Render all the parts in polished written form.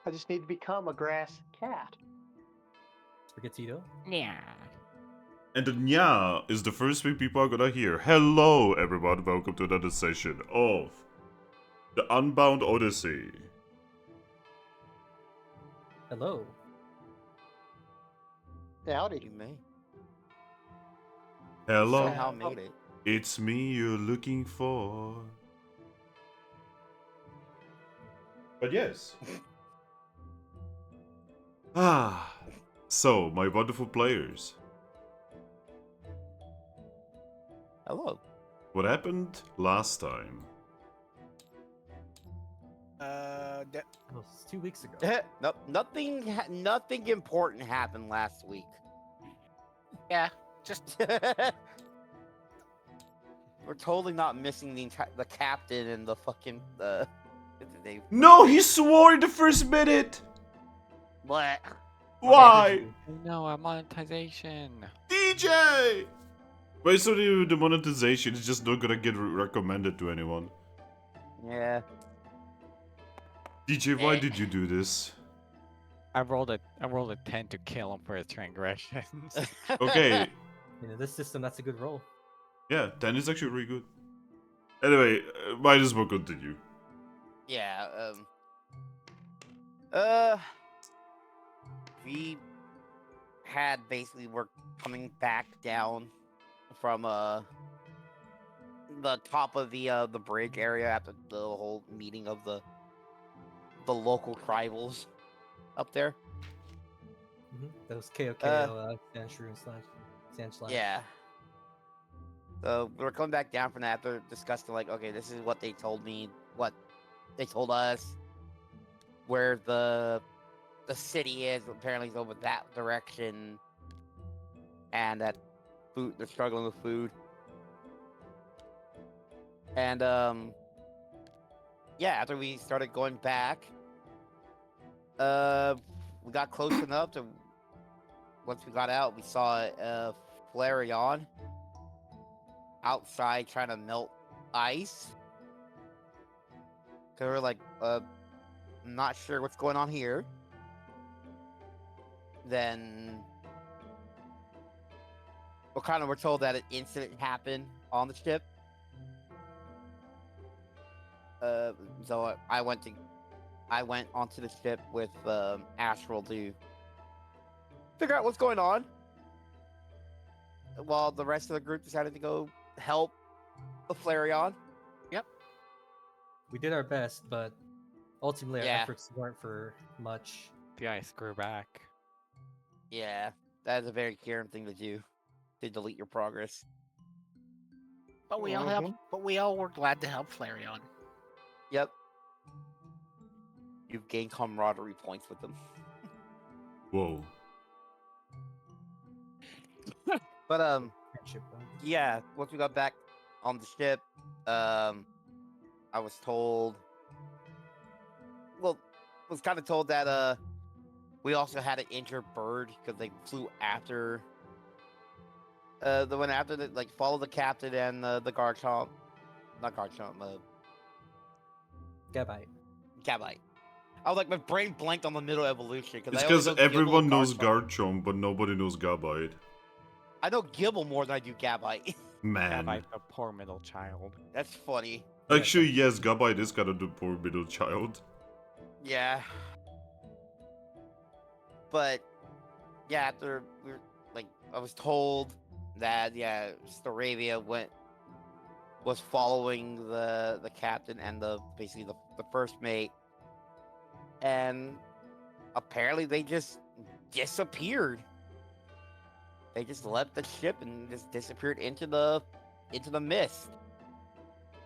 I just need to become a grass cat. Spaghettito. Yeah. And the nya is the first thing people are gonna hear. Hello, everyone. Welcome to another session of the Unbound Odyssey. Hello. Howdy. You may. Hello, Somehow made it. it's me you're looking for. But yes. So, my wonderful players. Hello. What happened last time? That was 2 weeks ago. Nope, nothing important happened last week. Yeah. Just We're totally not missing the captain and the fucking No, he swore in the first minute! What? Why? no monetization. DJ! Wait, so the monetization is just not gonna get recommended to anyone. Yeah. DJ, why did you do this? I rolled a 10 to kill him for his transgressions. Okay, In this system, that's a good roll. yeah, 10 is actually really good. Anyway, might as well continue. Yeah. We had basically we're coming back down from the top of the bridge area after the whole meeting of the local tribals up there. Those KOKO sand slime. Yeah. So we were coming back down from that after discussing like, okay, this is what they told me, what they told us, where the city is. Apparently, it's over that direction, and that food they're struggling with food. And yeah, after we started going back, we got close enough to. Once we got out, we saw Flareon outside trying to melt ice. Cause we're like, not sure what's going on here. Then we're told that an incident happened on the ship. So I went onto the ship with Astral to figure out what's going on, while the rest of the group decided to go help the Flareon. We did our best, but ultimately our Yeah. efforts weren't for much. The ice grew back. Yeah, that is a very Kyurem thing to do, to delete your progress. But we all were glad to help Flareon. Yep. You've gained camaraderie points with them. Whoa. But Friendship point. yeah, once we got back on the ship, I was told, was kind of told that we also had an injured bird because they flew after the one after the followed the captain and the Garchomp, not Garchomp, Gabite. Gabite. I was like, my brain blanked on the middle evolution It's I because only know Gibble everyone and knows Garchomp. Garchomp, but nobody knows Gabite. I know Gibble more than I do Gabite. Man. Like a poor middle child. That's funny. Actually, yes, Gabite is kind of the poor middle child. Yeah. But yeah, after we were I was told that Staravia was following the captain and basically the first mate, and apparently they just disappeared. They just left the ship and just disappeared into the mist,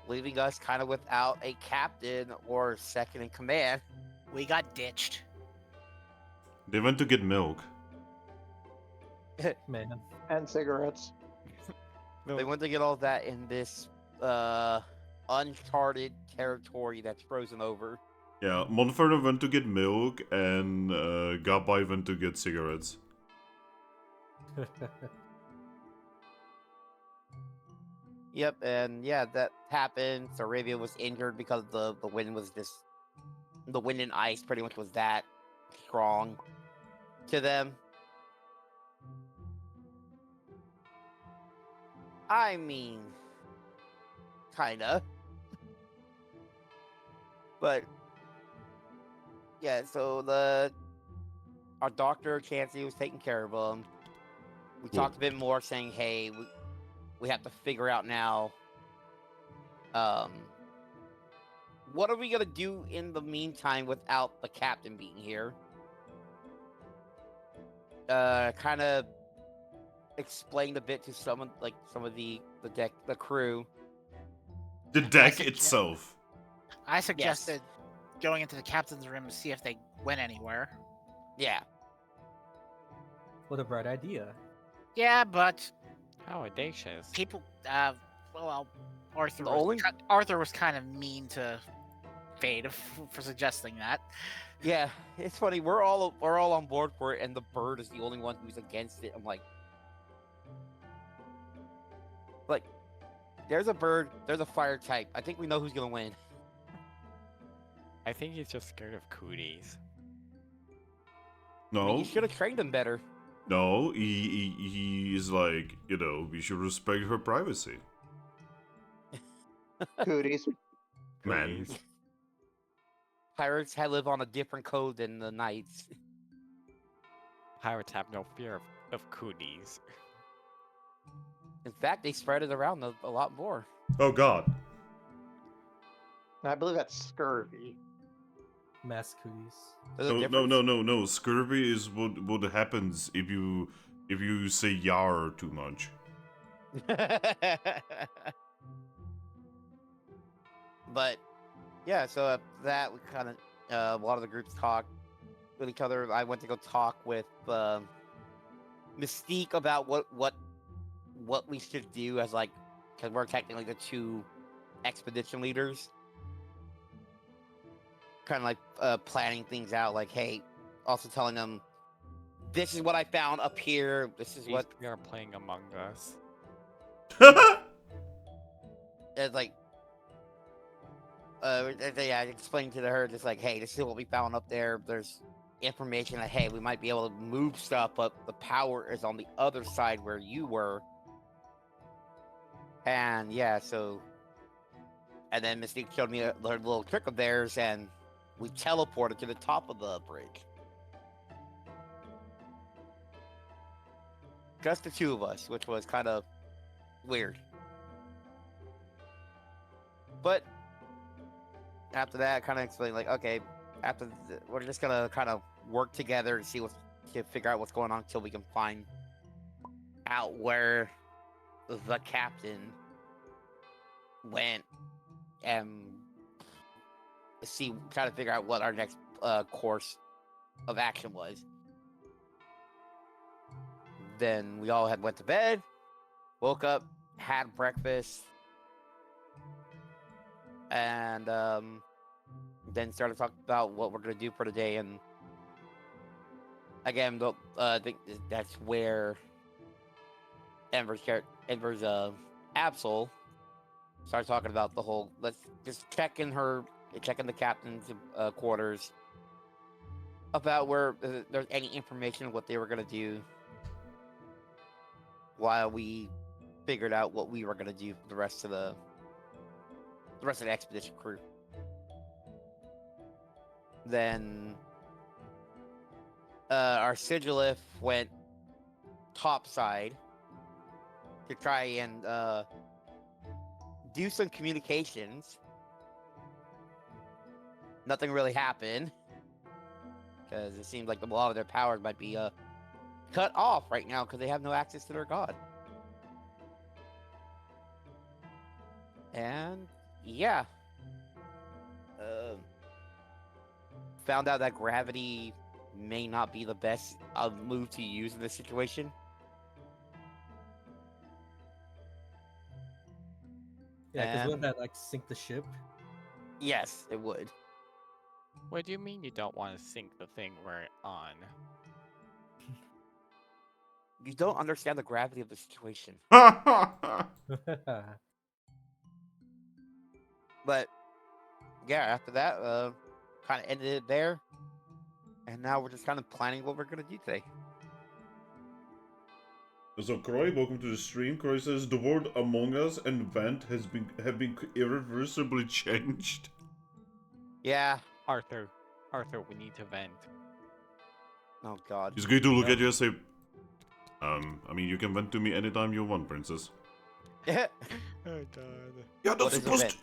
leaving us kind of without a captain or second in command. We got ditched. They went to get milk. Man. And cigarettes. They went to get all that in this uncharted territory that's frozen over. Yeah, Monferno went to get milk, and Gabite went to get cigarettes. Yep, and yeah, that happened. So Arabia was injured because the wind was just the wind and ice pretty much was that strong to them. I mean, kinda. But yeah, so our doctor Chansey was taking care of him. We Cool. talked a bit more, saying, "Hey, we have to figure out now. What are we gonna do in the meantime without the captain being here?" Kind of explained a bit to some of the crew. The deck suggest- itself. I suggested going into the captain's room to see if they went anywhere. Yeah, What a bright idea. Yeah, but How audacious. people, well, Arthur The was, only- Arthur was kind of mean to Fade for suggesting that. yeah. It's funny. We're all on board for it, and the bird is the only one who's against it. I'm like, there's a bird. There's a fire type. I think we know who's gonna win. I think he's just scared of cooties. I mean, No, you should have trained him better. no, he is like, we should respect her privacy, Cooties. man. Cooties. Pirates live on a different code than the knights. Pirates have no fear of cooties. In fact, they spread it around a lot more. Oh God. I believe that's scurvy. Mass cooties. There's a No, difference. no. Scurvy is what happens if you say "yar" too much. But yeah, so after that we kind of a lot of the groups talked with each other. I went to go talk with Mystique about what we should do as because we're technically the two expedition leaders. Kind of planning things out. Like, hey, also telling them this is what I found up here. This is what We are playing Among Us. it's like. Yeah, explain to her just like, hey, this is what we found up there. There's information that hey, we might be able to move stuff, but the power is on the other side where you were. And yeah, so, and then Mystique showed me their little trick of theirs, and we teleported to the top of the bridge. Just the two of us, which was kind of weird. But after that, I kind of explained, like, okay, we're just gonna kind of work together to figure out what's going on until we can find out where the captain went and try to figure out what our next course of action was. Then we all went to bed, woke up, had breakfast, and then started talking about what we're gonna do for the day. And again, I think that's where Ember's Absol started talking about the whole. Let's just check in the captain's quarters about where there's any information of what they were gonna do, while we figured out what we were gonna do for the rest of the expedition crew. Then our Sigilyph went topside to try and do some communications. Nothing really happened because it seems like a lot of their powers might be cut off right now because they have no access to their god. And yeah, found out that gravity may not be the best move to use in this situation. Yeah, because And- wouldn't that sink the ship? Yes, it would. What do you mean you don't want to sink the thing we're on? You don't understand the gravity of the situation. But yeah, after that, kind of ended it there. And now we're just kind of planning what we're gonna do today. So Croy, welcome to the stream. Croy says the word Among Us and Vent have been irreversibly changed. Yeah. Arthur, we need to vent. Oh God. He's going to look at you and say, I mean, you can vent to me anytime you want, princess. Oh God. You're not What is a supposed vent? to.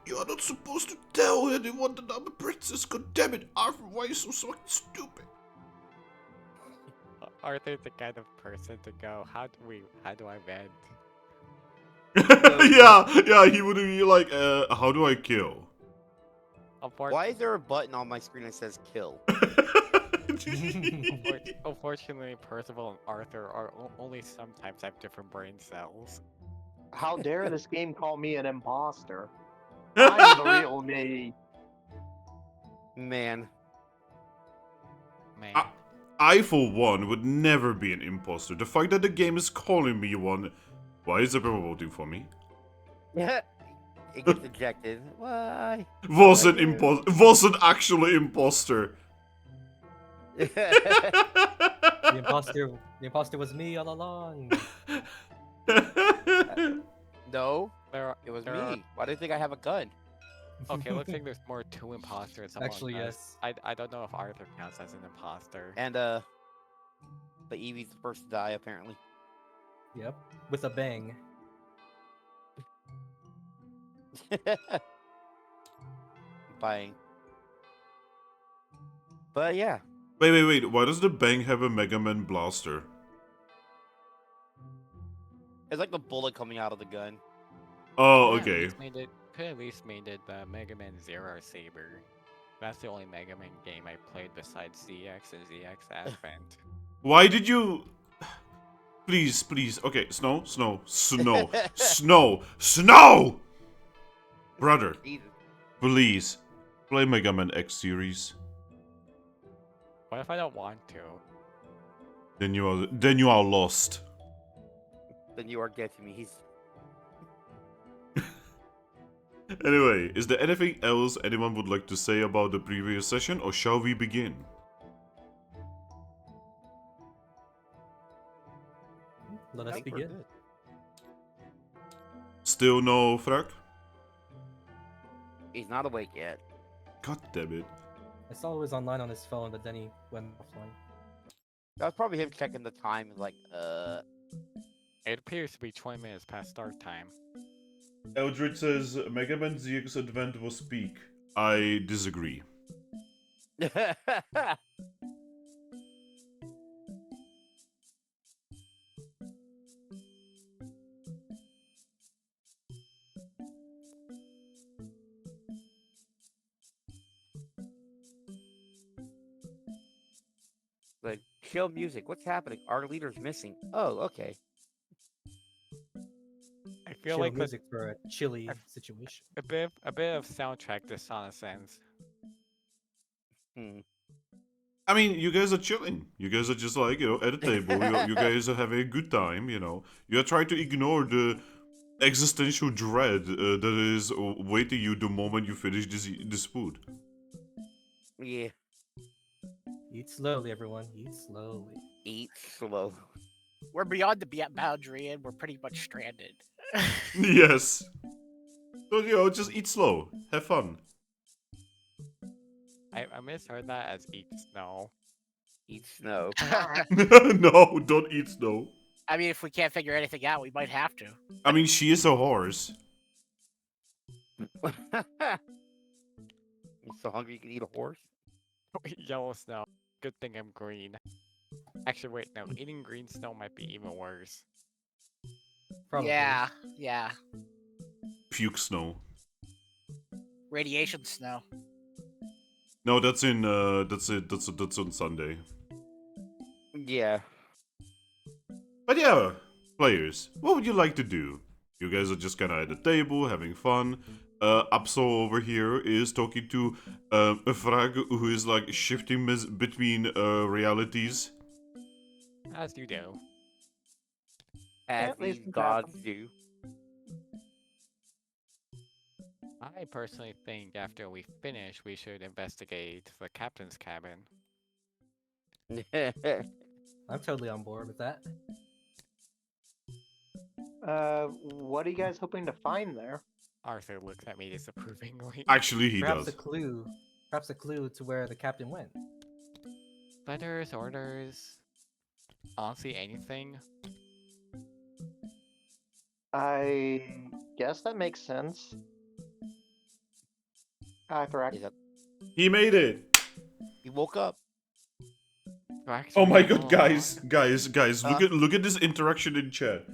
You're not supposed to tell anyone that I'm a princess. God damn it, Arthur! Why are you so fucking stupid? Arthur's the kind of person to go, how do I vent? yeah, he would be like, how do I kill? Why is there a button on my screen that says kill? Unfortunately, Percival and Arthur are only sometimes have different brain cells. How dare this game call me an imposter? I'm the real me. Man. Man. I, for one, would never be an imposter. The fact that the game is calling me one. Why is everyone voting for me? It gets ejected. Why? Was an actual imposter. The imposter was me all along. No, There it was there are- me. Why do you think I have a gun? Okay, looks like there's more two imposters. Among Actually, us. yes. I don't know if Arthur counts as an imposter. And the Eevee's the first to die apparently. Yep, with a bang. Buying. But yeah, Wait. Why does the Bang have a Mega Man blaster? it's like the bullet coming out of the gun. Oh, Could at okay. least made it the Mega Man Zero Saber. That's the only Mega Man game I played besides ZX and ZX Advent. Why did you... Please. Okay, Snow. Brother, Jesus. please. Play Mega Man X series. What if I don't want to? Then you are lost. Then you are getting me. He's Anyway, is there anything else anyone would like to say about the previous session, or shall we begin? Let I us think we're begin. good. Still no Thrack? He's not awake yet. God damn it. I saw he was online on his phone, but then he went offline. That was probably him checking the time. Like, It appears to be 20 minutes past start time. Eldritch says Mega Man ZX Advent was peak. I disagree. like, chill music. What's happening? Our leader's missing. Oh, okay. I feel Chill like music for a chilly I- situation. a bit of soundtrack dissonance. Hmm. I mean, you guys are chilling. You guys are just like, at a table. You guys are having a good time, You're trying to ignore the existential dread that is waiting you the moment you finish this food. Yeah. Eat slowly, everyone. Eat slowly. Eat slow. We're beyond the boundary and we're pretty much stranded. Yes. So, just eat slow. Have fun. I misheard that as eat snow. Eat snow. No, don't eat snow. I mean, if we can't figure anything out, we might have to. I mean, she is a horse. You're so hungry you can eat a horse? Yellow snow. Good thing I'm green. Actually, wait, no. Eating green snow might be even worse. Probably. Yeah. Puke snow. Radiation snow. No, that's in that's on Sunday. Yeah. But yeah, players, what would you like to do? You guys are just kinda at the table, having fun. Absol over here is talking to a Frag who is like shifting between realities. As you do. As At these least gods do. I personally think after we finish, we should investigate the captain's cabin. I'm totally on board with that. What are you guys hoping to find there? Arthur looks at me disapprovingly. Actually, he Perhaps does. perhaps a clue to where the captain went. Letters, orders, honestly, anything. I guess that makes sense. Hi, Thrack. He's up. He made it! He woke up. Thrack's Oh my reading god, along. guys, look at this interaction in chat.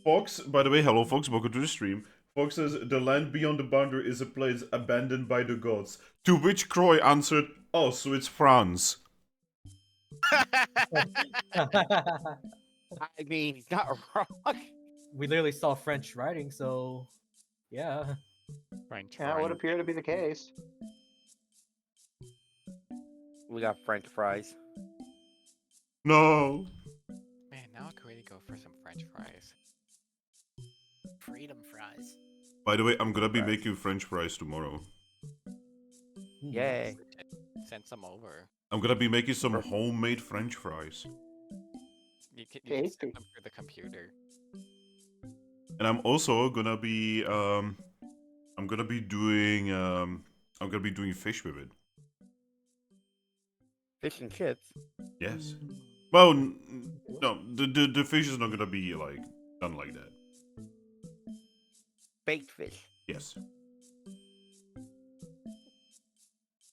Fox, by the way, hello Fox, welcome to the stream. Fox says, the land beyond the boundary is a place abandoned by the gods. To which Croy answered, oh, so it's France. I mean, he's not wrong. We literally saw French writing, so yeah. French That would fries. appear to be the case. We got French fries. No. Man, now I could really go for some French fries. Freedom fries. By the way, I'm gonna be making French fries tomorrow. Yay. Send some over. I'm gonna be making some homemade French fries. You can Tasty. send them through the computer. And I'm also gonna be doing fish with it. Fish and chips. Yes. Well, no, the fish is not gonna be like done like that. Baked fish. Yes.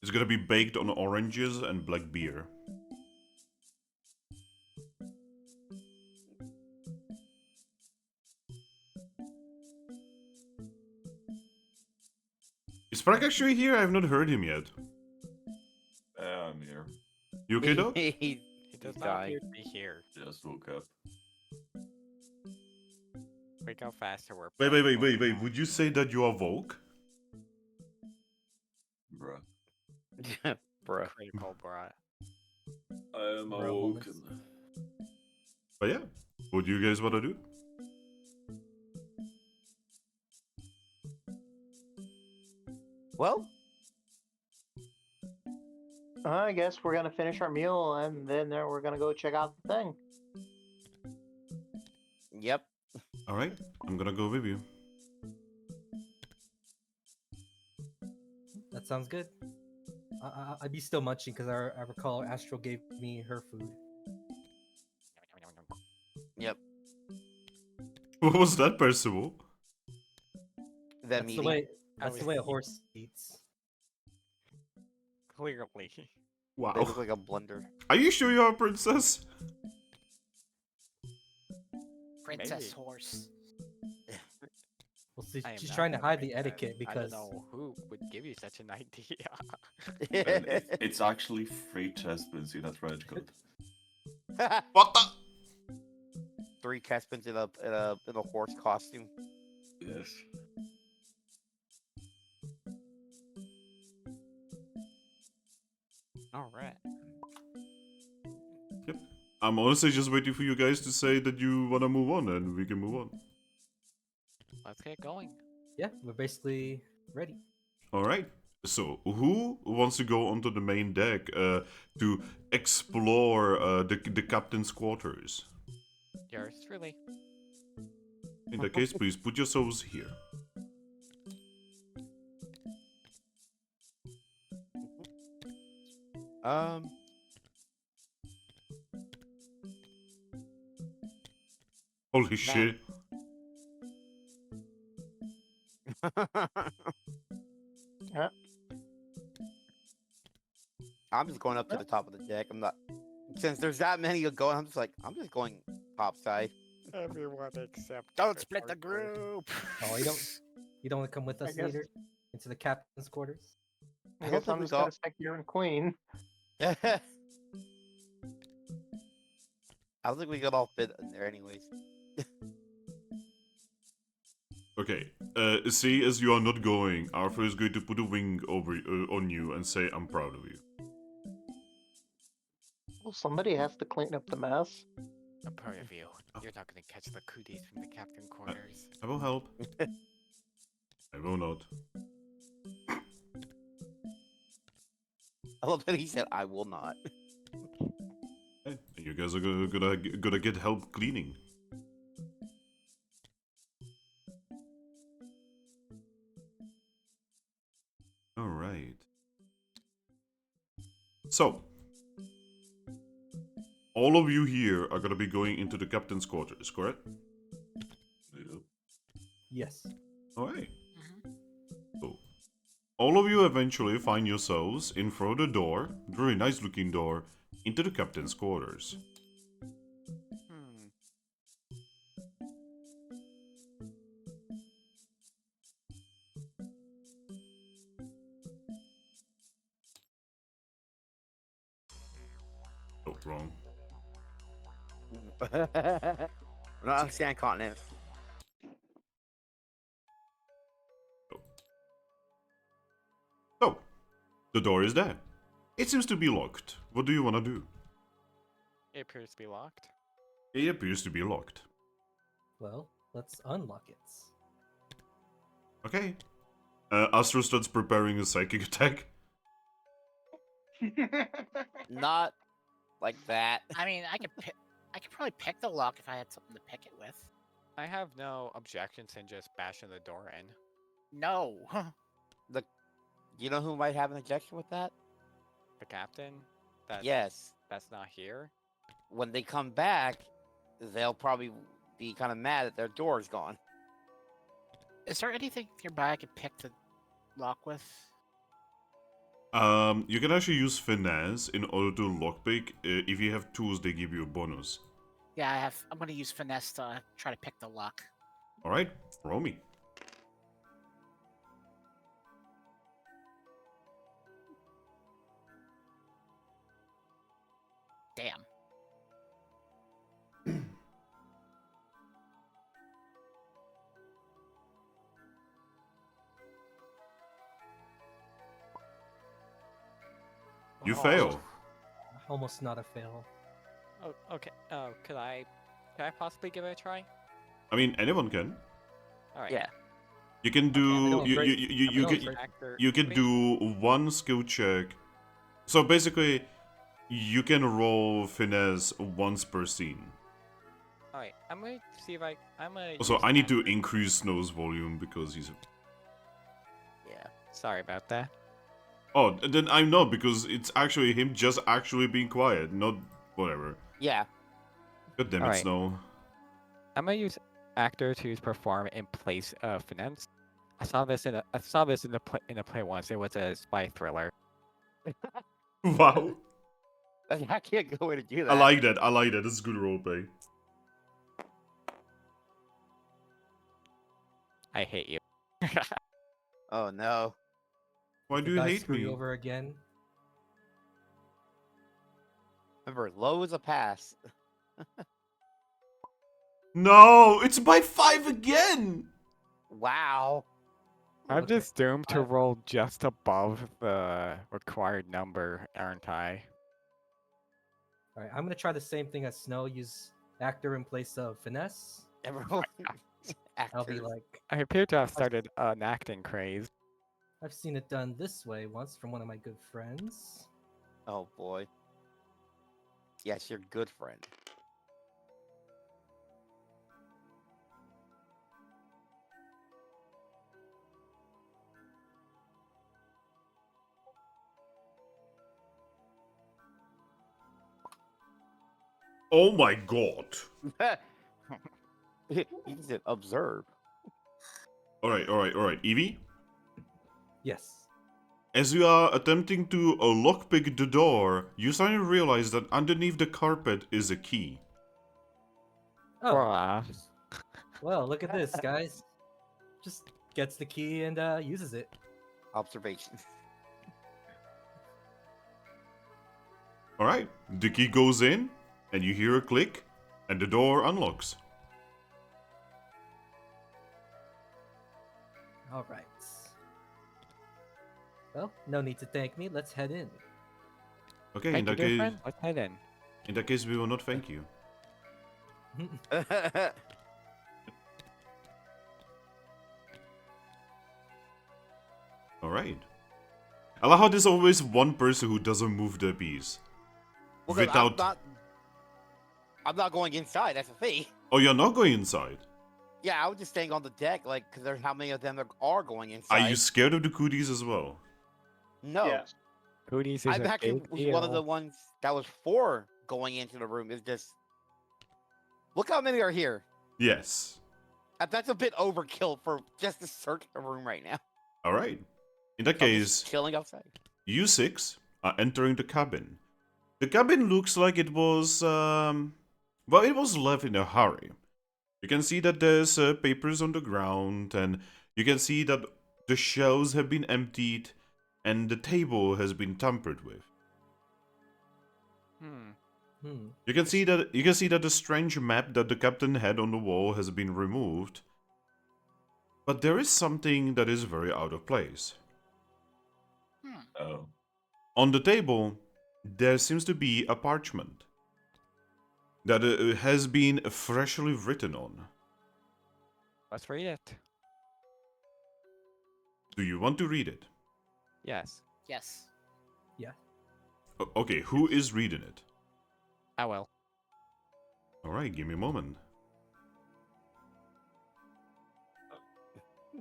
It's gonna be baked on oranges and black beer. Is Thrack actually here? I have not heard him yet. I'm here. You okay, dog? He He does He's not dying. appear to be here. Just woke up. Look how faster we're Wait. playing Pokemon. Would you say that you are woke? Bruh. Bruh. Critical, bruh. I am Bro, awoken. But yeah, what do you guys wanna do? Well, I guess we're gonna finish our meal and then we're gonna go check out the thing. yep. All right, I'm gonna go with you. That sounds good. I'd be still munching because I recall Astral gave me her food. Yep. What was that, Percival? Them That's the eating. way. That's the way a horse eats. Clearly. They Wow. look like a blunder. Are you sure you are a princess? Princess Maybe. horse. Well, see, I am she's not trying to a hide the princess. etiquette I because don't know who would give you such an idea. And it's actually 3 chestplates in that red coat. What the? 3 chestplates in a horse costume. Yes. Alright. I'm honestly just waiting for you guys to say that you wanna move on, and we can move on. Let's get going. yeah, we're basically ready. All right. So, who wants to go onto the main deck to explore the captain's quarters? Yours truly. In that case, please put yourselves here. Holy shit! I'm just going up to the top of the deck. I'm not. Since there's that many going, I'm just going top side. Everyone except. Don't split the group. Oh, you don't want to come with I us guess- later into the captain's quarters? I I guess don't I'm think just we gonna got- stick here and queen. I don't think we could all fit in there, anyways. Okay. See, as you are not going, Arthur is going to put a wing over on you and say, "I'm proud of you." Well, somebody has to clean up the mess. I'm proud of you. You're not gonna catch the cooties from the captain quarters. I will help. I will not. I love that he said, "I will not." Hey, you guys are gonna get help cleaning. All right. So, all of you here are gonna be going into the captain's quarters, correct? Yep. Yes. All right. Mhm. Cool. All of you eventually find yourselves in front of the door, very nice looking door, into the captain's quarters. Hmm. Oh, wrong. We're not on Sand Continent. So, the door is there. It seems to be locked. What do you want to do? It appears to be locked. It appears to be locked. Well, let's unlock it. Okay. Astro starts preparing a psychic attack. Not like that. I mean, I could probably pick the lock if I had something to pick it with. I have no objections in just bashing the door in. No. You know who might have an objection with that? The captain? That's, Yes. That's not here? When they come back, they'll probably be kind of mad that their door's gone. Is there anything nearby I could pick the lock with? You can actually use finesse in order to lockpick. If you have tools, they give you a bonus. Yeah, I have. I'm gonna use finesse to try to pick the lock. All right, roll me. Damn. You Oh. fail. Almost not a fail. Oh, okay. Could I possibly give it a try? I mean, anyone can. All right. Yeah. You can Okay, do. I'm gonna You break- you gonna can break- Actor- you can wait, do one skill check. So basically, you can roll finesse once per scene. All right. I'm gonna see if I'm gonna. Also, use I need to actor- increase Snow's volume because he's. Yeah. Sorry about that. Oh, then I'm not because it's actually him just actually being quiet, not whatever. Yeah. God damn it, Alright. Snow. I'm gonna use actor to perform in place of finance. I saw this in the play once. It was a spy thriller. Wow. I can't go in and do that. I like that. I like that. That's good roleplay. I hate you. Oh no. Why Did do the you guy hate screw me? you over again? Remember, low is a pass. No, it's by 5 again. Wow. I'm Okay, just doomed to I- roll just above the required number, aren't I? All right, I'm gonna try the same thing as Snow. Use actor in place of finesse. Everyone. I'll be Actors. like, I appear to have started an acting craze. I've seen it done this way once from one of my good friends. Oh boy. Yes, your good friend. Oh my god. He said observe. Alright. Eevee? Yes. As you are attempting to lockpick the door, you suddenly realize that underneath the carpet is a key. Oh, Bruh. well, look at this, guys. Just gets the key and uses it. Observation. Alright, the key goes in, and you hear a click, and the door unlocks. All right. Well, no need to thank me. Let's head in. Okay, Thank you, dear friend. Let's head in. in that case, we will not thank you. Alright. I love how there's always one person who doesn't move their bees. Well, 'cause Without... I'm not going inside. That's the thing. Oh, you're not going inside? Yeah, I was just staying on the deck, like, because there's how many of them are going inside. Are you scared of the cooties as well? No. Yes. Cooties is I'm a actually big was one of the deal. ones that was for going into the room. Is just look how many are here. Yes. That's a bit overkill for just to search the room right now. Alright. In that So I'm just case, chilling outside. you six are entering the cabin. The cabin looks like it was, well, it was left in a hurry. You can see that there's papers on the ground, and you can see that the shelves have been emptied, and the table has been tampered with. You can see that the strange map that the captain had on the wall has been removed. But there is something that is very out of place. Oh. On the table, there seems to be a parchment that has been freshly written on. Let's read it. Do you want to read it? Yes, Yes. Okay, who is reading it? I will. Alright, give me a moment.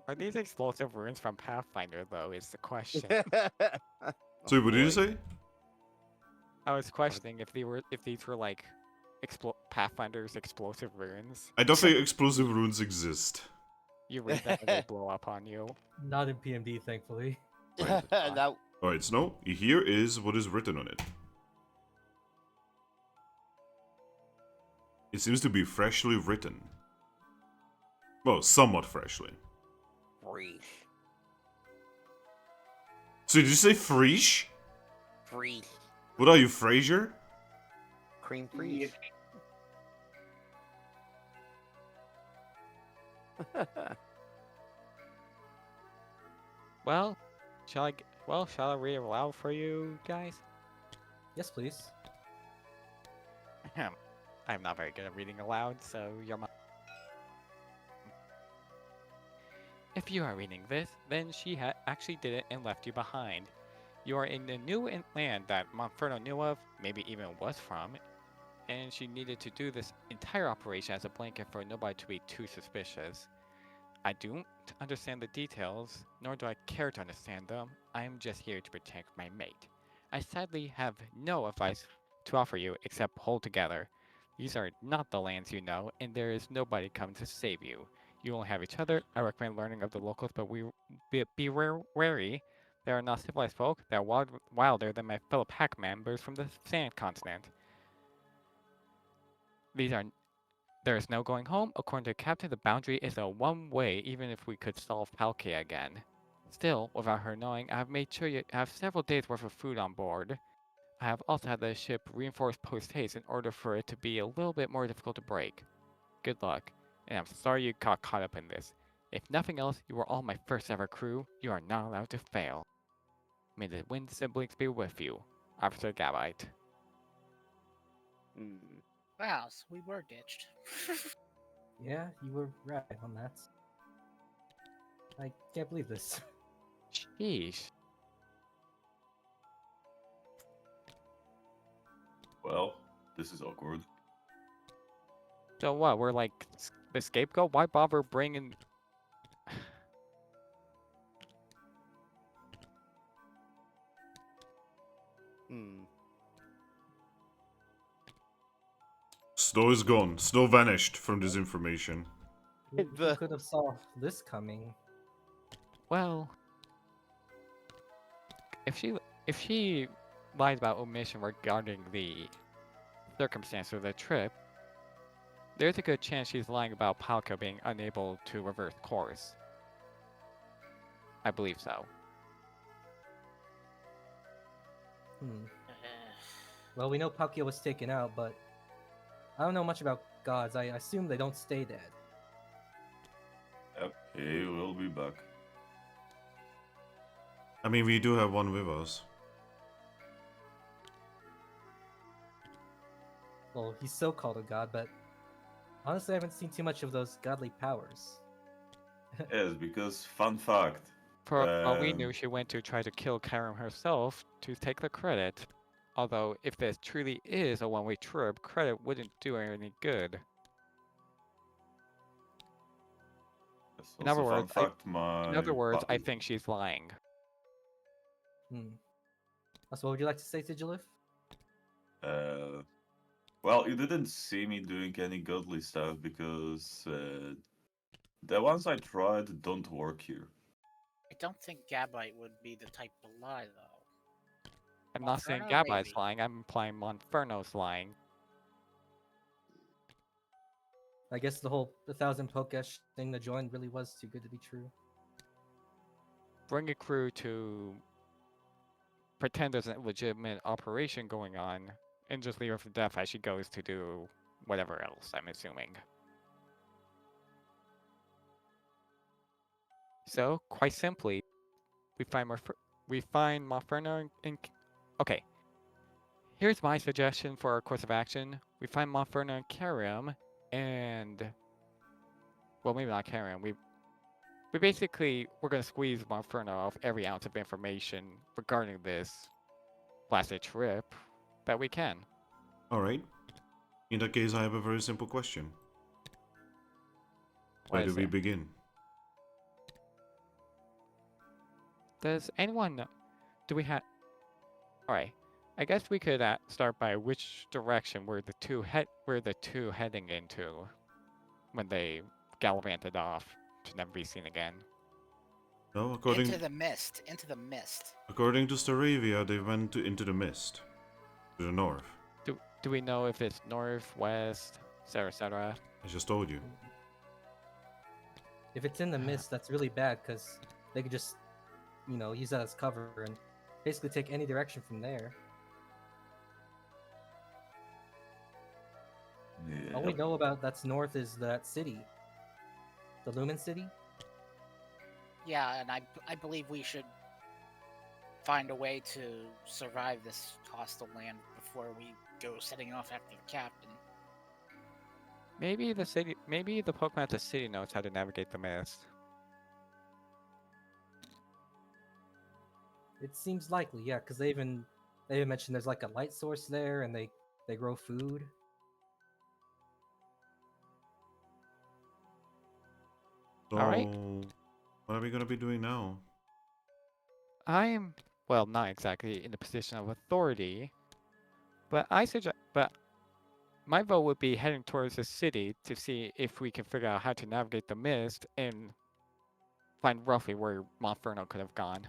Are these explosive runes from Pathfinder, though, is the question. So, what did you boy. say? I was questioning if these were like Pathfinder's explosive runes. I don't think explosive runes exist. You read them and they blow up on you. Not in PMD, thankfully. that Alright, Snow, here is what is written on it. It seems to be freshly written. Well, somewhat freshly. fresh. So, did you say fresh? Fresh. What are you, Frasier? Cream fresh. Well, shall I read it aloud for you guys? Yes, please. Ahem. I'm not very good at reading aloud, so you're my... If you are reading this, then she actually did it and left you behind. You are in the new land that Monferno knew of, maybe even was from, and she needed to do this entire operation as a blanket for nobody to be too suspicious. I don't understand the details, nor do I care to understand them. I am just here to protect my mate. I sadly have no advice to offer you except hold together. These are not the lands you know, and there is nobody coming to save you. You only have each other. I recommend learning of the locals, but be wary. There are not civilized folk that are wilder than my fellow pack members from the Sand Continent. There is no going home. According to the captain, the boundary is a one-way, even if we could solve Palkia again. Still, without her knowing, I have made sure you have several days' worth of food on board. I have also had the ship reinforced post-haste in order for it to be a little bit more difficult to break. Good luck, and I'm sorry you got caught up in this. If nothing else, you were all my first ever crew. You are not allowed to fail. May the wind siblings be with you. Officer Gabite. Wow, so we were ditched. Yeah, you were right on that. I can't believe this. Sheesh. Well, this is awkward. So what, we're like the scapegoat? Why bother bringing... Snow is gone. Snow vanished from this information. Who could have saw this coming? Well... If she lies about omission regarding the circumstance of the trip, there's a good chance she's lying about Palkia being unable to reverse course. I believe so. Well, we know Palkia was taken out, but I don't know much about gods. I assume they don't stay dead. Yep, he will be back. I mean, we do have one with us. Well, he's so called a god, but honestly, I haven't seen too much of those godly powers. Yes, because fun fact, For all we knew, she went to try to kill Kyurem herself to take the credit. Although, if this truly is a one-way trip, credit wouldn't do her any good. That's In also other fun words, fact, my In other words, I puppy. think she's lying. Hmm. So what would you like to say, Sigilyph? Well, you didn't see me doing any godly stuff because the ones I tried don't work here. I don't think Gabite would be the type to lie, though. I'm not saying Monferno, Gabite's maybe. lying, I'm implying Monferno's lying. I guess the whole 1,000 Pokesh thing to join really was too good to be true. Bring a crew to pretend there's a legitimate operation going on, and just leave her for death as she goes to do whatever else, I'm assuming. So, quite simply, we find Monferno in... Okay, here's my suggestion for our course of action. We find Monferno and Kyurem, and... Well, maybe not Kyurem. We're going to squeeze Monferno off every ounce of information regarding this blasted trip that we can. Alright. In that case, I have a very simple question. Where What do is we it? begin? Does anyone know? Do we have... Alright, I guess we could start by which direction were the two heading into when they gallivanted off to never be seen again. No, Into the mist. Into the mist. according to Staravia, they went into the mist. To the north. Do we know if it's north, west, etc.? I just told you. If it's in the mist, that's really bad because they could just, use that as cover and basically take any direction from there. All we Yeah. know about that's north is that city, the Lumen City. Yeah, and I believe we should find a way to survive this hostile land before we go setting off after the captain. Maybe the Pokemon at the city knows how to navigate the mist. It seems likely, yeah, because they even mentioned there's like a light source there, and they grow food. So, Alright. what are we gonna be doing now? I am, well, not exactly in the position of authority, but my vote would be heading towards the city to see if we can figure out how to navigate the mist and find roughly where Monferno could have gone.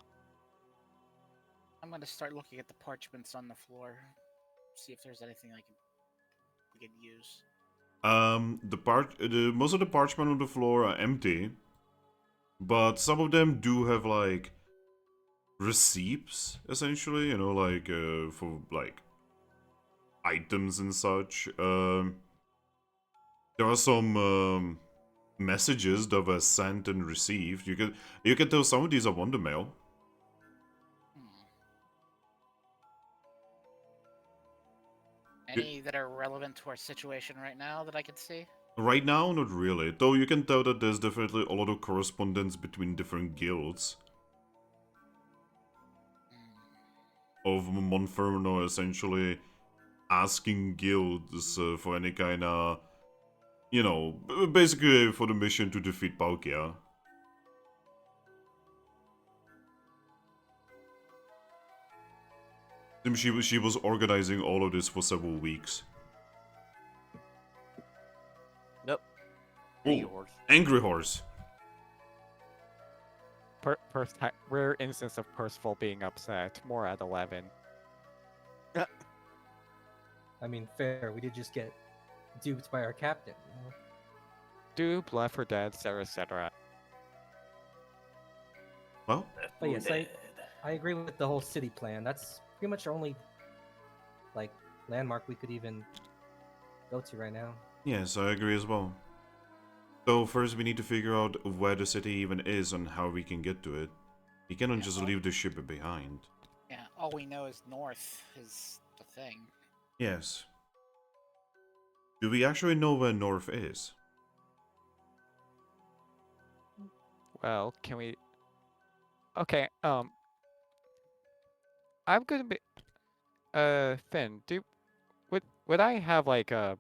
I'm going to start looking at the parchments on the floor, see if there's anything we could use. Most of the parchment on the floor are empty, but some of them do have like receipts, essentially. For like items and such. There are some messages that were sent and received. You can tell some of these are Wonder Mail. Any that are relevant to our situation right now that I could see? Right now, not really. Though you can tell that there's definitely a lot of correspondence between different guilds. Of Monferno essentially asking guilds for any kind of, basically for the mission to defeat Palkia. She was organizing all of this for several weeks. Nope. Ooh, Angry Horse. Rare instance of Percival being upset. More at 11. I mean, fair. We did just get duped by our captain. Dupe, left for dead, etc. Well, But yes, I agree with the whole city plan. That's pretty much our only landmark we could even go to right now. yes, I agree as well. So first we need to figure out where the city even is and how we can get to it. You cannot just leave the ship behind. Yeah, all we know is north is the thing. Yes. Do we actually know where North is? Well, can we... Okay. I'm gonna be. Finn, would I have like a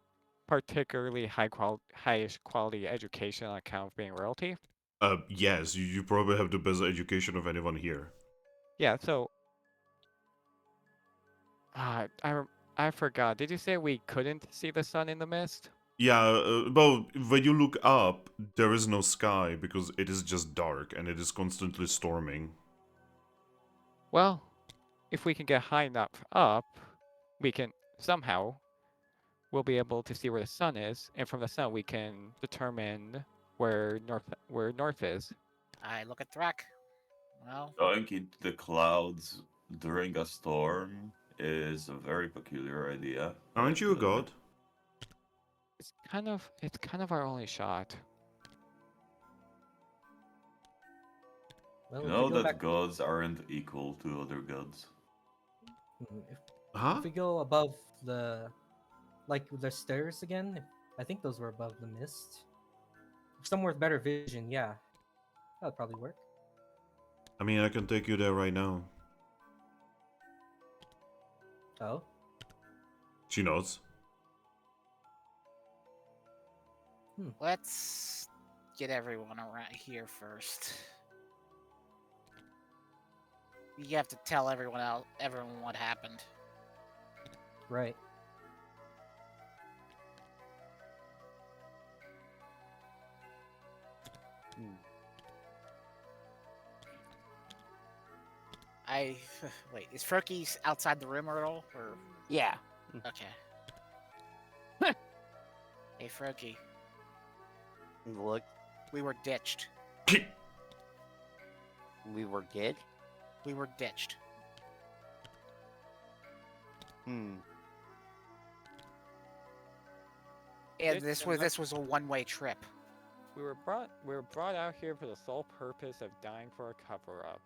particularly highest quality education on account of being royalty? Yes, you probably have the best education of anyone here. Yeah. So, I forgot. Did you say we couldn't see the sun in the mist? Yeah, well, when you look up, there is no sky because it is just dark and it is constantly storming. Well, if we can get high enough up, we can somehow we'll be able to see where the sun is, and from the sun we can determine where north is. I look at Thrack. Well, Going into the clouds during a storm is a very peculiar idea. I Aren't have you a to admit. god? It's kind of our only shot. Well, You if we know go that back, gods aren't equal to other gods. if Huh? we go above the stairs again, I think those were above the mist. Somewhere with better vision, yeah, that would probably work. I mean, I can take you there right now. Oh, She nods. let's get everyone around here first. You have to tell everyone what happened. right. I wait. Is Froakie outside the room at all? Or Yeah. okay. Hey, Froakie, Look, we were ditched. we were good. We were ditched. Hmm. And Ditched this was a one-way trip. We were brought out here for the sole purpose of dying for a cover up.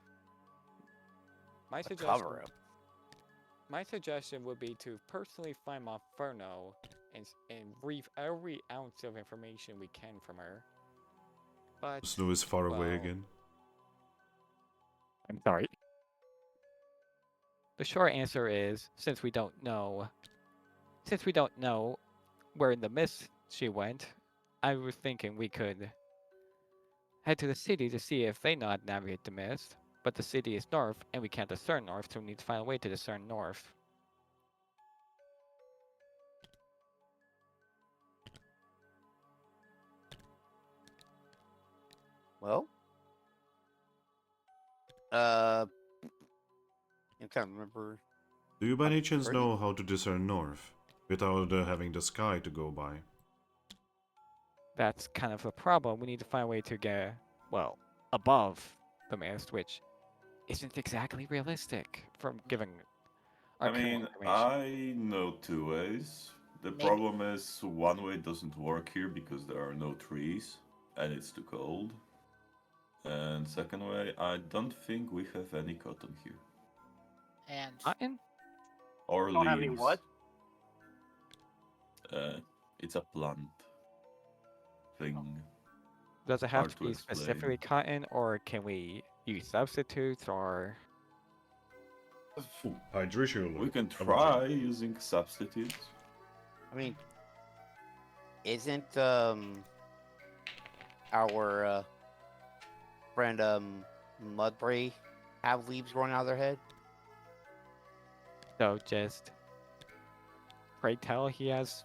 My suggestion Cover up. My suggestion would be to personally find Monferno and reap every ounce of information we can from her. But Snow is far away well, again. I'm sorry. The short answer is since we don't know where in the mist she went, I was thinking we could head to the city to see if they know how to navigate the mist. But the city is north, and we can't discern north, so we need to find a way to discern north. Well. I can't remember. Do you by any chance Pretty. know how to discern north without having the sky to go by? That's kind of a problem. We need to find a way to get, well, above the mist, which isn't exactly realistic from giving our I current mean, information. I know two ways. The Maybe- problem is one way doesn't work here because there are no trees and it's too cold. And second way, I don't think we have any cotton here. And Cotton? Or Don't have any leaves. what? It's a plant thing. Does it Hard have to to be explain. specifically cotton, or can we use substitutes, or... Ooh, hydration alert. We can I'm try using substitutes. I mean, isn't our friend Mudbray have leaves growing out of their head? So just... Pray tell he has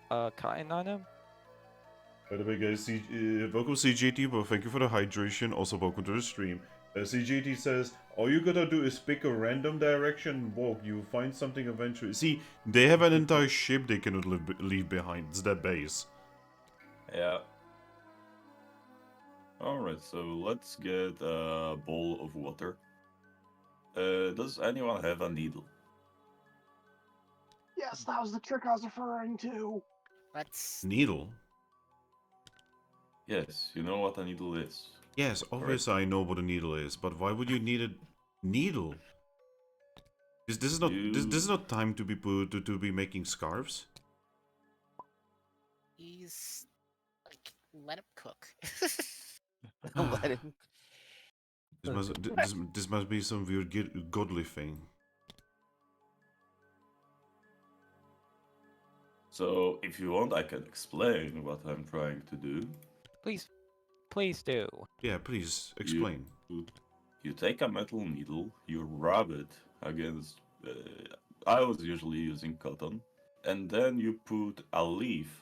cotton on him? By the way, guys, welcome CJT, but thank you for the hydration. Also, welcome to the stream. CJT says, all you gotta do is pick a random direction and walk. You'll find something eventually. See, they have an entire ship they cannot leave behind. It's that base. Yeah. Alright, so let's get a bowl of water. Does anyone have a needle? Yes, that was the trick I was referring to. let's Needle? Yes, you know what a needle is. Yes, obviously I know what a needle is, but why would you need a needle? This is not this is not time to be to be making scarves. he's like let him cook. Let him. This must be some weird godly thing. So, if you want, I can explain what I'm trying to do. Please do. Yeah, please explain. You take a metal needle, you rub it against. I was usually using cotton, and then you put a leaf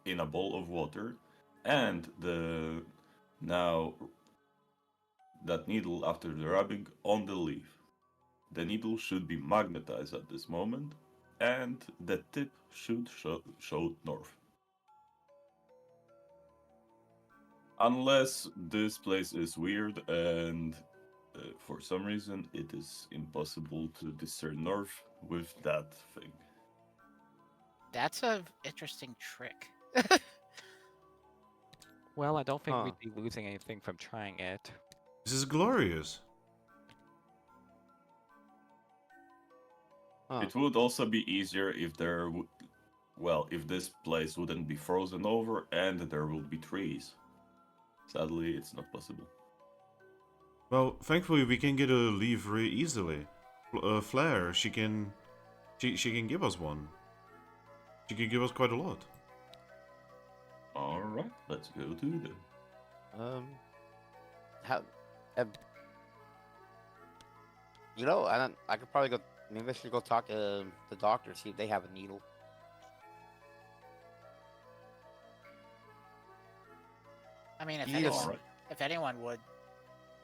in a bowl of water, and now that needle after the rubbing on the leaf. The needle should be magnetized at this moment, and the tip should show north. Unless this place is weird and for some reason it is impossible to discern north with that thing. That's a interesting trick. Well, I don't think Huh. we'd be losing anything from trying it. This is glorious. Huh. It would also be easier if if this place wouldn't be frozen over and there would be trees. Sadly, it's not possible. Well, thankfully we can get a leaf very easily. Flare, she can give us one. She can give us quite a lot. All right, let's go to them. How? You know, I could probably go. Maybe I should go talk to the doctor, see if they have a needle. I mean, You need a Alright. if anyone would,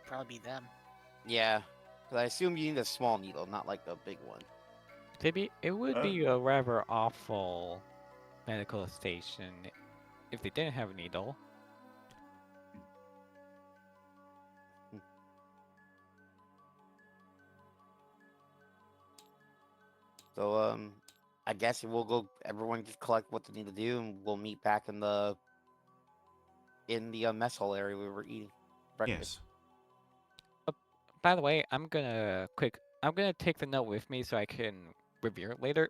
probably be them. Yeah, because I assume you need a small needle, not like a big one. It would be a rather awful medical station if they didn't have a needle. So I guess we'll go. Everyone just collect what they need to do, and we'll meet back in the mess hall area we were eating breakfast. Yes. By the way, I'm gonna take the note with me so I can review it later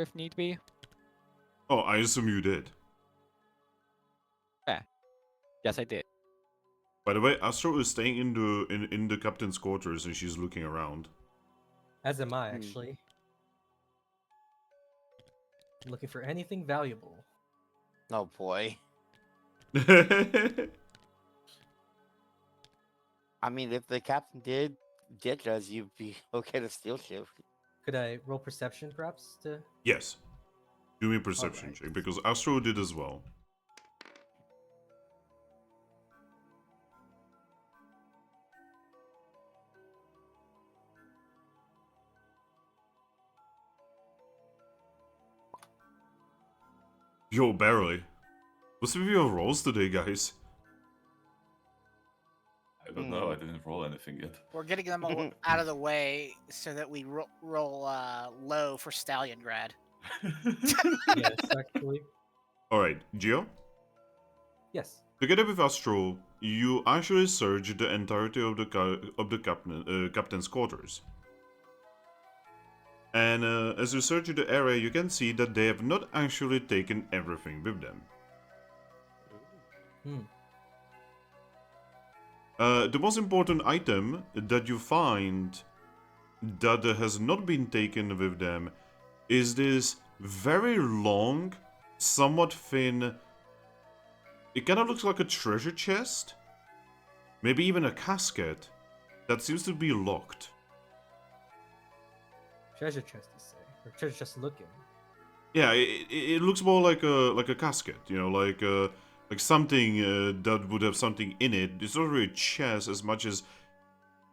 if need be. Oh, I assume you did. Yes, I did. By the way, Astro is staying in the captain's quarters and she's looking around. As am I, actually. I'm looking for anything valuable. Oh boy. I mean, if the captain did ditch us, you'd be okay to steal shit. Could I roll perception, perhaps? To Yes. Do me a perception Alright. check because Astro did as well. Yo, barely. What's with your rolls today, guys? I don't know. I didn't roll anything yet. We're getting them all out of the way so that we roll low for Stalliongrad. yes, actually. Alright, Gio? Yes. Together with Astro, you actually search the entirety of the captain's quarters. And as you search the area, you can see that they have not actually taken everything with them. The most important item that you find that has not been taken with them is this very long, somewhat thin. It kind of looks like a treasure chest, maybe even a casket that seems to be locked. Treasure chest, you say? Or treasure chest looking? Yeah, it looks more like a casket, you know, like something that would have something in it. It's not really a chest as much as,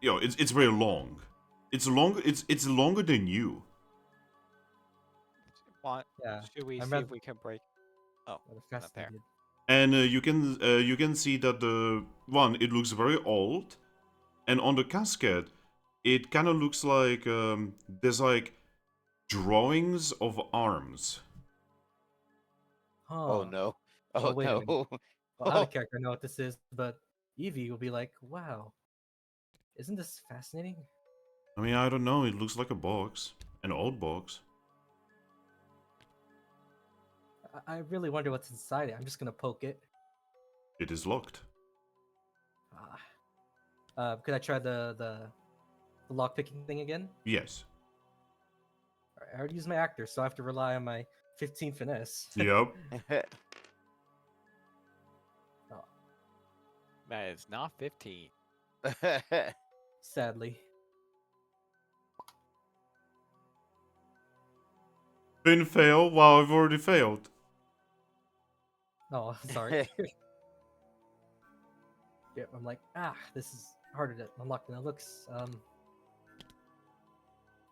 you know, it's very long. It's longer than you. Yeah. Should we I'm see rather- if we can break? Oh, Rather not there. fascinated. And you can see that the one, it looks very old, and on the casket it kind of looks like there's like drawings of arms. Huh. Oh no. Oh wait a no. minute. Well, out of character, I know what this is, but Eevee will be like, wow, isn't this fascinating? I mean, I don't know, it looks like a box, an old box. I really wonder what's inside it. I'm just gonna poke it. It is locked. Ah. Could I try the lock picking thing again? Yes. Alright, I already used my actor, so I have to rely on my 15 finesse. Yep. That is not 15. Sadly. Didn't fail. Wow, I've already failed. Oh, sorry. Yeah, I'm like, this is harder to unlock than it looks.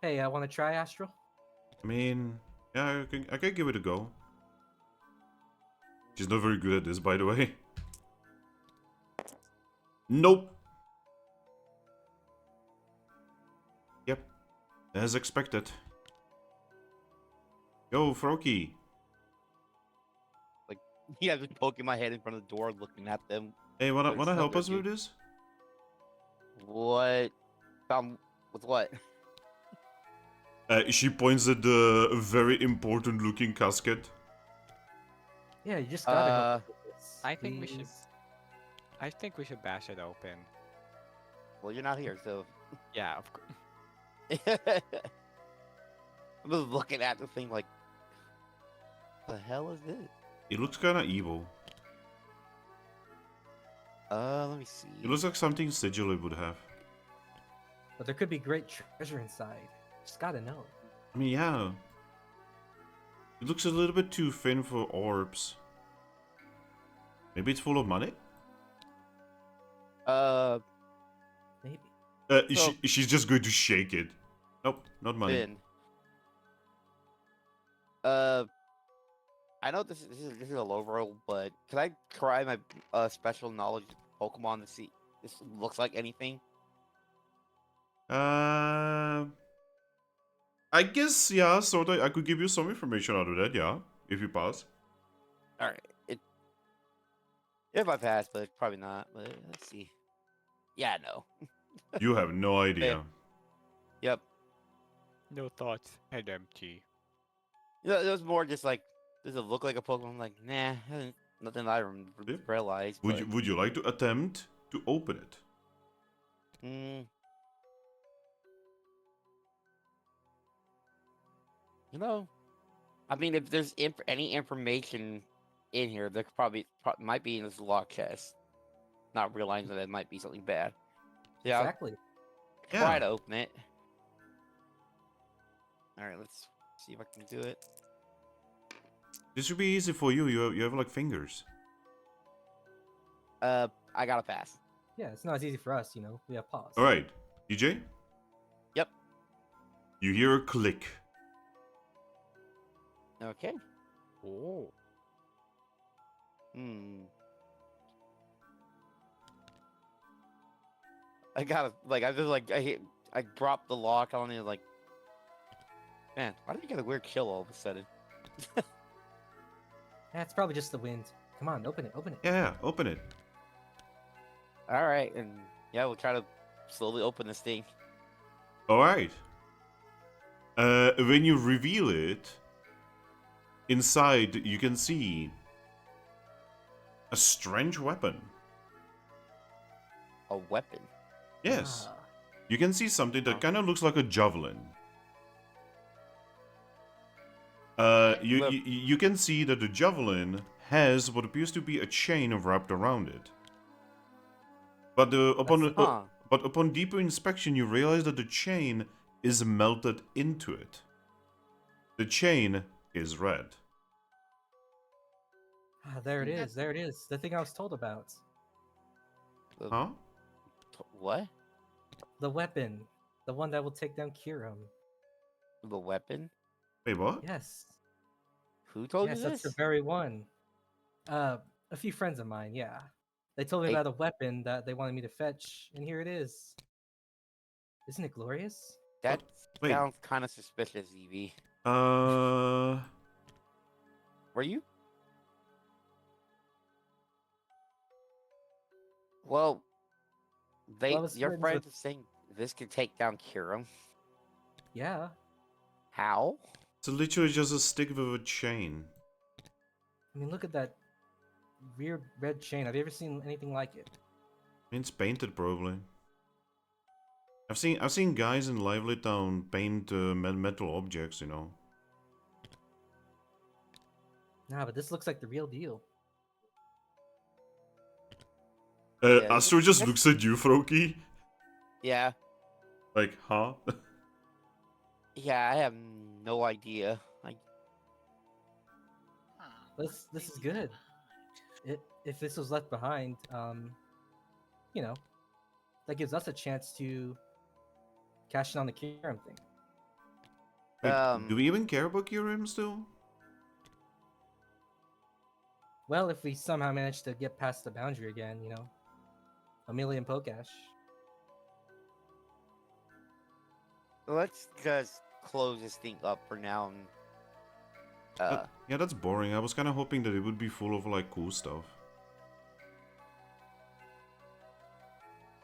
Hey, I want to try Astral? I mean, yeah, I can give it a go. She's not very good at this, by the way. Nope. Yep. As expected. Yo, Froakie. Yeah, just poking my head in front of the door, looking at them. Hey, wanna It's so help good, us with dude. this? What? With what? She points at the very important looking casket. Yeah, you just gotta help me with this, I think we should. please. I think we should bash it open. Well, you're not here, so. Yeah, of course. I'm just looking at the thing like, the hell is this? It looks kinda evil. Let me see. It looks like something Sigilyph would have. But there could be great treasure inside. Just gotta know. I mean, yeah. It looks a little bit too thin for orbs. Maybe it's full of money? Maybe. So- She's just going to shake it. Nope, not money. Finn. I know this is a low roll, but can I try my special knowledge Pokemon to see if this looks like anything? I guess, yeah, sort of. I could give you some information out of that, yeah, if you pass. All right. If I pass, but probably not. But let's see. Yeah, no. You have no idea. Yep. No thoughts. Head empty. You know, it was more just like, does it look like a Pokemon? I'm like, nah, nothing I Yeah. realized. Would you like to attempt to open it? You know, I mean, if there's any information in here, there might be in this lock chest. Not realizing that it might be something bad. Yeah, Exactly. I'll try to open it. All right, let's see if I can do it. This should be easy for you. You have like fingers. I gotta pass. Yeah, it's not as easy for us, you know. We have paws. All right, DJ. Yep. You hear a click. Okay. Oh. I dropped the lock on it, like, man, why did you get a weird chill all of a sudden? Yeah, it's probably just the wind. Come on, open it, open it. Yeah, open it. All right, and yeah, we'll try to slowly open this thing. All right. When you reveal it, inside you can see a strange weapon. A weapon. Yes. Ah, You can see something that kind of looks like a javelin. You can see that the javelin has what appears to be a chain wrapped around it. But upon deeper inspection, you realize that the chain is melted into it. The chain is red. there it is, there it is. The thing I was told about. Huh? What? The weapon. The one that will take down Kyurem. The weapon? Wait, what? Yes. Who told Yes, you that's this? the very one. A few friends of mine, yeah. They told me Hey. about a weapon that they wanted me to fetch, and here it is. Isn't it glorious? That Wait. sounds kind of suspicious, Eevee. Were you? Well, Well, I was your friends friends with- are saying this could take down Kyurem. Yeah. How? It's literally just a stick with a chain. I mean, look at that weird red chain. Have you ever seen anything like it? It's painted, probably. I've seen guys in Lively Town paint metal objects, you know. Nah, but this looks like the real deal. Yeah. Astro just looks at you, Froakie. Yeah. Like, huh? Yeah, I have no idea. Like, This is good. If this was left behind, you know, that gives us a chance to cash in on the Kyurem thing. Wait, do we even care about Kyurem still? Well, if we somehow manage to get past the boundary again, you know, a million Pokash. let's just close this thing up for now. And, Yeah, that's boring. I was kind of hoping that it would be full of like cool stuff.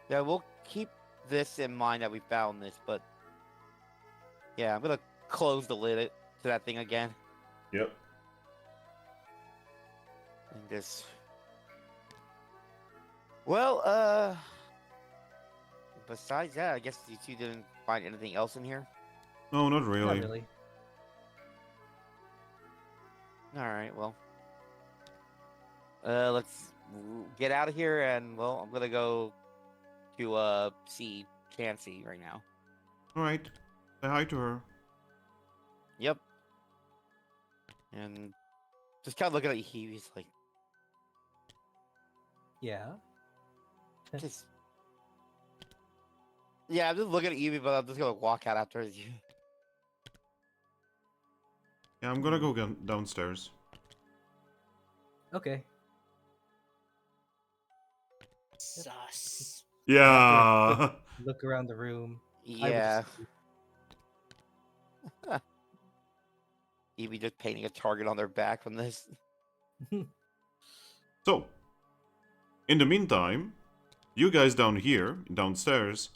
yeah, we'll keep this in mind that we found this, but yeah, I'm gonna close the lid to that thing again Yep. and just. Well, besides that, I guess you two didn't find anything else in here. No, not Not really. really. All right, well, let's get out of here, and well, I'm gonna go to see Chansey right now. All right. Say hi to her. Yep. And just kind of looking at Eevee, he's like, Yeah. just. Yeah, I'm just looking at Eevee, but I'm just gonna walk out after you. Yeah, I'm gonna go downstairs. Okay. Sus. Yeah. Look around the room. Yeah. Eevee just painting a target on their back from this. So, in the meantime, you guys down here, downstairs,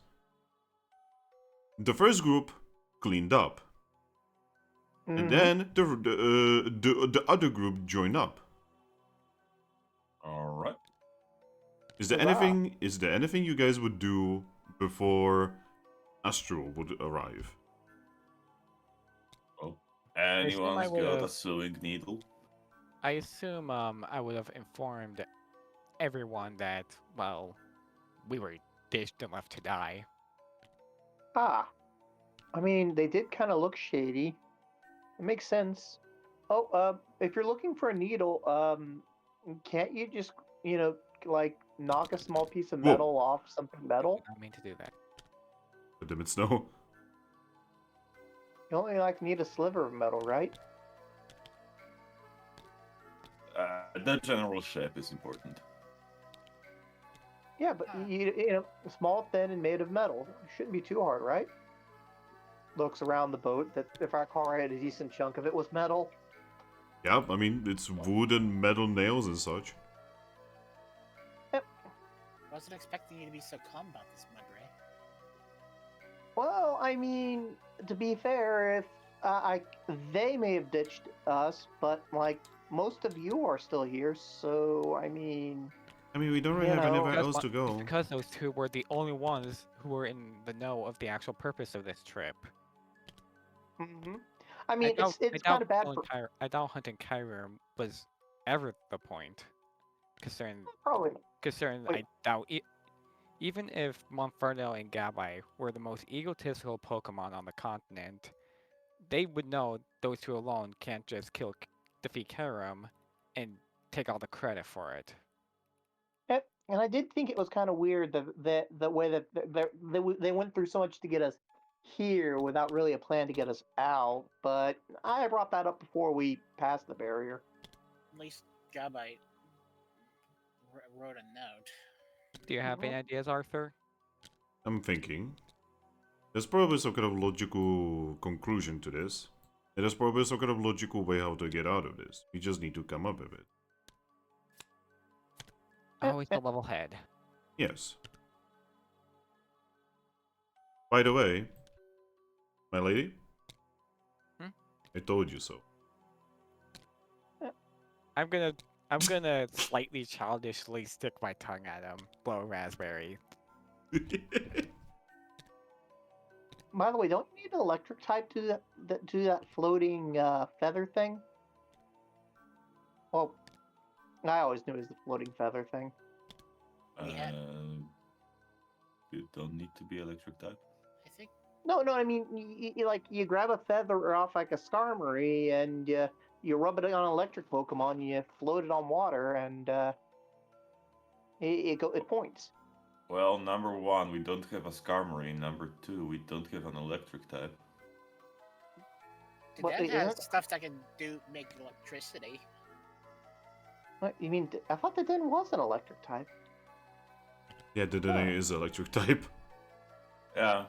the first group cleaned up, and then the other group joined up. All right. Is there Huzzah. anything you guys would do before Astro would arrive? Oh, assume I anyone's got a would've- sewing needle? I assume I would have informed everyone that, well, we were dished and left to die. Ah, I mean, they did kind of look shady. It makes sense. Oh, if you're looking for a needle, can't you just, like knock a small piece of Whoa. metal off something I metal? did not mean to do that. But damn it, Snow. You only like need a sliver of metal, right? The general shape is important. Yeah, but small, thin, and made of metal. Shouldn't be too hard, right? Looks around the boat. That if I recall right, a decent chunk of it was metal. Yeah, I mean, it's wood and metal nails and such. Wasn't expecting you to be so calm about this, Mudbray. Well, I mean, to be fair, if they may have ditched us, but like most of you are still here, so I mean, We don't really You have know, anywhere Because else to go. Because those two were the only ones who were in the know of the actual purpose of this trip. I mean, it's kind of bad for I doubt hunting Kyurem was ever the point. Considering probably. I Wait. doubt even if Monferno and Gabai were the most egotistical Pokemon on the continent, they would know those two alone can't just defeat Kyurem and take all the credit for it. And I did think it was kind of weird that the way that they went through so much to get us here without really a plan to get us out. But I brought that up before we passed the barrier. At least Gabite wrote a note. Do you have any ideas, Arthur? I'm thinking. There's probably some kind of logical conclusion to this. And there's probably some kind of logical way how to get out of this. We just need to come up with it. Always a level head. Yes. By the way, my lady, I told you so. I'm gonna slightly childishly stick my tongue at him, blow raspberry. By the way, don't you need an electric type to do that floating feather thing? Well, I always knew it was the floating feather thing. Yeah. You don't need to be electric type. I think No, I mean, you grab a feather off like a Skarmory and you rub it on an electric Pokemon, you float it on water, and it points. Well, number one, we don't have a Skarmory. Number two, we don't have an electric type. What, that isn't has it- stuff that can make electricity. What, you mean, I thought the Den was an electric type. Yeah, Dedenne is electric type. Yeah.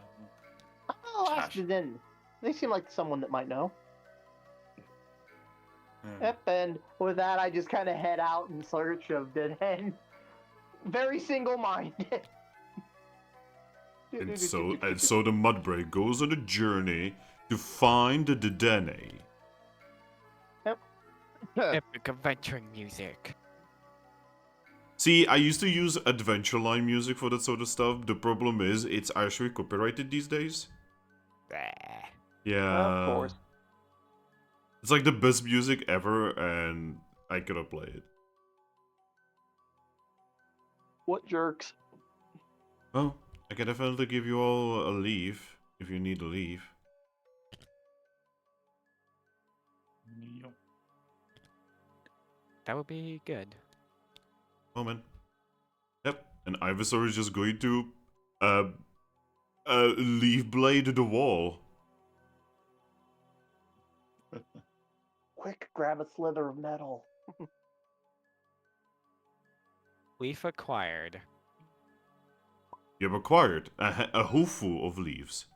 I'll ask Gosh. the Den. They seem like someone that might know. Hmm. Yep, and with that, I just kind of head out in search of the Den. Very single-minded. And so the Mudbray goes on a journey to find the Dedenne. Epic adventuring music. See, I used to use Adventure Line music for that sort of stuff. The problem is, it's actually copyrighted these days. Yeah. Of course. It's like the best music ever, and I cannot play it. What jerks? Well, I can definitely give you all a leaf, if you need a leaf. That would be good. Oh man. Yep, and Ivysaur is just going to, leaf blade the wall. Quick, grab a slither of metal. We've acquired. You have acquired a hooful of leaves.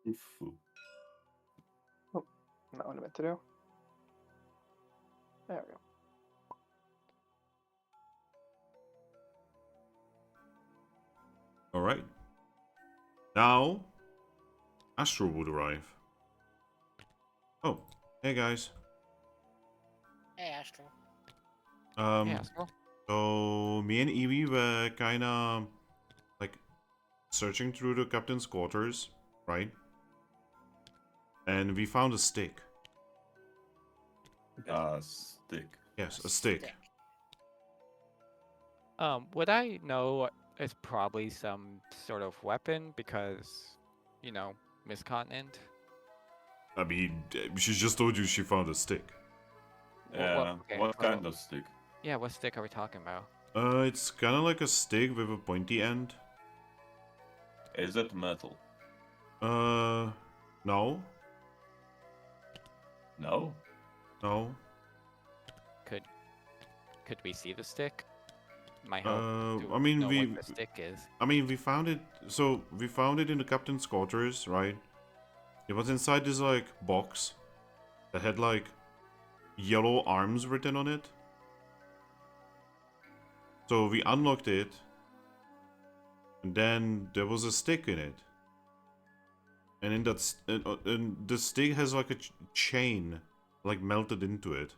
Oof. Not what I meant to do. There we go. Alright. Now, Astro would arrive. Oh, hey guys. Hey, Astro. Yeah, so So me and Eevee were kinda like searching through the captain's quarters, right? And we found a stick. Stick. Yes, a stick. Would I know it's probably some sort of weapon because, you know, Miscontinent? I mean, she just told you she found a stick. Yeah. okay, What kind of stick? Yeah, what stick are we talking about? It's kinda like a stick with a pointy end. Is it metal? No. No. No. Could we see the stick? My hope to I mean, know we what the stick is. we found it. So we found it in the captain's quarters, right? It was inside this like box that had like yellow arms written on it. So we unlocked it, and then there was a stick in it. And in that, and the stick has like a chain, like melted into it.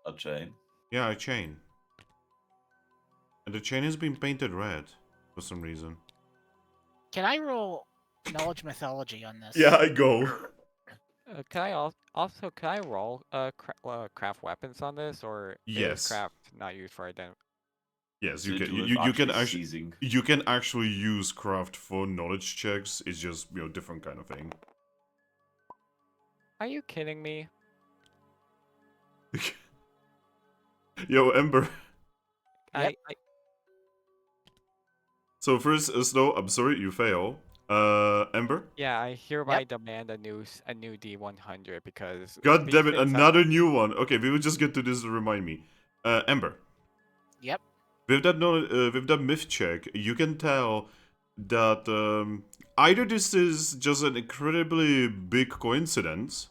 A chain. Yeah, a chain. And the chain has been painted red for some reason. Can I roll knowledge mythology on this? I go. Can I also can I roll craft weapons on this, or Yes. is craft not used for identity? Yes, you can. Sigilyph You can actually actually. seizing. You can actually use craft for knowledge checks. It's just different kind of thing. Are you kidding me? Yo, Ember. Yep. So first, Snow. I'm sorry, you fail. Ember. Yeah, I hereby demand a new D100 because. God these damn it, things another new one. Okay, we will just get to this to remind me. Ember. Yep. With that myth check, you can tell that either this is just an incredibly big coincidence,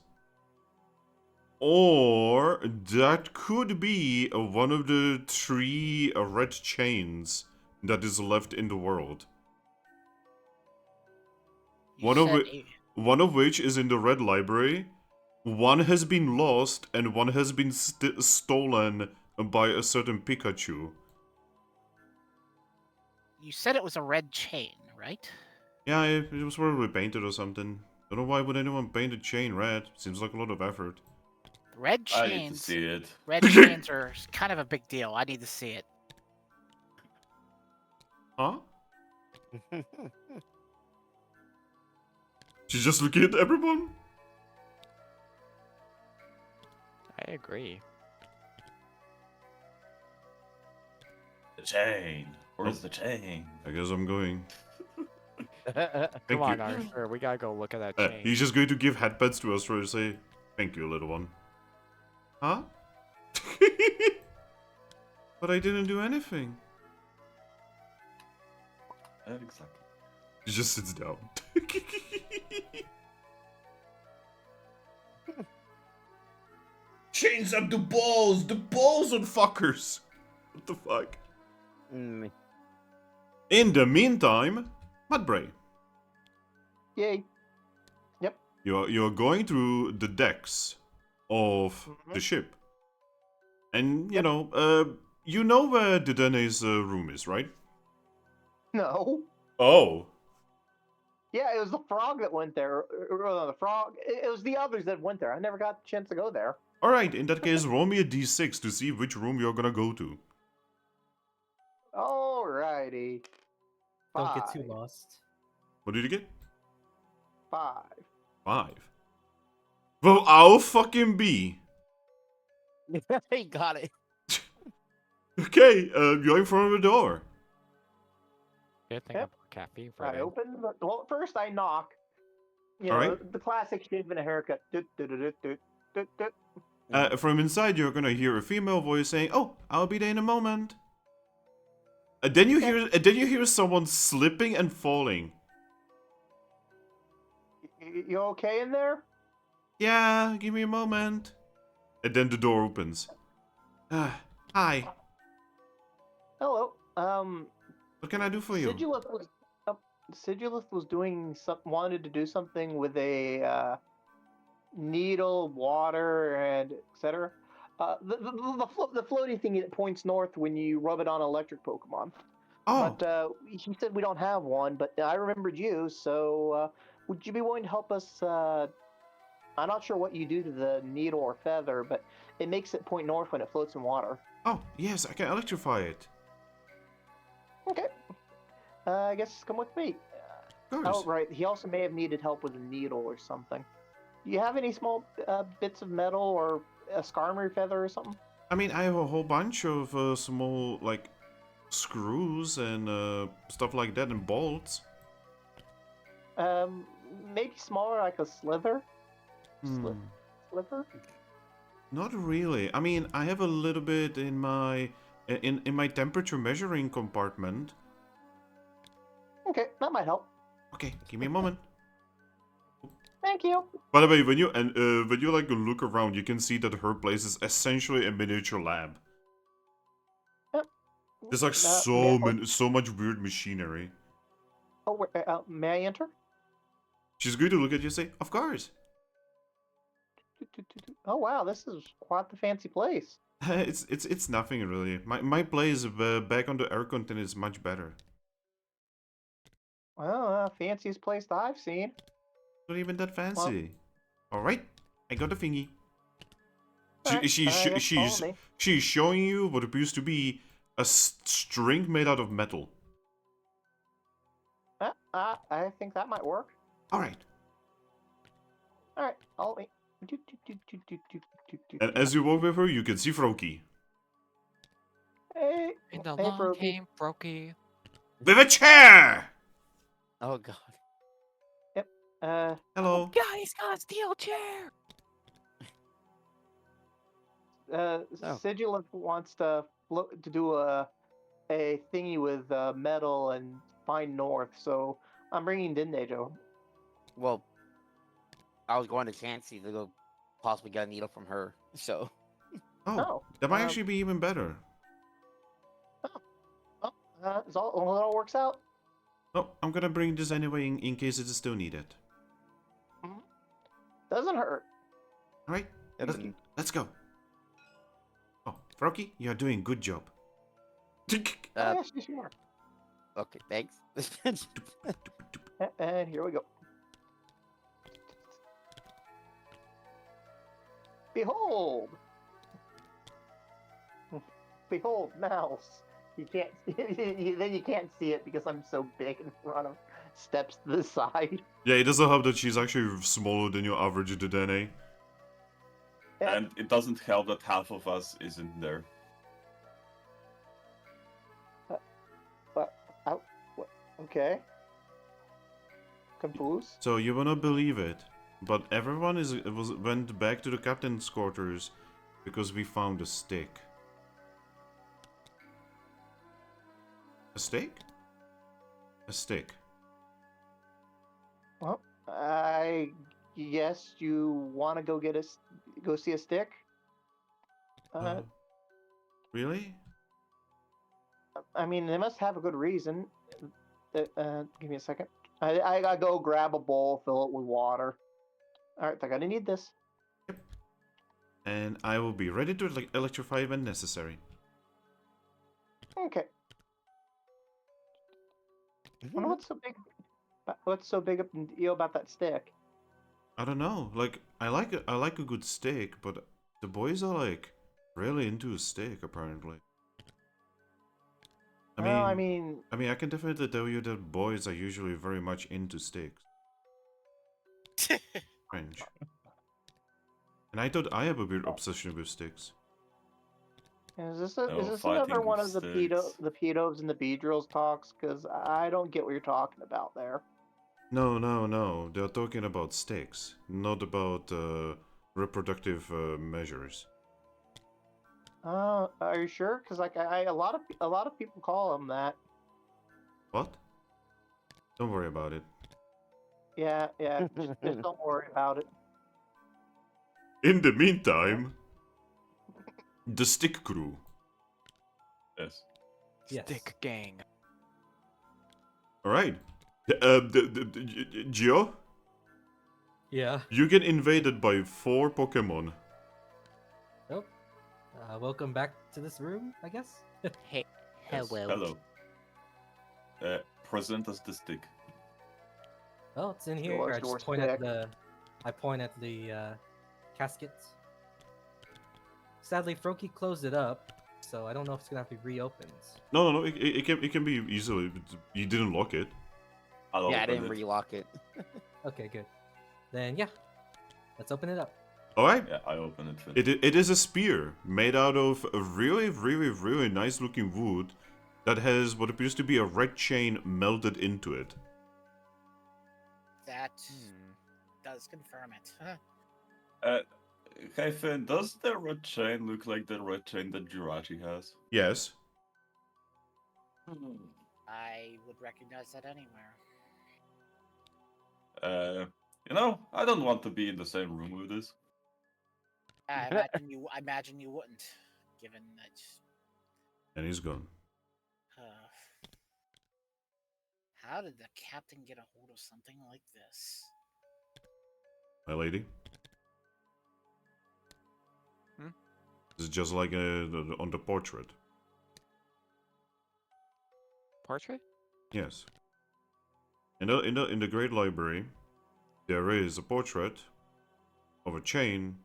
or that could be one of the 3 red chains that is left in the world. You One of said it- One of which is in the red library. One has been lost, and one has been stolen by a certain Pikachu. You said it was a red chain, right? Yeah, it was probably painted or something. Don't know why would anyone paint a chain red. Seems like a lot of effort. Red I need to chains. see it. Red chains are kind of a big deal. I need to see it. Huh? She's just looking at everyone? I agree. The chain. Where's the chain? I guess I'm going. Come on, you. Arthur. We gotta go look at that chain. He's just going to give headpats to us to say, thank you, little one. Huh? But I didn't do anything. Exactly. He just sits down. Chains up the balls on fuckers. What the fuck? Mm. In the meantime, Mudbray, Yay. you're going through the decks of the ship, and you know where Didane's room is, right? No. Oh, Yeah, it was the frog that went there. The frog. It was the others that went there. I never got a chance to go there. all right. In that case, roll me a d6 to see which room you're gonna go to. Alrighty. Don't get too Five. lost. What did you get? 5. 5. Well, I'll fucking be. He got it. Okay, you're in front of the door. Good thing Yep. I put caffeine for I it. open. Well, first I knock. You know, Alright. the classic shave and a haircut. Doot, doot, doot, doot, doot, doot. From inside, you're gonna hear a female voice saying, "Oh, I'll be there in a moment." Then you hear someone slipping and falling. You okay in there? Yeah, give me a moment. And then the door opens. Hi. Hello. What can I do for you? Sigilyph was doing wanted to do something with a needle, water, and etc. The floaty thing that points north when you rub it on electric Pokemon. Oh, But he said we don't have one. But I remembered you, so would you be willing to help us? I'm not sure what you do to the needle or feather, but it makes it point north when it floats in water. yes, I can electrify it. Okay. I guess come with me. Of Oh, course. right. He also may have needed help with a needle or something. Do you have any small bits of metal or a skarmory feather or something? I mean, I have a whole bunch of small, like, screws and stuff like that and bolts. Maybe smaller, like a slither. Hmm. Sliver? Not really. I mean, I have a little bit in my in my temperature measuring compartment. Okay, that might help. Okay, give me a moment. Thank you. By the way, when you like look around, you can see that her place is essentially a miniature lab. Yep. There's like so much weird machinery. Oh, may I enter? She's going to look at you and say, "Of course." Oh wow, this is quite the fancy place. It's nothing really. My place back on the air content is much better. Well, fanciest place that I've seen. Not even that fancy. All right, I got the thingy. Alright, She's showing you what appears to be a string made out of metal. I think that might work. All right. Alright, I'll wait. And as you walk with her, you can see Froakie. Hey, And the hey, long Froakie. came Froakie. With a chair! Oh god. Hello. Yeah, he's got a steel chair. Sigilyph wants to do a thingy with metal and find north, so I'm bringing Dindajo. Well, I was going to Chansey to go possibly get a needle from her. So. Oh, that might actually be even better. It all works out. No, I'm gonna bring this anyway in case it is still needed. Doesn't hurt. All right, let's go. Oh, Froakie, you are doing a good job. Yes, sure. Okay, thanks. And here we go. Behold! Behold, mouse. You can't. Then you can't see it because I'm so big in front of. Steps to the side. Yeah, it doesn't help that she's actually smaller than your average Dedenne. And it doesn't help that half of us isn't there. Okay. Confused. So you will not believe it, but everyone went back to the captain's quarters because we found a stick. A stick? A stick. Well, I guess you want to go see a stick. Really? I mean, they must have a good reason. Give me a second. I gotta go grab a bowl, fill it with water. All right, I'm gonna need this. Yep. And I will be ready to electrify when necessary. Okay. I wonder what's so big up deal about that stick? I don't know. Like I like a good steak, but the boys are like really into a steak apparently. I mean, I can definitely tell you that boys are usually very much into steaks. Strange. And I thought I have a weird obsession with sticks. Is this fighting another one with of the sticks. pedos and the beedrills talks? Because I don't get what you're talking about there. No. They're talking about sticks, not about reproductive measures. Are you sure? Because like a lot of people call them that. What? Don't worry about it. Yeah. Just don't worry about it. In the meantime, the stick crew. Yes. Yes. Stick gang. All right. Gio, Yeah. you get invaded by 4 Pokemon. Oh. Welcome back to this room, I guess. Hey, Yes, hello. Hello. Present us the stick. Oh, it's in Show here. us I your just point at stick. I point at the caskets. Sadly, Froakie closed it up, so I don't know if it's gonna have to be reopened. No. It can be easily. You didn't lock it. I'll Yeah, I open didn't it. relock it. Okay, good. Then yeah, let's open it up. All right. Yeah, I open it. It is a spear made out of a really nice looking wood that has what appears to be a red chain melted into it. That Hmm. does confirm it. Huh. Hey Finn, does the red chain look like the red chain that Jirachi has? Yes. I would recognize that anywhere. I don't want to be in the same room with this. I imagine you wouldn't, given that. And he's gone. How did the captain get a hold of something like this? My lady. Hmm? It's just like on the portrait. Portrait? Yes. In the Great Library, there is a portrait of a chain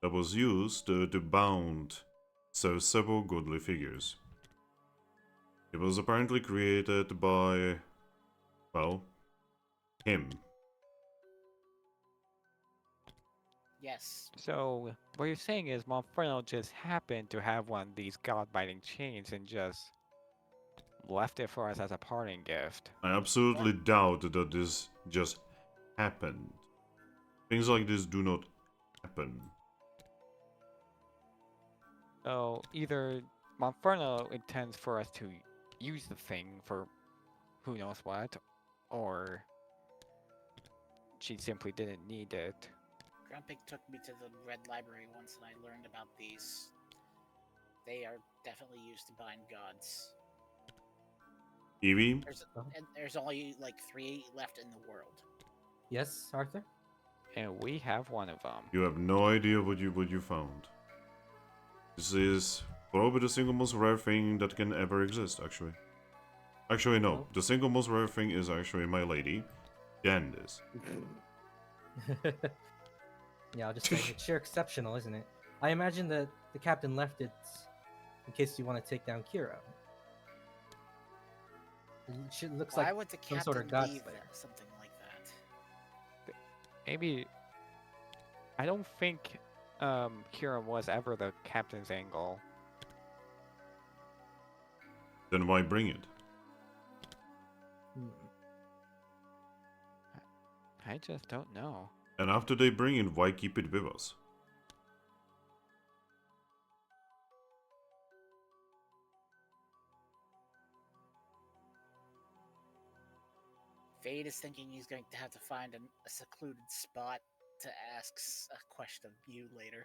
that was used to bound several godly figures. It was apparently created by, well, him. Yes. So, what you're saying is Monferno just happened to have one of these god-binding chains and just left it for us as a parting gift. I absolutely doubt that this just happened. Things like this do not happen. So, either Monferno intends for us to use the thing for who knows what, or she simply didn't need it. Grumpig took me to the Red Library once and I learned about these. They are definitely used to bind gods. Eevee? There's only like 3 left in the world. Yes, Arthur. And we have one of them. You have no idea what you found. This is probably the single most rare thing that can ever exist, actually. Actually, no. Oh. The single most rare thing is actually my lady, Candice. Yeah, I'll just say it's sure exceptional, isn't it? I imagine that the captain left it in case you want to take down Kyurem. Looks Why like would the some sort captain of god leave slayer. something like that? Maybe I don't think Kyurem was ever the captain's angle. Then why bring it? Hmm. I just don't know. And after they bring it, why keep it with us? Fade is thinking he's going to have to find a secluded spot to ask a question of you later.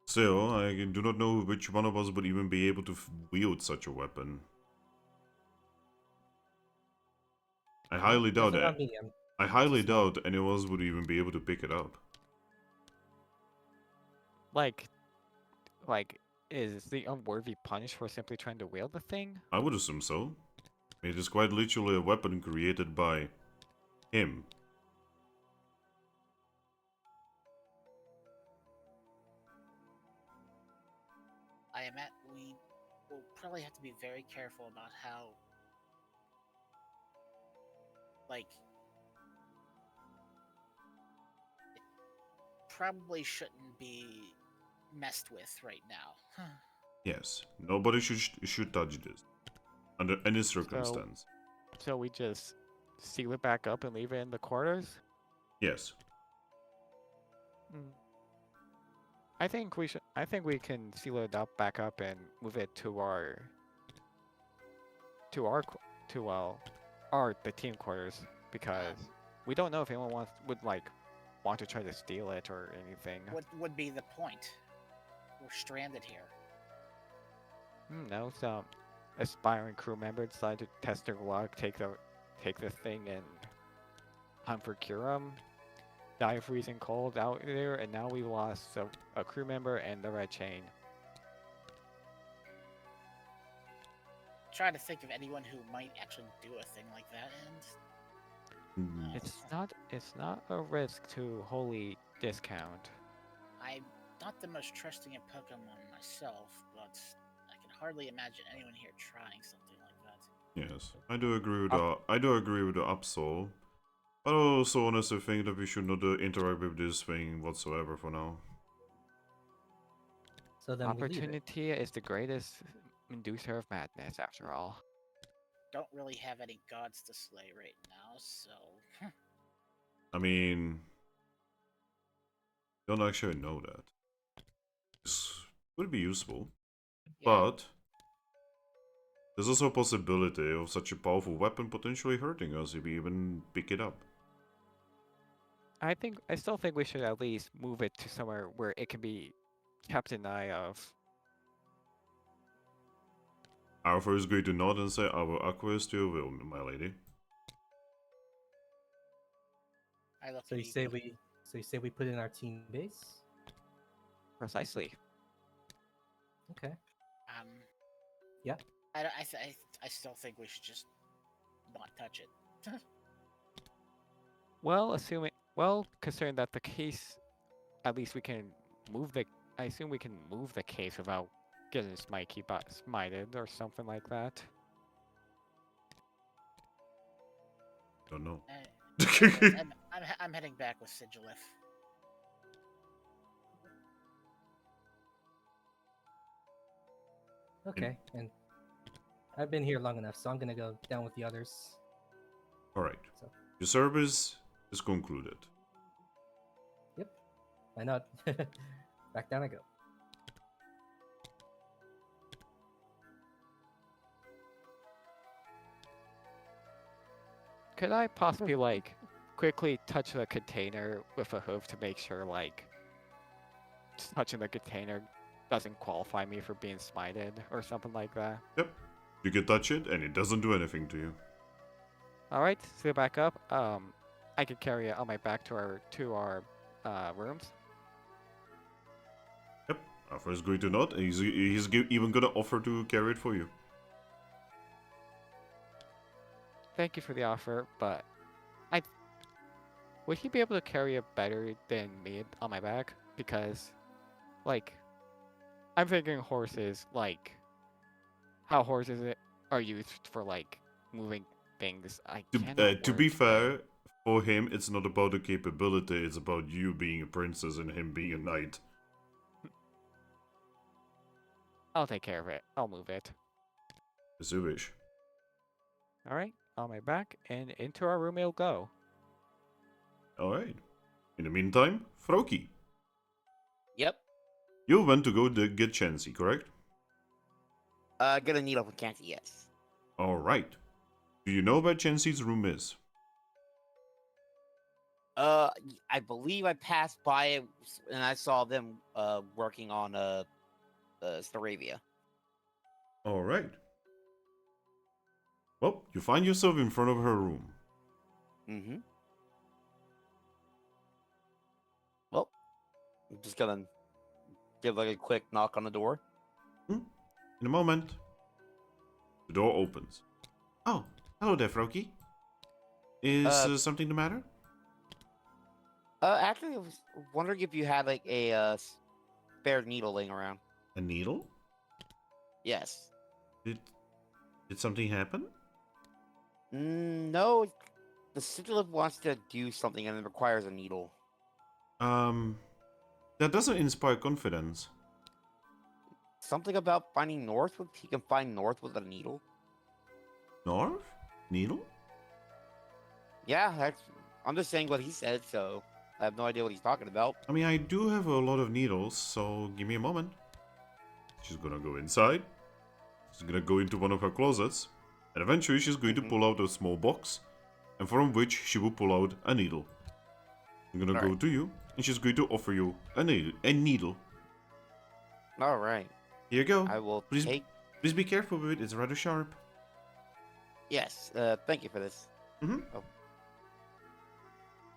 Still, I do not know which one of us would even be able to wield such a weapon. I highly doubt Nothing on it. me. I highly too small. doubt any of us would even be able to pick it up. Like, is the unworthy punished for simply trying to wield the thing? I would assume so. It is quite literally a weapon created by him. We will probably have to be very careful about how, like, it probably shouldn't be messed with right now. Yes, nobody should touch this under any circumstance. So we just seal it back up and leave it in the quarters? Yes. Mm. I think we should. I think we can seal it up, back up, and move it to the team quarters because we don't know if anyone want to try to steal it or anything. What would be the point? We're stranded here. No, some aspiring crew member decided to test their luck, take the thing and hunt for Kyurem. Die freezing cold out there, and now we lost a crew member and the red chain. Try to think of anyone who might actually do a thing like that, and Mm, It's not a risk to wholly discount. I'm not the most trusting in Pokemon myself, but I can hardly imagine anyone here trying something like that. yes, I do agree with the Absol. I also honestly think that we should not interact with this thing whatsoever for now. So then we leave it. Opportunity is the greatest inducer of madness, after all. Don't really have any gods to slay right now, so I mean, don't actually know that. This would be useful, yeah. but there's also a possibility of such a powerful weapon potentially hurting us if we even pick it up. I still think we should at least move it to somewhere where it can be kept an eye of. Arthur is going to nod and say, "I will acquiesce to your will, my lady." I look So at you say we put in our team base? Precisely. Okay. um Yeah. I still think we should just not touch it. Well, considering that the case, at least we can move the. I assume we can move the case without getting smited or something like that. Don't know. I'm heading back with Sigilyph. Okay. And I've been here long enough, so I'm gonna go down with the others. Alright. So. Your service is concluded. Yep. Why not? Back down I go. Could I possibly quickly touch the container with a hoof to make sure touching the container doesn't qualify me for being smited or something like that? Yep. You can touch it and it doesn't do anything to you. Alright, so back up. I can carry it on my back to our rooms. Alpha is going to nod, and he's even gonna offer to carry it for you. Thank you for the offer, but would he be able to carry it better than me on my back? Because, like, I'm thinking horses, like, how horses are used for, like, moving things. I cannot To be work, fair, for him, it's not about the capability, it's about you being a princess and him being a knight. I'll take care of it. I'll move it. As you wish. Alright, on my back, and into our room it'll go. Alright. In the meantime, Froakie, Yep. you went to go get Chansey, correct? Get a needle for cancer, yes. Alright. Do you know where Chansey's room is? I believe I passed by it and I saw them working on Staravia. Alright. Well, you find yourself in front of her room. Mm-hmm. Well, I'm just gonna give like a quick knock on the door. In a moment. The door opens. Oh, hello there, Froakie. Is something the matter? Actually, I was wondering if you had like a spare needle laying around. A needle? Yes. Did something happen? No. The Sigilyph wants to do something and it requires a needle. That doesn't inspire confidence. Something about finding North with he can find North with a needle. North? Needle? Yeah, I'm just saying what he said, so I have no idea what he's talking about. I mean, I do have a lot of needles, so give me a moment. She's gonna go inside. She's gonna go into one of her closets. And eventually she's going to pull out a small box. And from which she will pull out a needle. I'm gonna go to you. And she's going to offer you a needle. Alright. Here you go. I will Please, take... please be careful with it. It's rather sharp. Yes, thank you for this. Mm-hmm. Oh.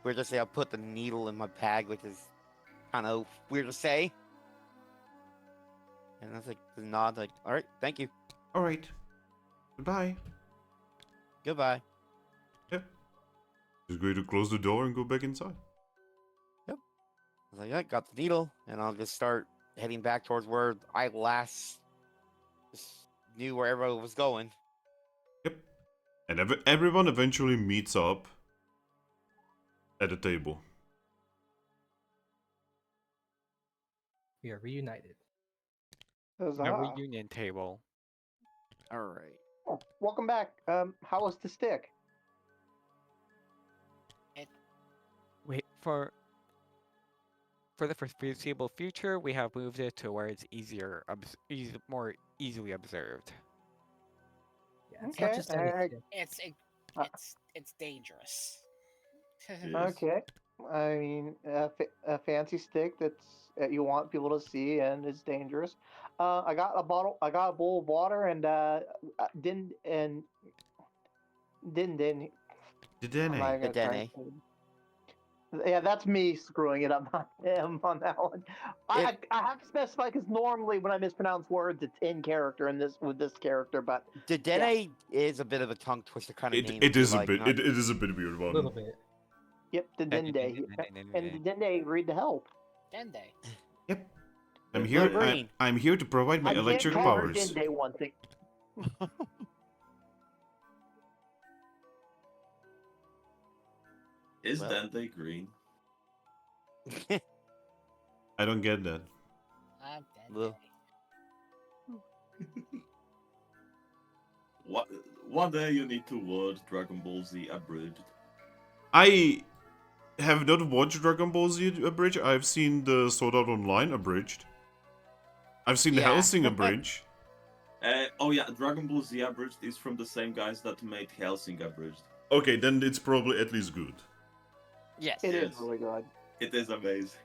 Weird to say I'll put the needle in my bag, which is kind of weird to say. And that's like the nod, like, alright, thank you. Alright. Goodbye. Goodbye. Yep. She's going to close the door and go back inside. I was like, yeah, got the needle, and I'll just start heading back towards where I last just knew where everyone was going. Yep. And everyone eventually meets up at a table. We are reunited. A reunion table. Alright. Oh, welcome back. How was the stick? Wait, for the foreseeable future, we have moved it to where it's more easily observed. Yeah, it's not just any stick. It's dangerous. Yes. Okay. I mean, a fancy stick that's you want people to see and it's dangerous. I got a bowl of water and didn't. Did I'm not they? gonna try Dene. Yeah, that's me screwing it up, not him on that one. I have to specify because normally when I mispronounce words, it's in character in this with this character, but Dedenne is a bit of a tongue twister kind of name. It is a like, bit. not- It is a bit weird A one. little bit. yep, the Dende. And the Dende read the help. Dende. Yep. I'm Blue here. green. I'm here to provide my I can't electric call her powers. Dende one thing. Is Well. Dante green? I don't get that. I'm Blue. Dende. One day you need to watch Dragon Ball Z abridged. I have not watched Dragon Ball Z abridged. I've seen the Sword Art Online abridged. I've seen the Yeah. Hellsing abridged. Oh yeah, Dragon Ball Z abridged is from the same guys that made Hellsing abridged. Okay, then it's probably at least good. Yes. It is Yes. really good. It is amazing.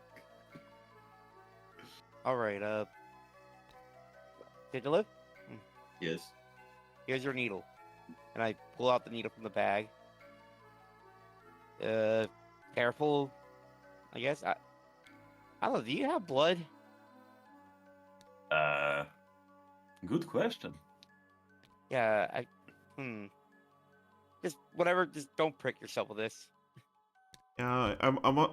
Alright, Sigilyph, Yes. here's your needle. And I pull out the needle from the bag. Careful, I guess. I don't know, do you have blood? Good question. Yeah, just whatever. Just don't prick yourself with this. Yeah, I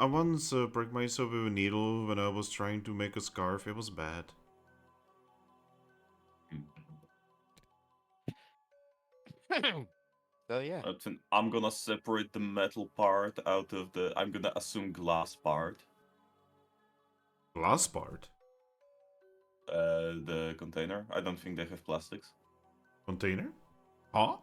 once pricked myself with a needle when I was trying to make a scarf. It was bad. So yeah. I'm gonna separate the metal part out of the. I'm gonna assume glass part. Glass part? The container. I don't think they have plastics. Container? Huh?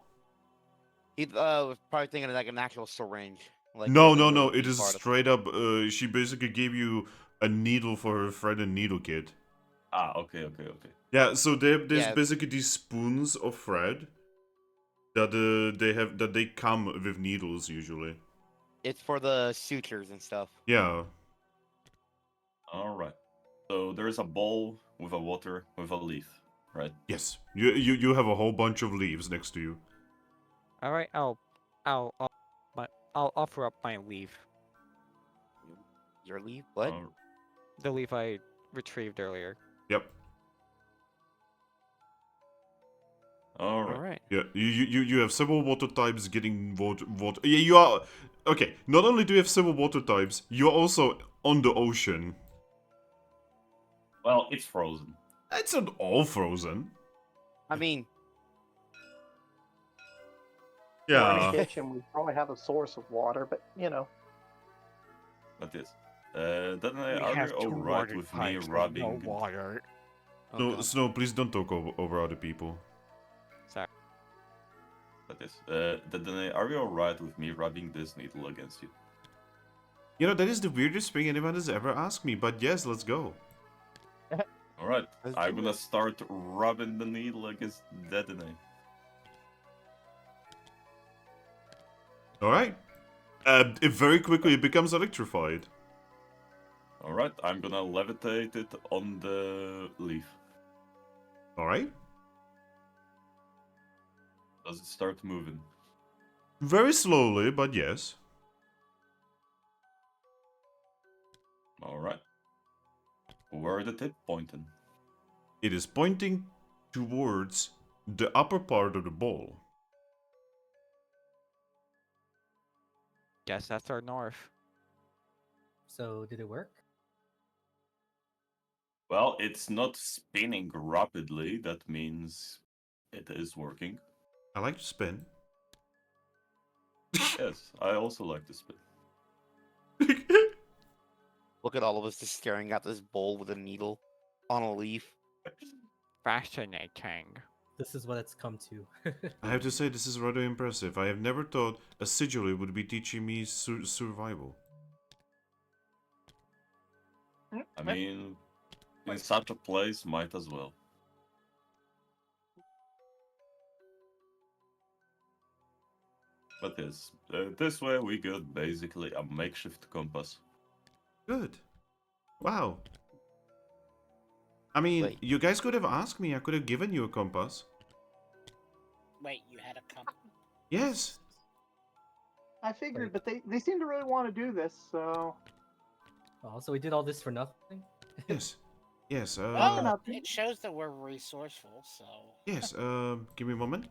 He was probably thinking of like an actual syringe. Like No, where no, the no. would It be is part of. straight up. She basically gave you a needle for her thread and needle kit. Ah, okay. Yeah, so there's Yeah. basically these spoons of thread that they come with needles usually. It's for the sutures and stuff. Yeah. All right. So there's a bowl with a water with a leaf, right? Yes. You have a whole bunch of leaves next to you. All right, I'll offer up my leaf, Your leaf? What? All the leaf I retrieved earlier. Yep. all All right. right. Yeah. You have several water types getting water. Yeah, you are. Okay. Not only do you have several water types, you're also on the ocean. Well, it's frozen. It's not all frozen. I mean, We're in a Yeah. kitchen. We probably have a source of water, but you know. But yes. Then We are have you two alright water with me pipes and rubbing? no water. Oh, No, God. Snow, please don't talk over other people. Sorry. But yes. Then are you alright with me rubbing this needle against you? You know, that is the weirdest thing anyone has ever asked me, but yes, let's go. All right. Let's I'm do gonna it. start rubbing the needle against Dedenne. Alright. It very quickly it becomes electrified. All right. I'm gonna levitate it on the leaf. Alright. Does it start moving? Very slowly, but yes. All right. Where the tip pointing? It is pointing towards the upper part of the ball. Guess that's our north. So did it work? Well, it's not spinning rapidly. That means it is working. I like to spin. Yes, I also like to spin. Look at all of us just staring at this bowl with a needle on a leaf. Fascinating. This is what it's come to. I have to say, this is rather impressive. I have never thought a Sigilyph would be teaching me survival. I mean, in such a place, might as well. But yes, this way we got basically a makeshift compass. Good. Wow. I mean, Wait. you guys could have asked me. I could have given you a compass. Wait, you had a compass? Yes. I figured, but they seem to really want to do this, so. Oh, so we did all this for nothing? Yes. Yes. Well, nothing. it shows that we're resourceful, so. Yes. Give me a moment.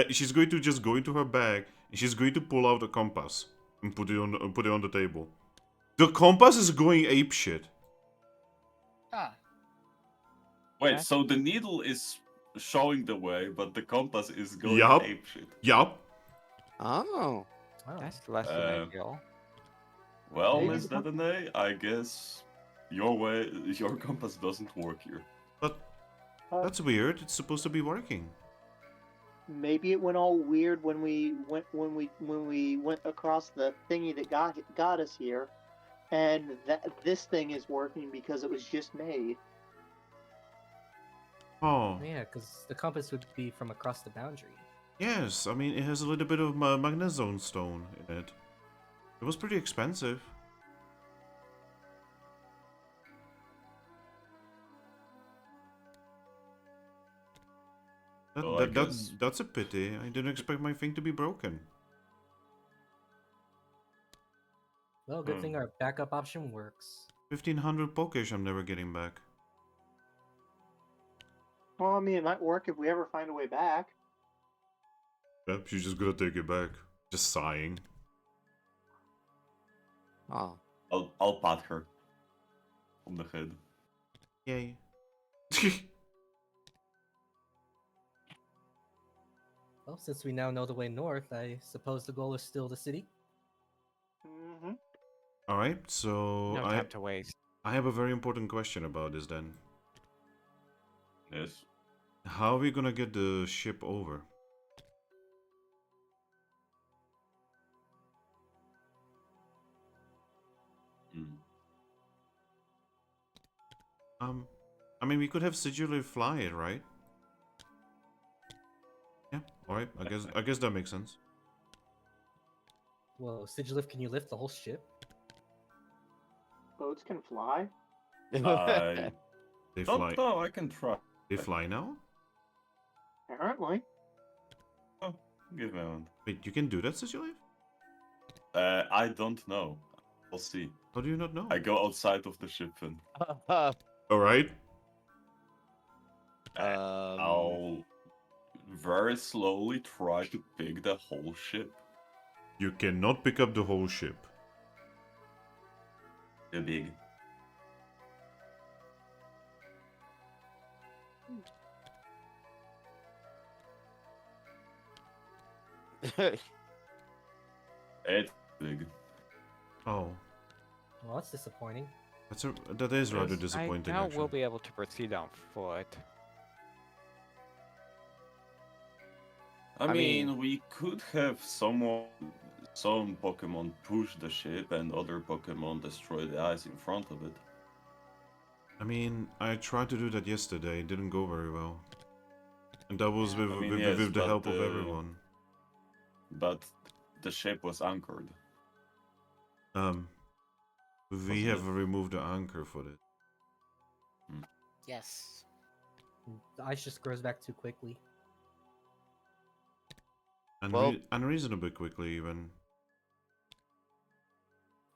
She's going to just go into her bag and she's going to pull out a compass and put it on the table. The compass is going apeshit. Huh. Wait, Yeah. so the needle is showing the way, but the compass is going Yup. apeshit. Yup. Oh. Wow. That's less than ideal. Well, Maybe Miss the com- Dedenne, I guess your compass doesn't work here. But that's weird. It's supposed to be working. Maybe it went all weird when we went across the thingy that got us here, and that this thing is working because it was just made. Oh. Yeah, because the compass would be from across the boundary. Yes. I mean, it has a little bit of magnezone stone in it. It was pretty expensive. Well, I guess- That's a pity. I didn't expect my thing to be broken. Well, good thing our backup option works. 1500 Pokesh I'm never getting back. Well, I mean, it might work if we ever find a way back. Yep, she's just gonna take it back. Just sighing. Oh. I'll pat her on the head. Yay. Well, since we now know the way north, I suppose the goal is still the city. Mm-hmm. Alright, so No time to waste. I have a very important question about this then. Yes. How are we gonna get the ship over? Hmm. I mean, we could have Sigilyph fly it, right? Yeah, alright, I guess that makes sense. Whoa, Sigilyph, can you lift the whole ship? Boats can fly. I They don't fly. know. I can try. They fly now? Apparently. Oh, give me a moment. Wait, you can do that, Sigilyph? I don't know. We'll see. How do you not know? I go outside of the ship and Alright. I'll very slowly try to pick the whole ship. You cannot pick up the whole ship. The big. It's big. Oh. Well, that's disappointing. That is rather Yes. disappointing, I now actually. will be able to proceed on foot. I I mean, mean- we could have some Pokemon push the ship and other Pokemon destroy the ice in front of it. I mean, I tried to do that yesterday. It didn't go very well. And that was with, I mean, with, yes, with the but help of everyone. But the ship was anchored. We Wasn't have it? removed the anchor for it. Yes. The ice just grows back too quickly. And Well- unreasonably quickly, even.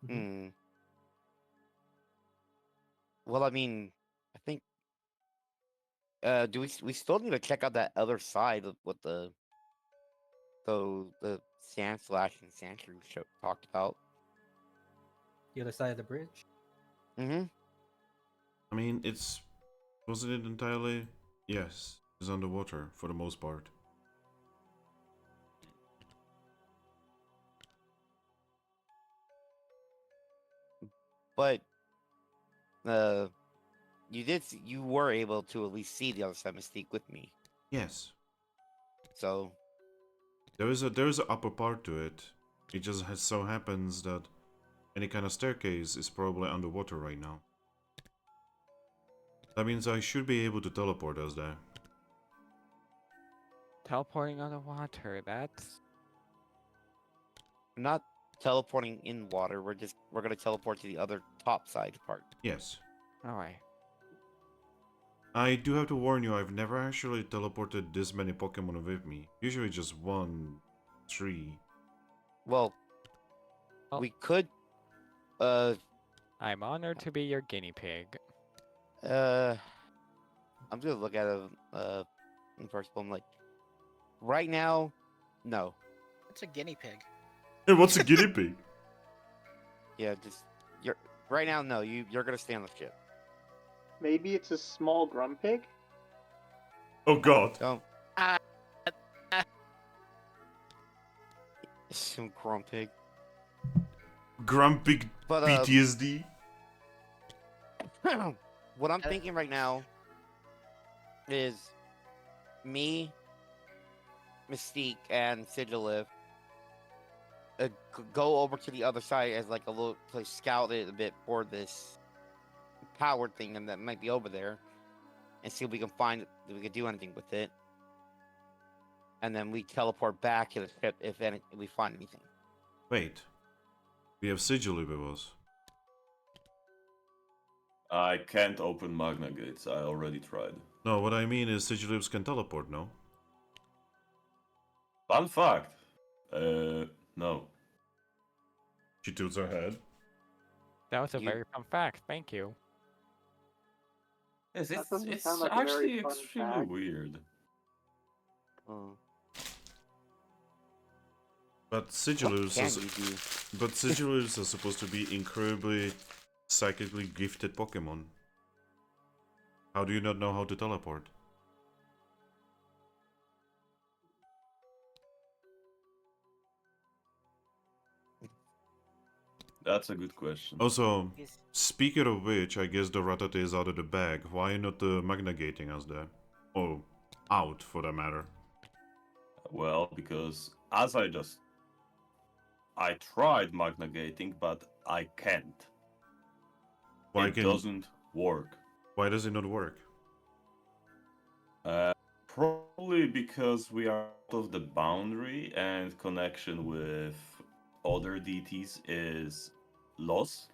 Hmm. Well, I mean, I think. Do we still need to check out that other side of what the Sand Slash and Sandshrew show talked about? The other side of the bridge. Mm-hmm. I mean, wasn't it entirely? Yes, it's underwater for the most part. But you were able to at least see the other side of Mystique with me. Yes, So there is an upper part to it. It just so happens that any kind of staircase is probably underwater right now. That means I should be able to teleport us there. Teleporting underwater, that's... we're not teleporting in water. We're gonna teleport to the other top side part. Yes. Alright. I do have to warn you, I've never actually teleported this many Pokemon with me. Usually just 1, 3. Well, Oh. we could. I'm honored to be your guinea pig. I'm gonna look at it in first. I'm like, right now, no. It's a guinea pig. Hey, what's a guinea pig? Yeah, you're right now. No, you're gonna stay on the ship. Maybe it's a small Grumpig? Oh god. Don't. Some Grumpig. Grumpig But PTSD. what I'm thinking right now is me, Mystique, and Sigilyph go over to the other side as like a little to scout it a bit for this power thing and that might be over there, and see if we can find if we can do anything with it, and then we teleport back to the ship if we find anything. Wait. We have Sigilyph with us. I can't open Magna Gates. I already tried. No, what I mean is Sigilyphs can teleport, no? Fun fact. No. She tilts her head. That was a You- very fun fact, thank you. Yes, That doesn't it's sound like a very actually fun extremely fact. weird. Oh. But What Sigilyphs can is, you do? but Sigilyphs are supposed to be incredibly psychically gifted Pokemon. How do you not know how to teleport? That's a good question. Also, He's- speaking of which, I guess the Rattata is out of the bag. Why not Magnagating us there? Or out, for that matter. Well, because as I tried magnagating, but I can't. Why It can? doesn't work. Why does it not work? Probably because we are out of the boundary and connection with other deities is lost.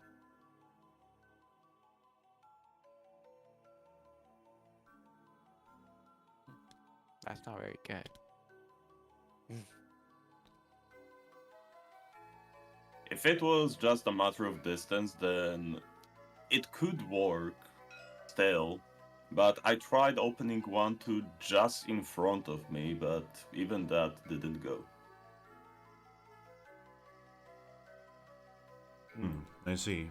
That's not very good. If it was just a matter of distance, then it could work still. But I tried opening one to just in front of me, but even that didn't go. I see.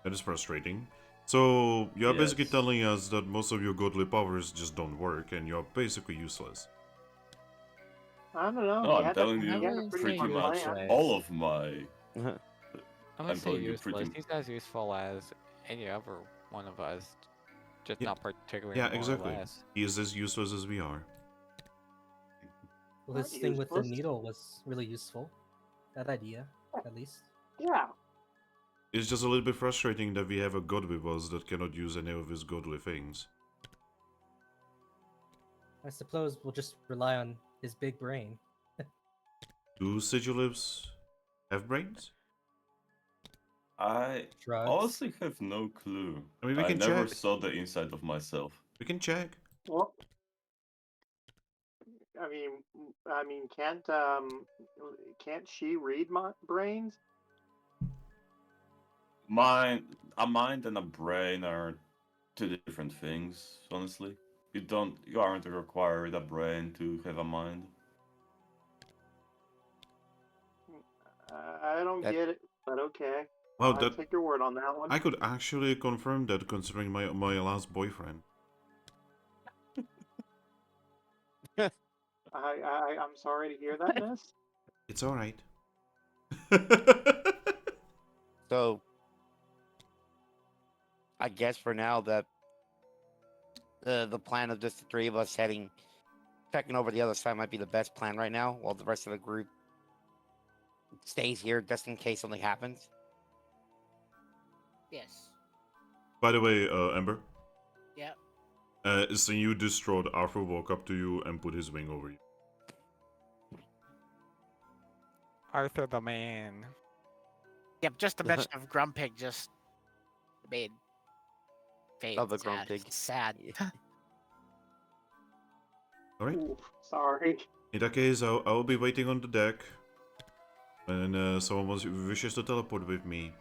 That is frustrating. So, you're basically Yes. telling us that most of your godly powers just don't work and you're basically useless. I don't know. No, he I'm had telling he you had a pretty pretty fun much plan. all of my. I'm gonna I'm say telling you useless. pretty. He's as useful as any other one of us, just Yeah. not particularly Yeah, more exactly. or less. He is as useless as we are. Well, his Not thing with the useless. needle was really useful. That idea, at least. Yeah. It's just a little bit frustrating that we have a god with us that cannot use any of his godly things. I suppose we'll just rely on his big brain. Do Sigilyphs have brains? I Drugs. honestly have no clue. I mean, we I can never check. saw the inside of myself. We can check. Well, can't she read my brains? A mind and a brain are two different things, honestly. You aren't required a brain to have a mind. I don't That- get it, but okay. Well, I'll take your word on that one. I could actually confirm that considering my last boyfriend. I'm sorry to hear that, miss. It's alright. So, I guess for now that the plan of just the three of us checking over the other side might be the best plan right now, while the rest of the group stays here just in case something happens. Yes. By the way, Ember, Yep. so you distraught, Arthur walk up to you and put his wing over you. Arthur the man. Yep. Just the mention of Grumpig just made Fade Love the sad. Grumpig. Sad. Alright. Ooh, sorry. In that case, I'll be waiting on the deck. And someone wishes to teleport with me.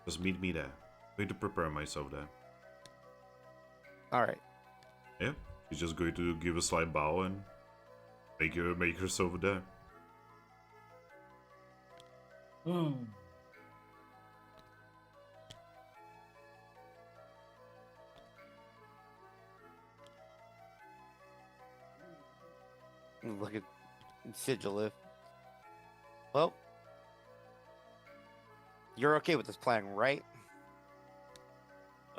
Just meet me there. Going to prepare myself there. Alright. Yeah, she's just going to give a slight bow and make herself there. Look at Sigilyph. Well, you're okay with this plan, right?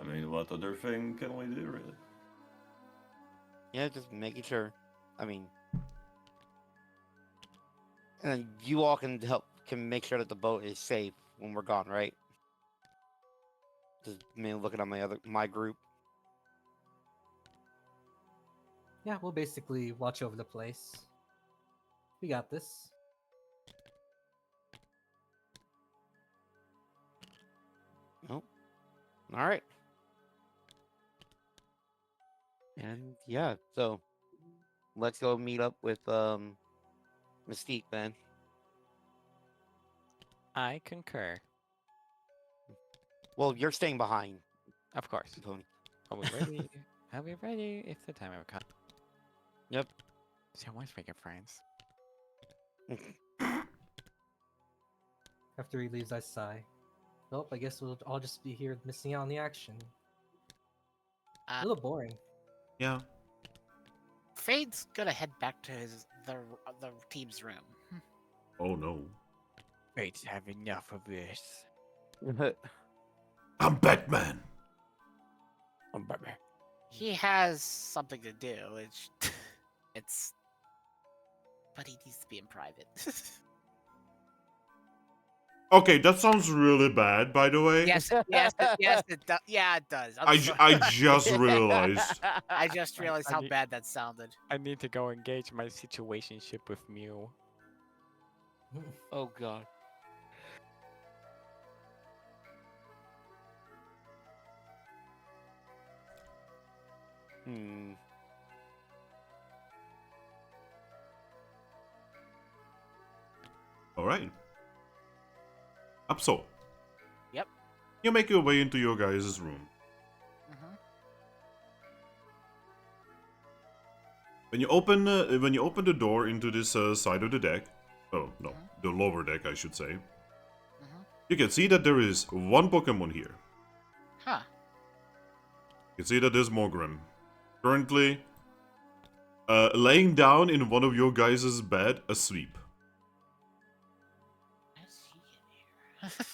I mean, what other thing can we do, really? Yeah, just making sure. I mean, and then you all can make sure that the boat is safe when we're gone, right? Just me looking at my group. Yeah, we'll basically watch over the place. We got this. Nope. All right. And yeah, so let's go meet up with Mystique then. I concur. Well, you're staying behind, Of course. Tony. Are we ready? Are we ready if the time ever comes? Yep. So much making friends. After he leaves, I sigh. Well, I guess we'll all just be here missing out on the action. A little boring. Yeah. Fade's gonna head back to the team's room. Oh no. Fates have enough of this. I'm Batman. He has something to do. But he needs to be in private. Okay, that sounds really bad, by the way. yes, it does. Yeah, it does. I just realized. I just realized how need- bad that sounded. I need to go engage my situationship with Mew. Oh god. Hmm. All right. Absol. Yep. You make your way into your guys' room. Mhm. When you open the door into this side of the deck, oh no, the lower deck I should say, you can see that there is one Pokemon here. Huh. You can see that there's Mogrim, currently laying down in one of your guys' bed, asleep. What's he in here?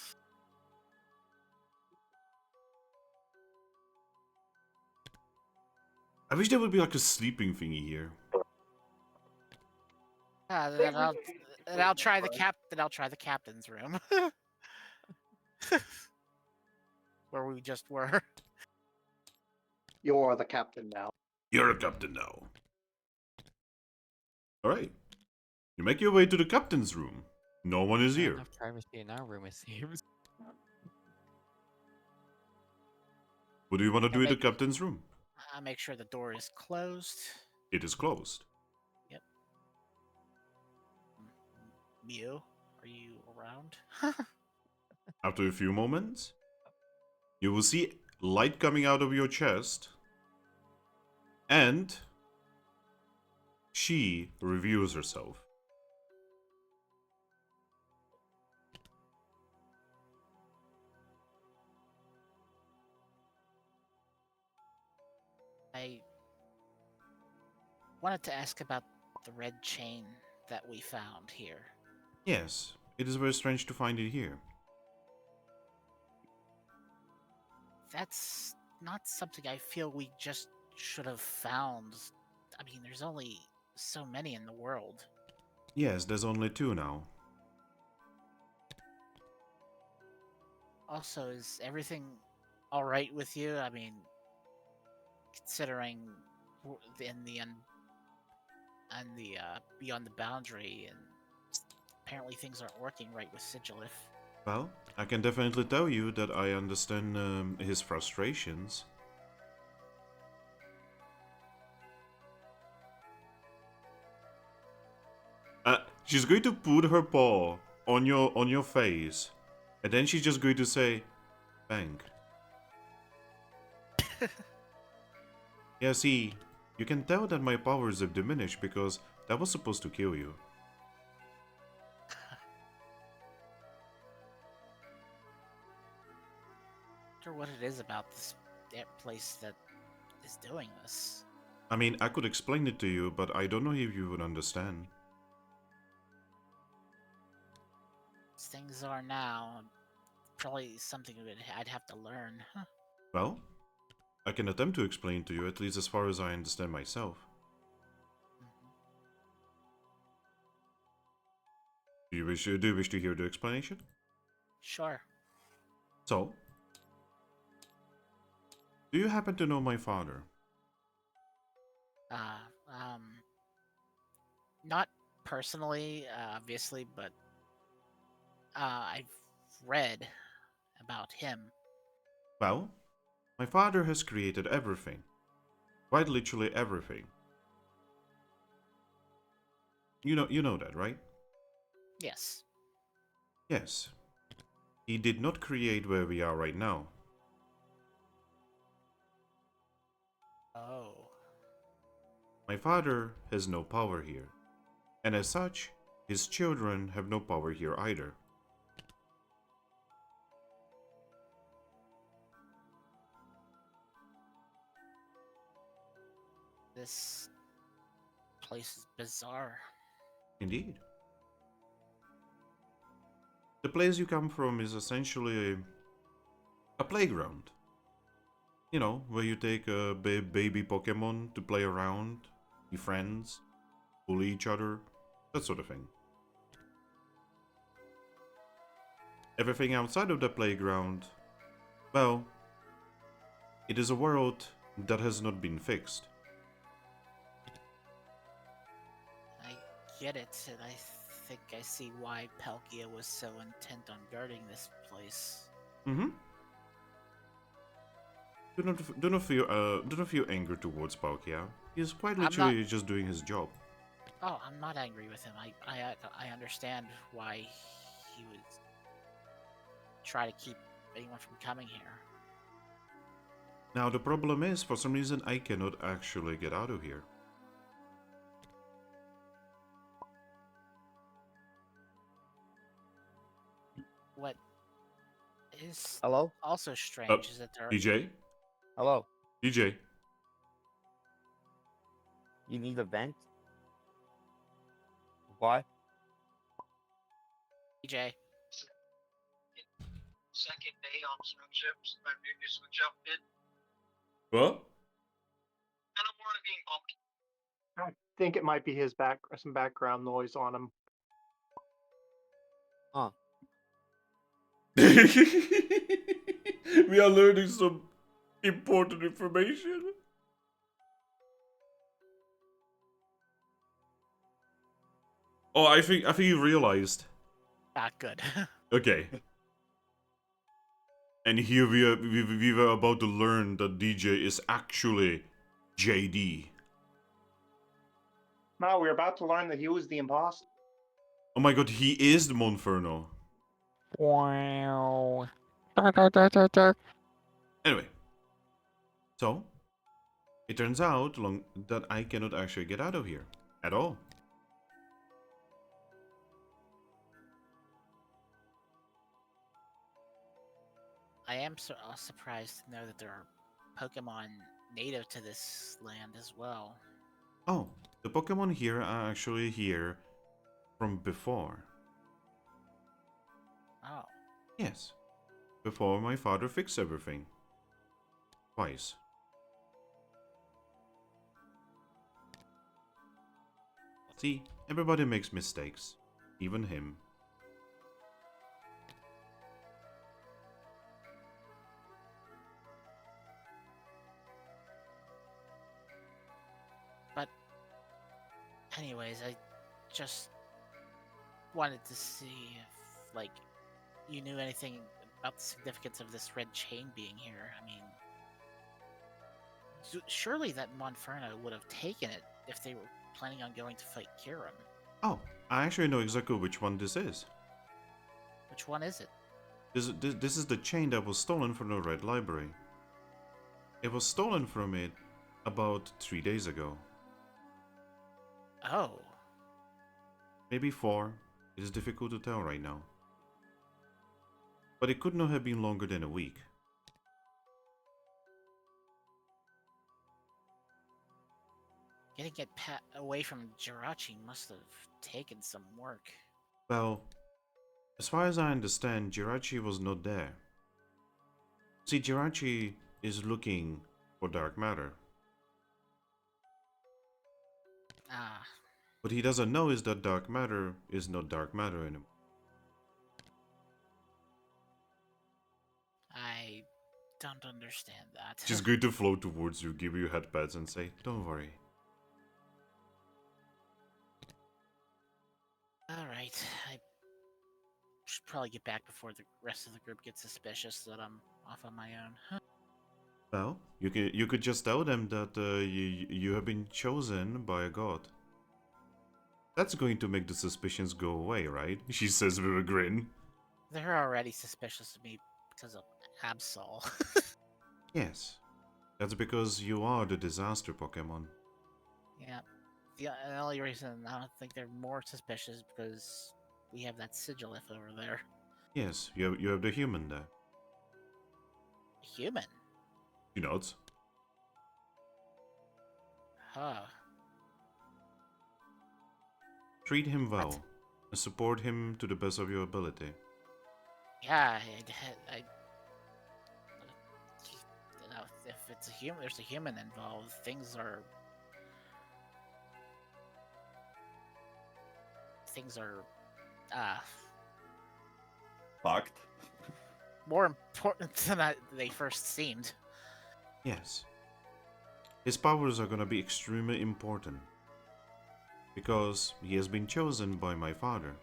I wish there would be like a sleeping thingy here. Then I'll try the captain's room. Where we just were. You're the captain now. You're a captain now. Alright. You make your way to the captain's room. No one is Not here. enough privacy in our room, it seems. What do you want to do in the make- captain's room? I'll make sure the door is closed. It is closed. Mew, are you around? After a few moments, you will see light coming out of your chest, and she reveals herself. I wanted to ask about the red chain that we found here. Yes, it is very strange to find it here. That's not something I feel we just should have found. I mean, there's only so many in the world. Yes, there's only 2 now. Also, is everything all right with you? I mean, considering in the beyond the boundary, and apparently things aren't working right with Sigilyph. Well, I can definitely tell you that I understand his frustrations. She's going to put her paw on your face, and then she's just going to say, "Bang." Yeah, see, you can tell that my powers have diminished because that was supposed to kill you. I wonder what it is about this place that is doing this. I mean, I could explain it to you, but I don't know if you would understand. As things are now, probably something I'd have to learn. Huh. Well, I can attempt to explain to you, at least as far as I understand myself. Do you wish to hear the explanation? Sure. So, do you happen to know my father? Not personally, obviously, but I've read about him. Well, my father has created everything. Quite literally everything. You know that, right? Yes. Yes. He did not create where we are right now. Oh. My father has no power here, and as such, his children have no power here either. This place is bizarre. Indeed. The place you come from is essentially a playground. You know, where you take a baby Pokemon to play around, be friends, bully each other, that sort of thing. Everything outside of the playground, well, it is a world that has not been fixed. I get it, and I think I see why Palkia was so intent on guarding this place. Mm-hmm. Do not feel anger towards Palkia. He is quite I'm not- literally just doing his job. Oh, I'm not angry with him. I understand why he would try to keep anyone from coming here. Now the problem is, for some reason, I cannot actually get out of here. What is Hello? also strange is that there are DJ? Hello? DJ? You need a vent? Why? DJ. Second day on some ships, I just jumped in. What? I don't want to be bumped. I think it might be his some background noise on him. We are learning some important information. Oh, I think you realized. Ah, good. Okay. And here we were about to learn that DJ is actually JD. No, we're about to learn that he was the imposter. Oh my god, he is the Monferno. Wow. Anyway. So, it turns out that I cannot actually get out of here. At all. I am surprised to know that there are Pokemon native to this land as well. Oh, the Pokemon here are actually here from before. Oh. Yes. Before my father fixed everything. Twice. See, everybody makes mistakes. Even him. But anyways, I just wanted to see if, like, you knew anything about the significance of this red chain being here. I mean, surely that Monferno would have taken it if they were planning on going to fight Kyurem. Oh, I actually know exactly which one this is. Which one is it? This is the chain that was stolen from the Red Library. It was stolen from it about 3 days ago. Oh. Maybe 4. It is difficult to tell right now. But it could not have been longer than a week. Getting it away from Jirachi must have taken some work. Well, as far as I understand, Jirachi was not there. See, Jirachi is looking for dark matter. Ah. What he doesn't know is that dark matter is not dark matter anymore. I don't understand that. She's going to float towards you, give you headpats and say, "Don't worry." Alright, I should probably get back before the rest of the group gets suspicious that I'm off on my own. Well, you could just tell them that you have been chosen by a god. That's going to make the suspicions go away, right? She says with a grin. They're already suspicious of me because of Absol. Yes. That's because you are the disaster Pokemon. Yeah. The only reason I don't think they're more suspicious because we have that Sigilyph over there. Yes, you have the human there. Human. She nods. Huh. Treat him well, and support him to the best of your ability. Yeah, you know, if it's a human, there's a human involved. Things are Fact. more important than they first seemed. Yes. His powers are gonna be extremely important. Because he has been chosen by my father.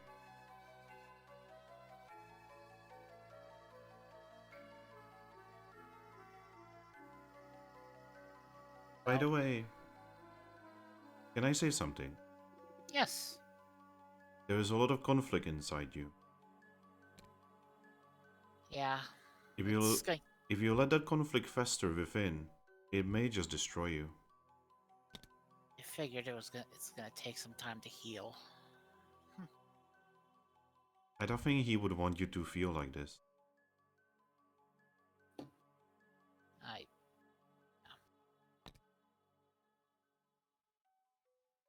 By the way, can I say something? Yes. There is a lot of conflict inside you. Yeah. If It's going- you let that conflict fester within, it may just destroy you. I figured it's gonna take some time to heal. I don't think he would want you to feel like this. I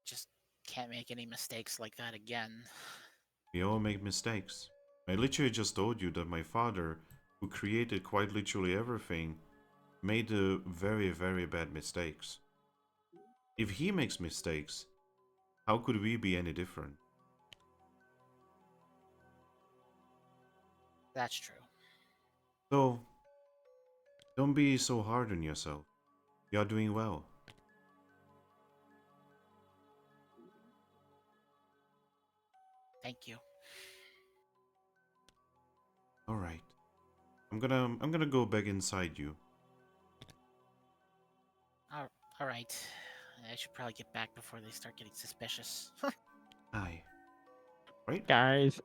just can't make any mistakes like that again. We all make mistakes. I literally just told you that my father, who created quite literally everything, made very, very bad mistakes. If he makes mistakes, how could we be any different? That's true. So, don't be so hard on yourself. You're doing well. Thank you. All right. I'm gonna go back inside you. All right. I should probably get back before they start getting suspicious. Aye. Right? Guys,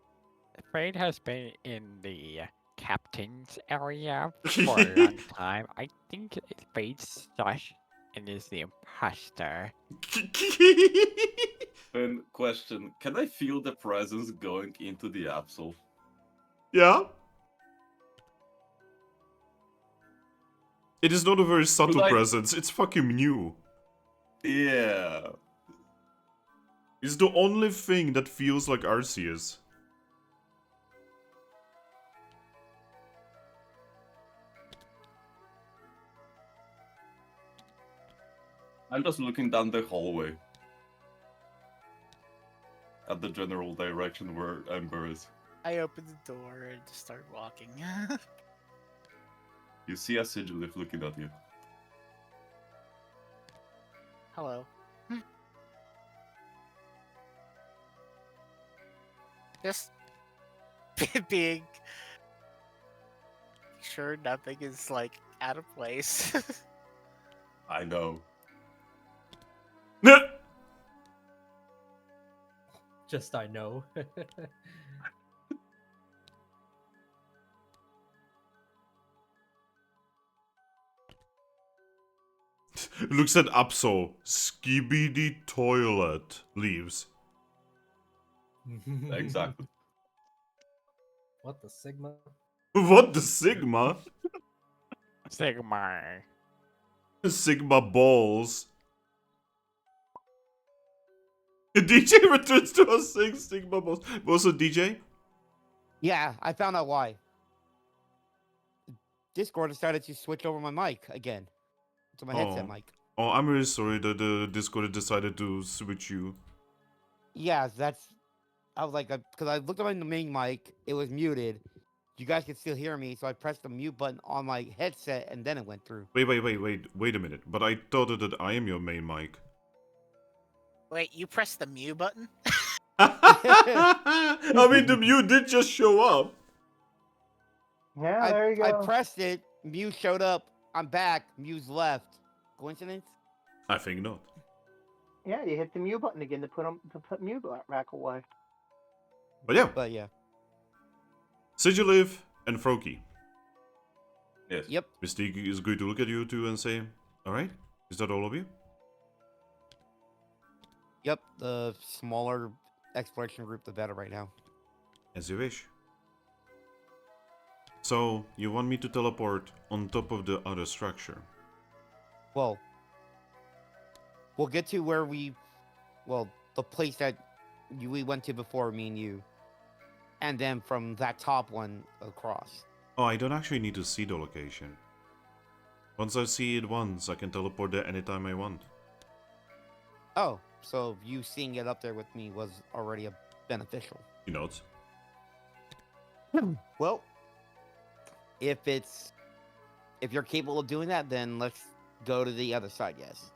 Fade has been in the captain's area for a long time. I think Fade's sus and is the imposter. And question, can I feel the presence going into the Absol? Yeah? It is not a very subtle Like- presence, it's fucking new. Yeah. It's the only thing that feels like Arceus. I'm just looking down the hallway. At the general direction where Ember is. I opened the door and just started walking. You see a Sigilyph looking at you. Hello. Just being sure nothing is like out of place. I know. Just I know. Looks at Absol. Skibidi toilet. Leaves. Exactly. What the Sigma? What the Sigma? Sigma. Sigma balls. DJ returns to us saying Sigma balls. Also, DJ? Yeah, I found out why. Discord decided to switch over my mic again to my headset mic. Oh, I'm really sorry that the Discord decided to switch you. Yeah, that's. I was like, because I looked at my main mic, it was muted. You guys could still hear me, so I pressed the mute button on my headset, and then it went through. Wait a minute. But I thought that I am your main mic. Wait, you pressed the mute button? I mean, the mute did just show up. Yeah, there you go. I pressed it, Mew showed up, I'm back, Mew's left. Coincidence? I think not. Yeah, you hit the mute button again to put mute back away. But yeah, But yeah. Sigilyph and Froakie. Yes. Yep. Mystique is going to look at you two and say, Alright, is that all of you? Yep, the smaller exploration group, the better right now. As you wish. So, you want me to teleport on top of the other structure? Well, we'll get to where the place that we went to before, me and you. And then from that top one across. Oh, I don't actually need to see the location. Once I see it once, I can teleport there anytime I want. Oh, so you seeing it up there with me was already beneficial. You notes? Well, if you're capable of doing that, then let's go to the other side, yes.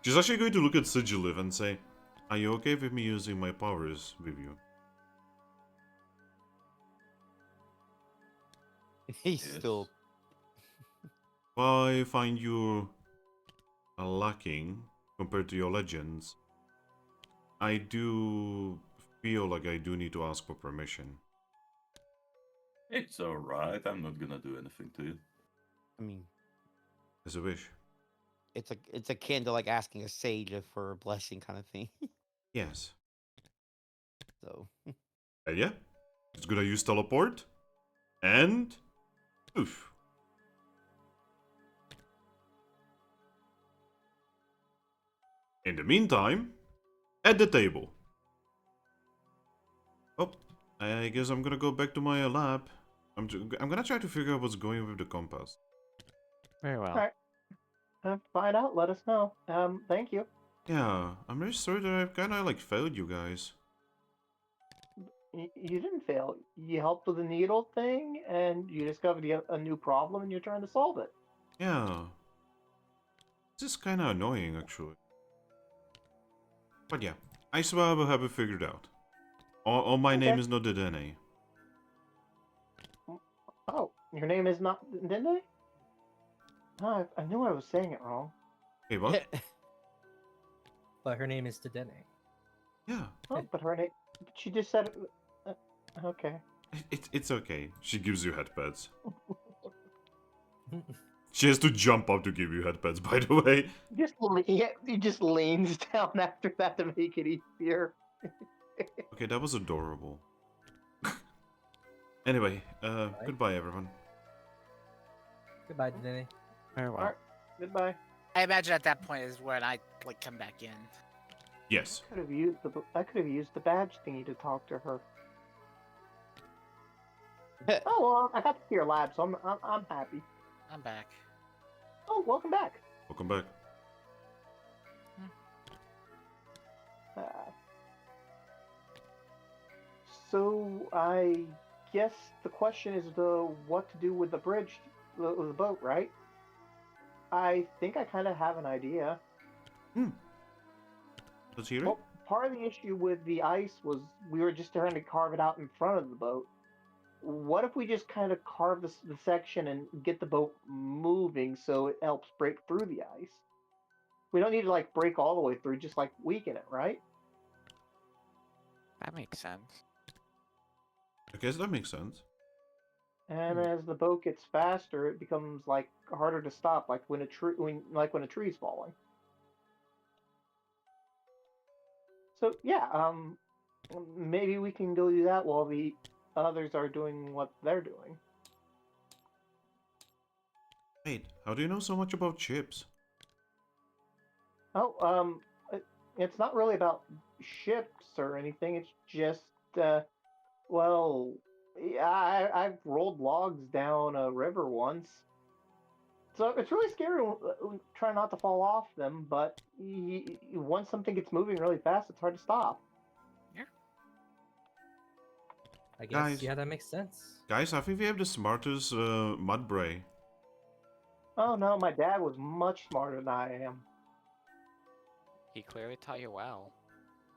She's actually going to look at Sigilyph and say, are you okay with me using my powers with you? He's Yes. still... I find you lacking compared to your legends. I do feel like I do need to ask for permission. It's alright, I'm not gonna do anything to you. I mean, As a wish. it's akin to like asking a sage for a blessing kind of thing. Yes. So... And yeah, it's gonna use teleport. And... oof. In the meantime, at the table. Oh, I guess I'm gonna go back to my lab. I'm gonna try to figure out what's going with the compass. Very well. Alright. Find out, let us know. Thank you. Yeah, I'm really sorry that I've kinda like failed you guys. You didn't fail. You helped with the needle thing, and you discovered a new problem, and you're trying to solve it. Yeah. This is kinda annoying actually. But yeah, I swear I will have it figured out. Or my name Okay. is not Dedenne. Oh, your name is not Dende? Oh, I knew I was saying it wrong. Hey, what? But her name is Tadene. Yeah, Oh, but her name... She just said... okay. it's okay. She gives you headpads. She has to jump up to give you headpads, by the way. He just leans down after that to make it easier. Okay, that was adorable. Anyway, goodbye everyone. Goodbye, Tadene. Very well. Alright, goodbye. I imagine at that point is when I like come back in. Yes. I could have used the badge thingy to talk to her. Oh well, I got to see your lab, so I'm happy. I'm back. Oh, welcome back. Welcome back. Uh, so I guess the question is what to do with the bridge, with the boat, right? I think I kind of have an idea. Let's hear it. Well, part of the issue with the ice was we were just trying to carve it out in front of the boat. What if we just kind of carve the section and get the boat moving so it helps break through the ice? We don't need to like break all the way through, just like weaken it, right? That makes sense. I guess that makes sense. And as the boat gets faster, it becomes like harder to stop, like when a tree's falling. So yeah, maybe we can go do that while the others are doing what they're doing. Wait, how do you know so much about chips? Oh, it's not really about ships or anything. It's just, well, yeah, I've rolled logs down a river once. So it's really scary trying not to fall off them, but once something gets moving really fast, it's hard to stop. I guess, Guys. yeah, that makes sense. Guys, I think we have the smartest Mudbray. Oh no, my dad was much smarter than I am. He clearly taught you well.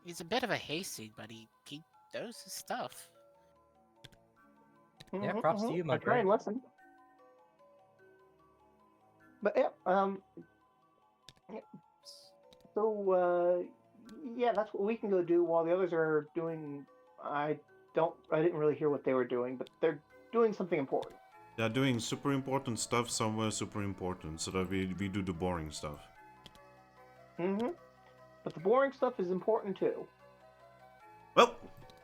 He's a bit of a hayseed, but he knows his stuff. Yeah, props to you, my I try friend. and listen. But yeah, yeah. So yeah, that's what we can go do while the others are doing. I didn't really hear what they were doing, but they're doing something important. They're doing super important stuff somewhere super important, so that we do the boring stuff. Mm-hmm. But the boring stuff is important too. Well,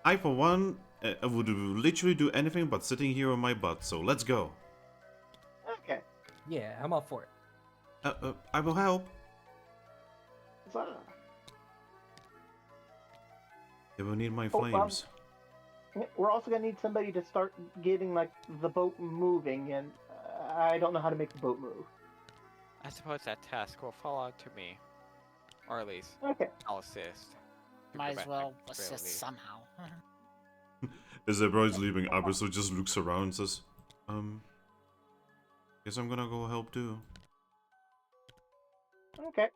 I for one would literally do anything but sitting here on my butt, so let's go. Okay. Yeah, I'm all for it. I will help. So, They will need my Oh, flames. we're also gonna need somebody to start getting like the boat moving, and I don't know how to make the boat move. I suppose that task will fall out to me. Or at least, Okay. I'll assist. to Might as prevent well my assist ability. somehow. As everyone's leaving, Absol just looks around and says, guess I'm gonna go help too. Okay.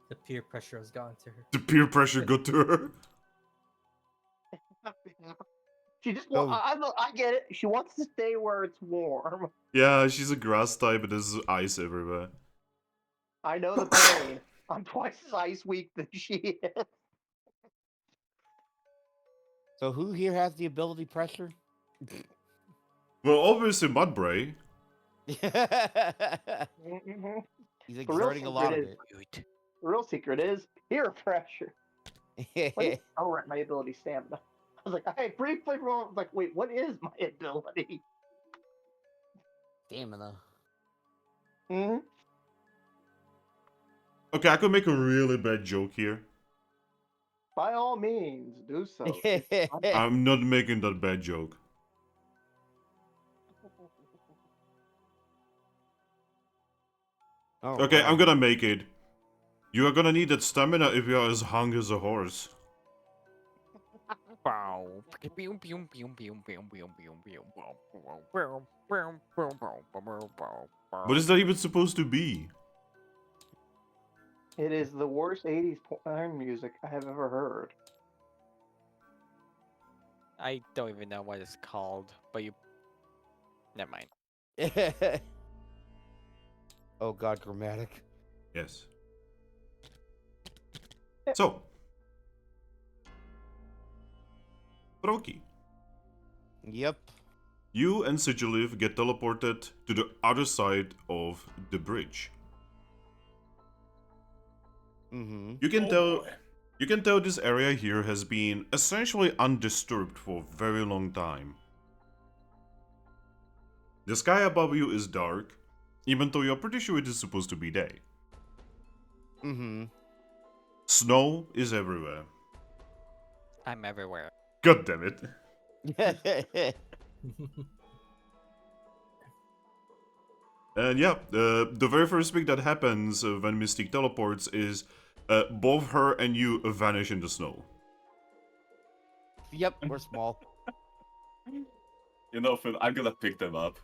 The peer pressure has gone to her. The peer pressure got to her. She just Oh. I get it. She wants to stay where it's warm. Yeah, she's a grass type and there's ice everywhere. I know the pain. I'm twice as ice weak than she is. So who here has the ability pressure? Well, obviously Mudbray. Mhm. He's The real exerting a lot of secret it. The real secret is peer pressure. Wait, oh, right, my ability stamina. I was like, I briefly was like, wait, what is my ability? Stamina. Hmm. Okay, I could make a really bad joke here. By all means, do so. I'm not making that bad joke. Okay, I'm gonna make it. You are gonna need that stamina if you are as hung as a horse. What is that even supposed to be? It is the worst 80s porn music I have ever heard. I don't even know what it's called, but you. Never mind. Oh god, grammatic. Yes. So, Froakie, Yep. you and Sigilyph get teleported to the other side of the bridge. Mm-hmm. You can tell this area here has been essentially undisturbed for a very long time. The sky above you is dark, even though you're pretty sure it is supposed to be day. Mm-hmm. Snow is everywhere. I'm everywhere. God damn it. And yeah, the very first thing that happens when Mystique teleports is both her and you vanish in the snow. Yep, we're small. You know, Finn, I'm gonna pick them up.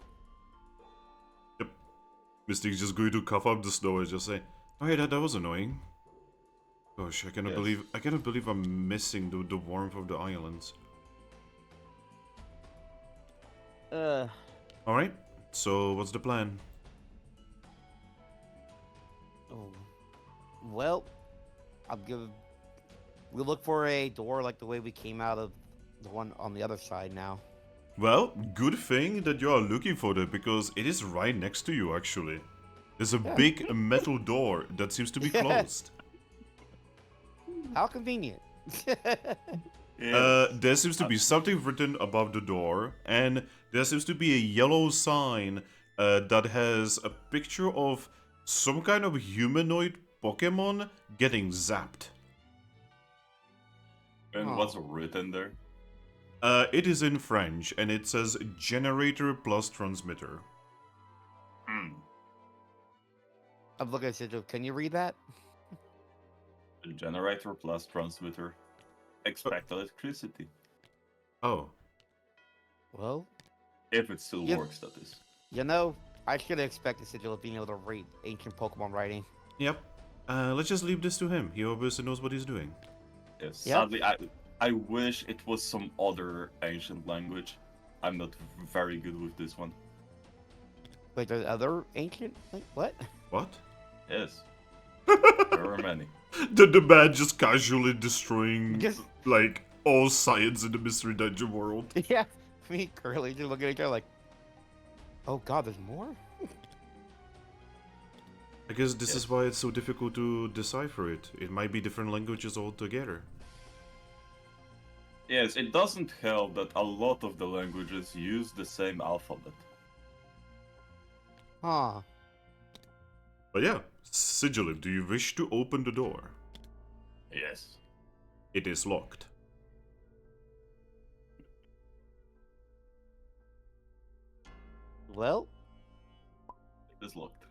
Yep. Mystique's just going to cough up the snow and just say, "Oh yeah, that was annoying." Gosh, I cannot believe I'm missing the warmth of the islands. Alright, so what's the plan? Oh. Well, we'll look for a door like the way we came out of the one on the other side now. Well, good thing that you are looking for that, because it is right next to you, actually. There's a big metal door that seems to be closed. How convenient. There seems to be something written above the door, and there seems to be a yellow sign that has a picture of some kind of humanoid Pokemon getting zapped. And what's written there? It is in French, and it says generator plus transmitter. I'm looking at Sigil. Can you read that? Generator plus transmitter. Expect electricity. Oh. Well, If it still Yep. works, that is. you know, I should have expected Sigil of being able to read ancient Pokemon writing. Yep. Let's just leave this to him. He obviously knows what he's doing. Yes. Yep. Sadly, I wish it was some other ancient language. I'm not very good with this one. Wait, there's other ancient? Like, what? What? Yes. There are many. The man just casually destroying, Just- like, all science in the Mystery Dungeon world. Yeah. Me, Curly, just looking at each other like, oh god, there's more? I guess this is why it's so difficult to decipher it. It might be different languages altogether. Yes, it doesn't help that a lot of the languages use the same alphabet. Huh. But yeah, Sigilyph, do you wish to open the door? Yes. It is locked. Well, It is locked.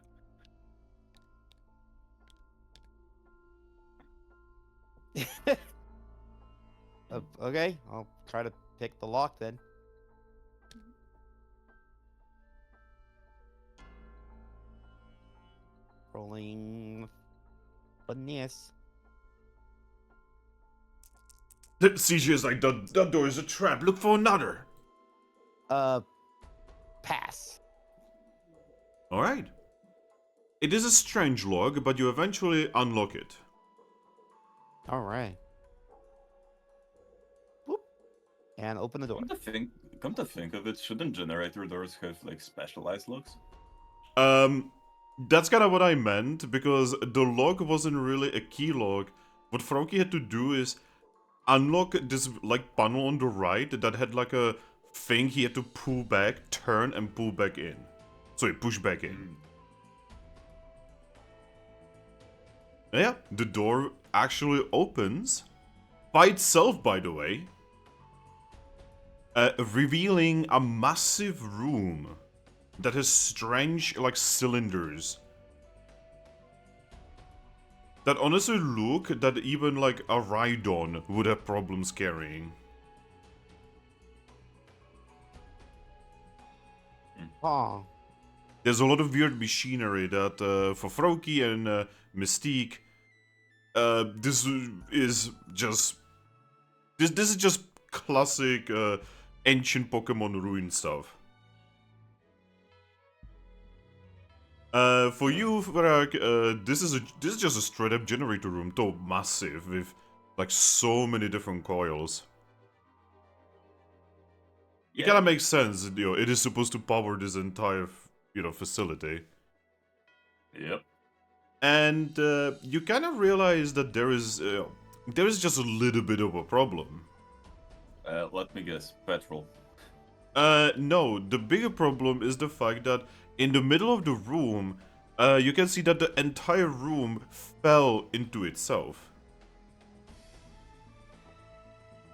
okay, I'll try to pick the lock then. Rolling finesse. CJ is like, that door is a trap. Look for another. Pass. Alright. It is a strange lock, but you eventually unlock it. Alright. Whoop. And open the door. Come to think of it, shouldn't generator doors have like specialized locks? That's kind of what I meant, because the lock wasn't really a key lock. What Froakie had to do is unlock this like panel on the right that had like a thing he had to pull back, turn, and pull back in. So he pushed back in. Yeah, the door actually opens by itself, by the way, revealing a massive room that has strange, like, cylinders that honestly look that even, like, a Rhydon would have problems carrying. Huh. There's a lot of weird machinery that, for Froakie and Mystique, this is just classic ancient Pokemon ruin stuff. For you, Thrack, this is just a straight up generator room, though massive, with like so many different coils. It kind of makes sense, you know. It is supposed to power this entire, facility. Yep. And you kind of realize that there is just a little bit of a problem. Let me guess, petrol. No, the bigger problem is the fact that in the middle of the room, you can see that the entire room fell into itself.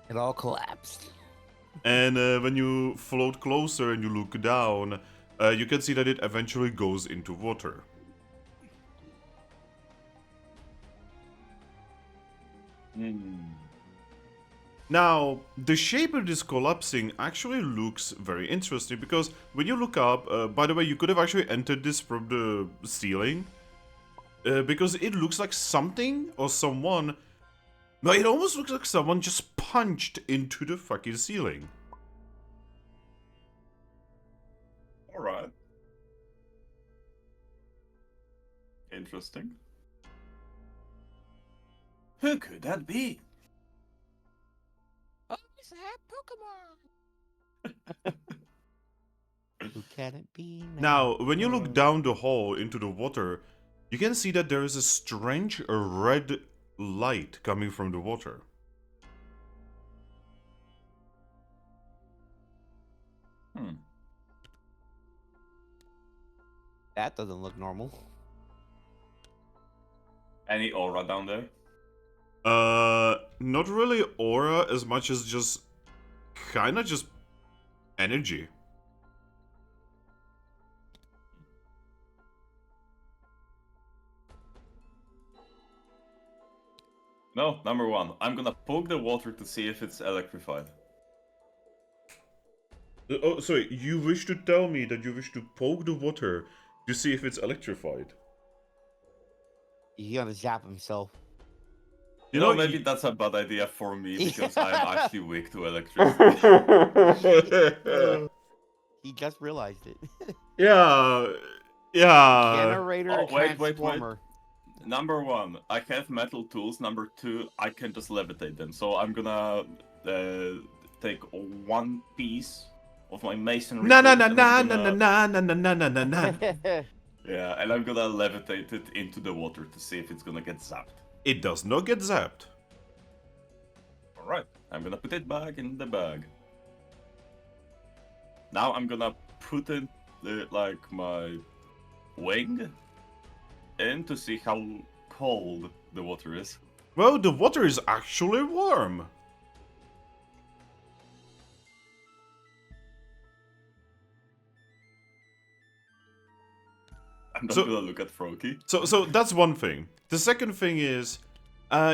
It all collapsed. And when you float closer and you look down, you can see that it eventually goes into water. Now, the shape of this collapsing actually looks very interesting, because when you look up, by the way, you could have actually entered this from the ceiling, because it looks like something or someone, no, it almost looks like someone just punched into the fucking ceiling. Alright. Interesting. Who could that be? Oh, it's that Pokemon. Who can it be Now, when you look down the hall into the water, you can see that there is a strange red light coming from the water. That doesn't look normal. Any aura down there? Not really aura as much as just kinda just energy. No, number one. I'm gonna poke the water to see if it's electrified. Oh, sorry, you wish to tell me that you wish to poke the water to see if it's electrified? He's gonna zap himself. You know, maybe that's a bad idea for me because I'm actually weak to electricity. He just realized it. Yeah. Generator Oh, wait. transformer. Number one, I have metal tools. Number two, I can just levitate them. So I'm gonna take one piece of my masonry. Na na tools, na and I'm na na gonna- na na na na na na. Yeah, and I'm gonna levitate it into the water to see if it's gonna get zapped. It does not get zapped. Alright, I'm gonna put it back in the bag. Now I'm gonna put in like my wing in to see how cold the water is. Well, the water is actually warm. I'm not So- gonna look at Froakie. So that's one thing. The second thing is,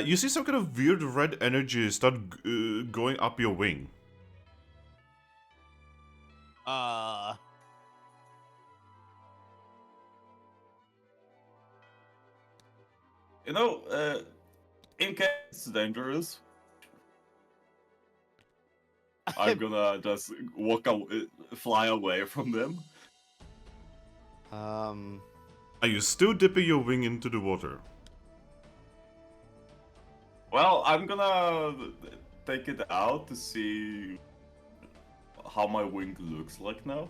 you see some kind of weird red energy start going up your wing. You know, in case it's dangerous, I'm gonna just fly away from them. Are you still dipping your wing into the water? Well, I'm gonna take it out to see how my wing looks like now.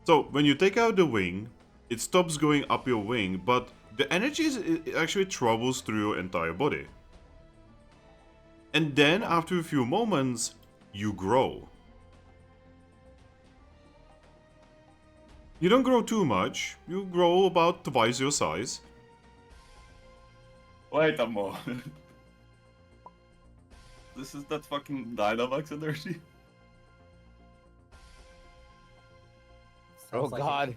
So when you take out the wing, it stops going up your wing, but the energy it actually travels through your entire body. And then after a few moments, you grow. You don't grow too much. You grow about twice your size. Wait a moment. This is that fucking Dynamax energy? Oh Sounds like it. God.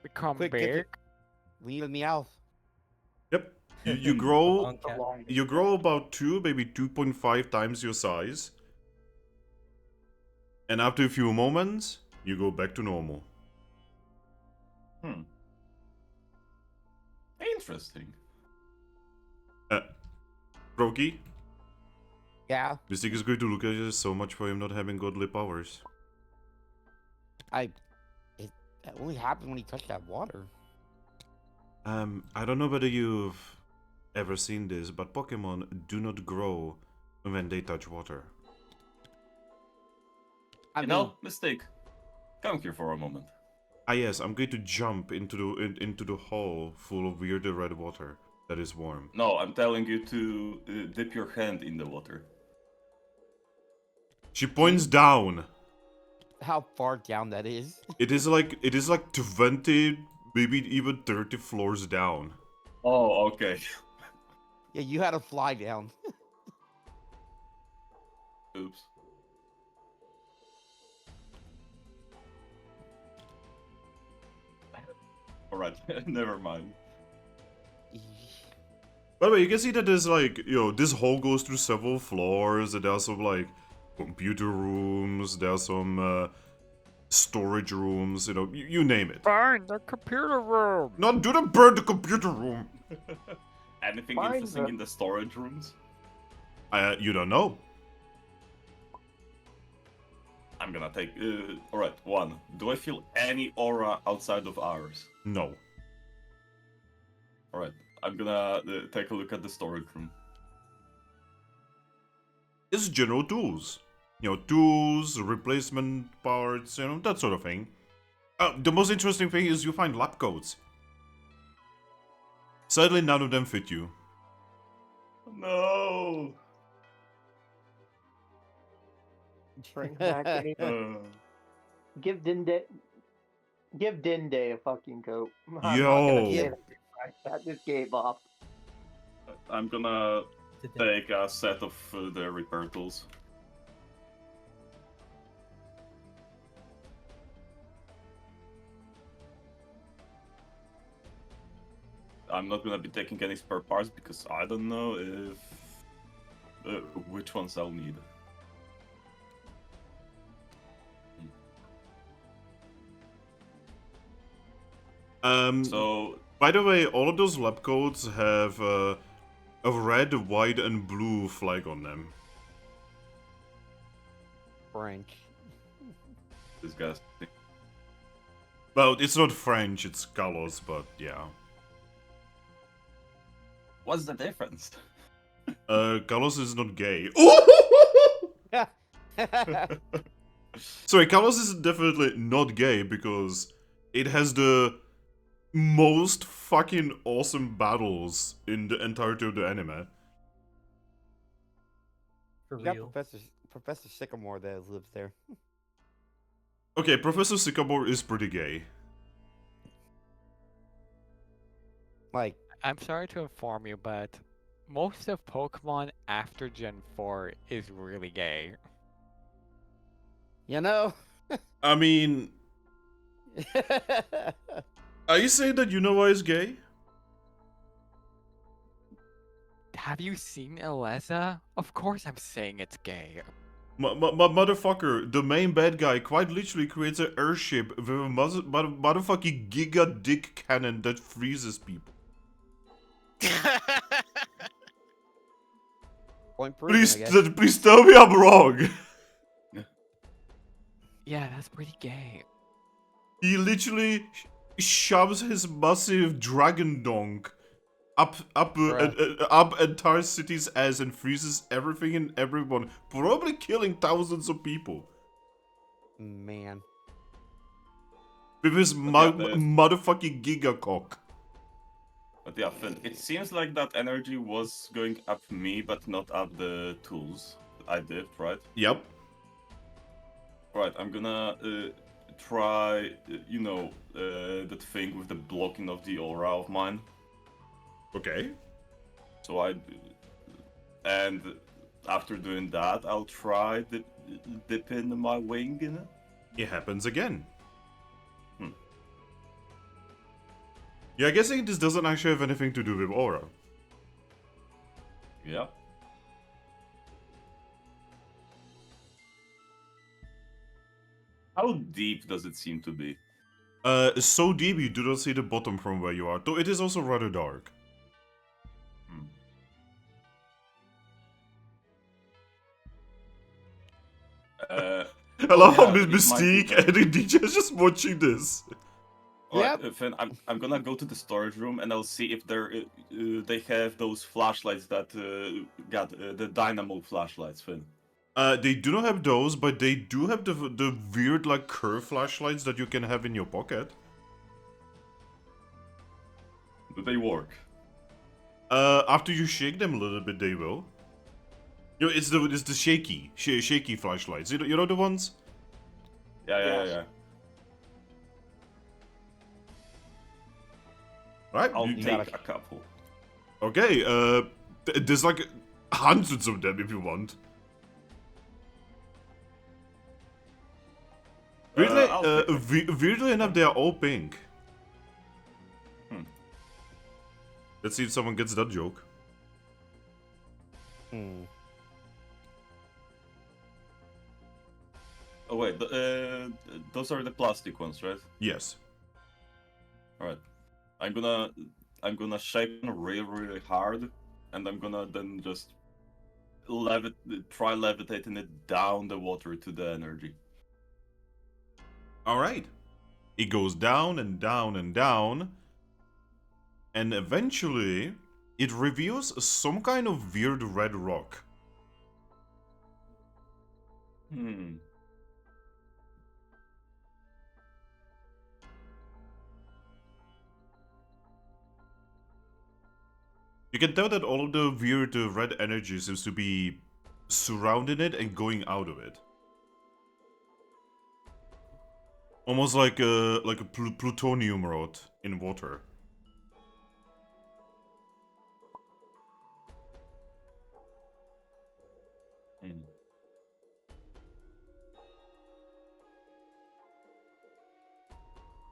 Become Quick, get it. Leave me out. Yep. You grow. Long cat. You grow about 2, maybe 2.5 times your size. And after a few moments, you go back to normal. Interesting. Froakie, Yeah. Mystic is going to look at you so much for him not having godly powers. It only happened when he touched that water. I don't know whether you've ever seen this, but Pokemon do not grow when they touch water. I You mean, know, mistake. Come here for a moment. Ah yes, I'm going to jump into the hole full of weird red water that is warm. No, I'm telling you to dip your hand in the water. She points down. how far down that is? It is like 20, maybe even 30 floors down. Oh, okay. Yeah, you had to fly down. Oops. Alright, never mind. By the way, you can see that there's like, this hole goes through several floors, and there are some like computer rooms, there are some storage rooms, you name it. Find the computer room. Not do not burn the computer room! Anything Find interesting the- in the storage rooms? You don't know. I'm gonna take. Alright, 1. Do I feel any aura outside of ours? No. Alright, I'm gonna take a look at the storage room. It's general tools. Tools, replacement parts, that sort of thing. The most interesting thing is you find lab coats. Sadly, none of them fit you. No! Bring back any. Give Dinde a fucking coat. I'm not Yo. gonna say that. I just gave up. I'm gonna Today. take a set of the repair tools. I'm not gonna be taking any spare parts because I don't know if which ones I'll need. So By the way, all of those lab coats have a red, white, and blue flag on them. French. disgusting. Well, it's not French, it's colors, but yeah. What's the difference? Carlos is not gay. Sorry, Kalos is definitely not gay because it has the most fucking awesome battles in the entirety of the anime. For You got real. Professor Sycamore that lives there. Okay, Professor Sycamore is pretty gay. Like, I'm sorry to inform you, but most of Pokemon after Gen 4 is really gay. you know. I mean, are you saying that you know why he's gay? Have you seen Eleza? Of course I'm saying it's gay. Motherfucker, the main bad guy quite literally creates an airship with a motherfucking giga dick cannon that freezes people. Point proven, I guess. Please tell me I'm wrong. Yeah, that's pretty gay. He literally shoves his massive dragon donk up entire city's ass and freezes everything and everyone, probably killing thousands of people Man. with his motherfucking gigacock. But yeah, Finn, it seems like that energy was going up me, but not up the tools I did, right? Yep. Right, I'm gonna try, that thing with the blocking of the aura of mine. Okay. So and after doing that, I'll try dip in my wing in it. It happens again. Hmm. Yeah, I guessing this doesn't actually have anything to do with aura. Yeah. How deep does it seem to be? So deep you do not see the bottom from where you are, though it is also rather dark. I love how Mystique and DJ is just watching this. Alright, Finn, I'm gonna go to the storage room and I'll see if they have those flashlights that got the dynamo flashlights, Finn. They do not have those, but they do have the weird like curve flashlights that you can have in your pocket. Do they work? After you shake them a little bit, they will. You know, it's the shaky flashlights. You know the ones? Yeah. Right. I'll take a couple. Okay. There's like hundreds of them if you want. Weirdly enough, they are all pink. Let's see if someone gets that joke. Oh wait, those are the plastic ones, right? Yes. All right. I'm gonna shake them really hard, and I'm gonna then just try levitating it down the water to the energy. All right. It goes down and down and down, and eventually it reveals some kind of weird red rock. You can tell that all of the weird red energy seems to be surrounding it and going out of it. Almost like a plutonium rod in water.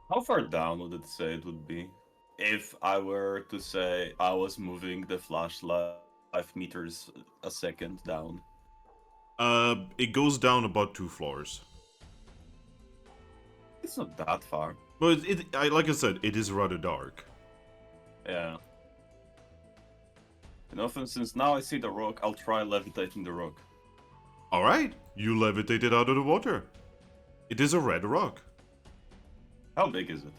How far down would it say it would be? If I were to say I was moving the flashlight 5 meters a second down. It goes down about 2 floors. It's not that far. But like I said, it is rather dark. Yeah. And often since now I see the rock, I'll try levitating the rock. Alright, you levitate it out of the water. It is a red rock. How big is it?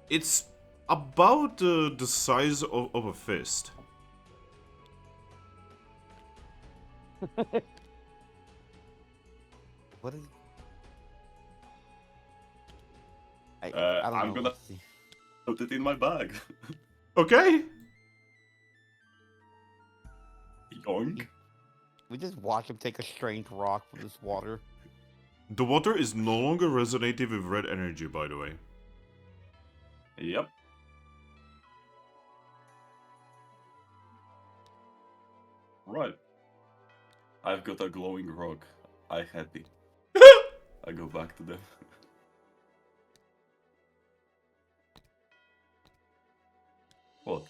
It's about the size of a fist. What is... I don't I'm know. gonna Let's see. put it in my bag. Okay. Yoink. We just watch him take a strange rock from this water. The water is no longer resonating with red energy, by the way. Yep. Right. I've got a glowing rock. I happy. I go back to them. What?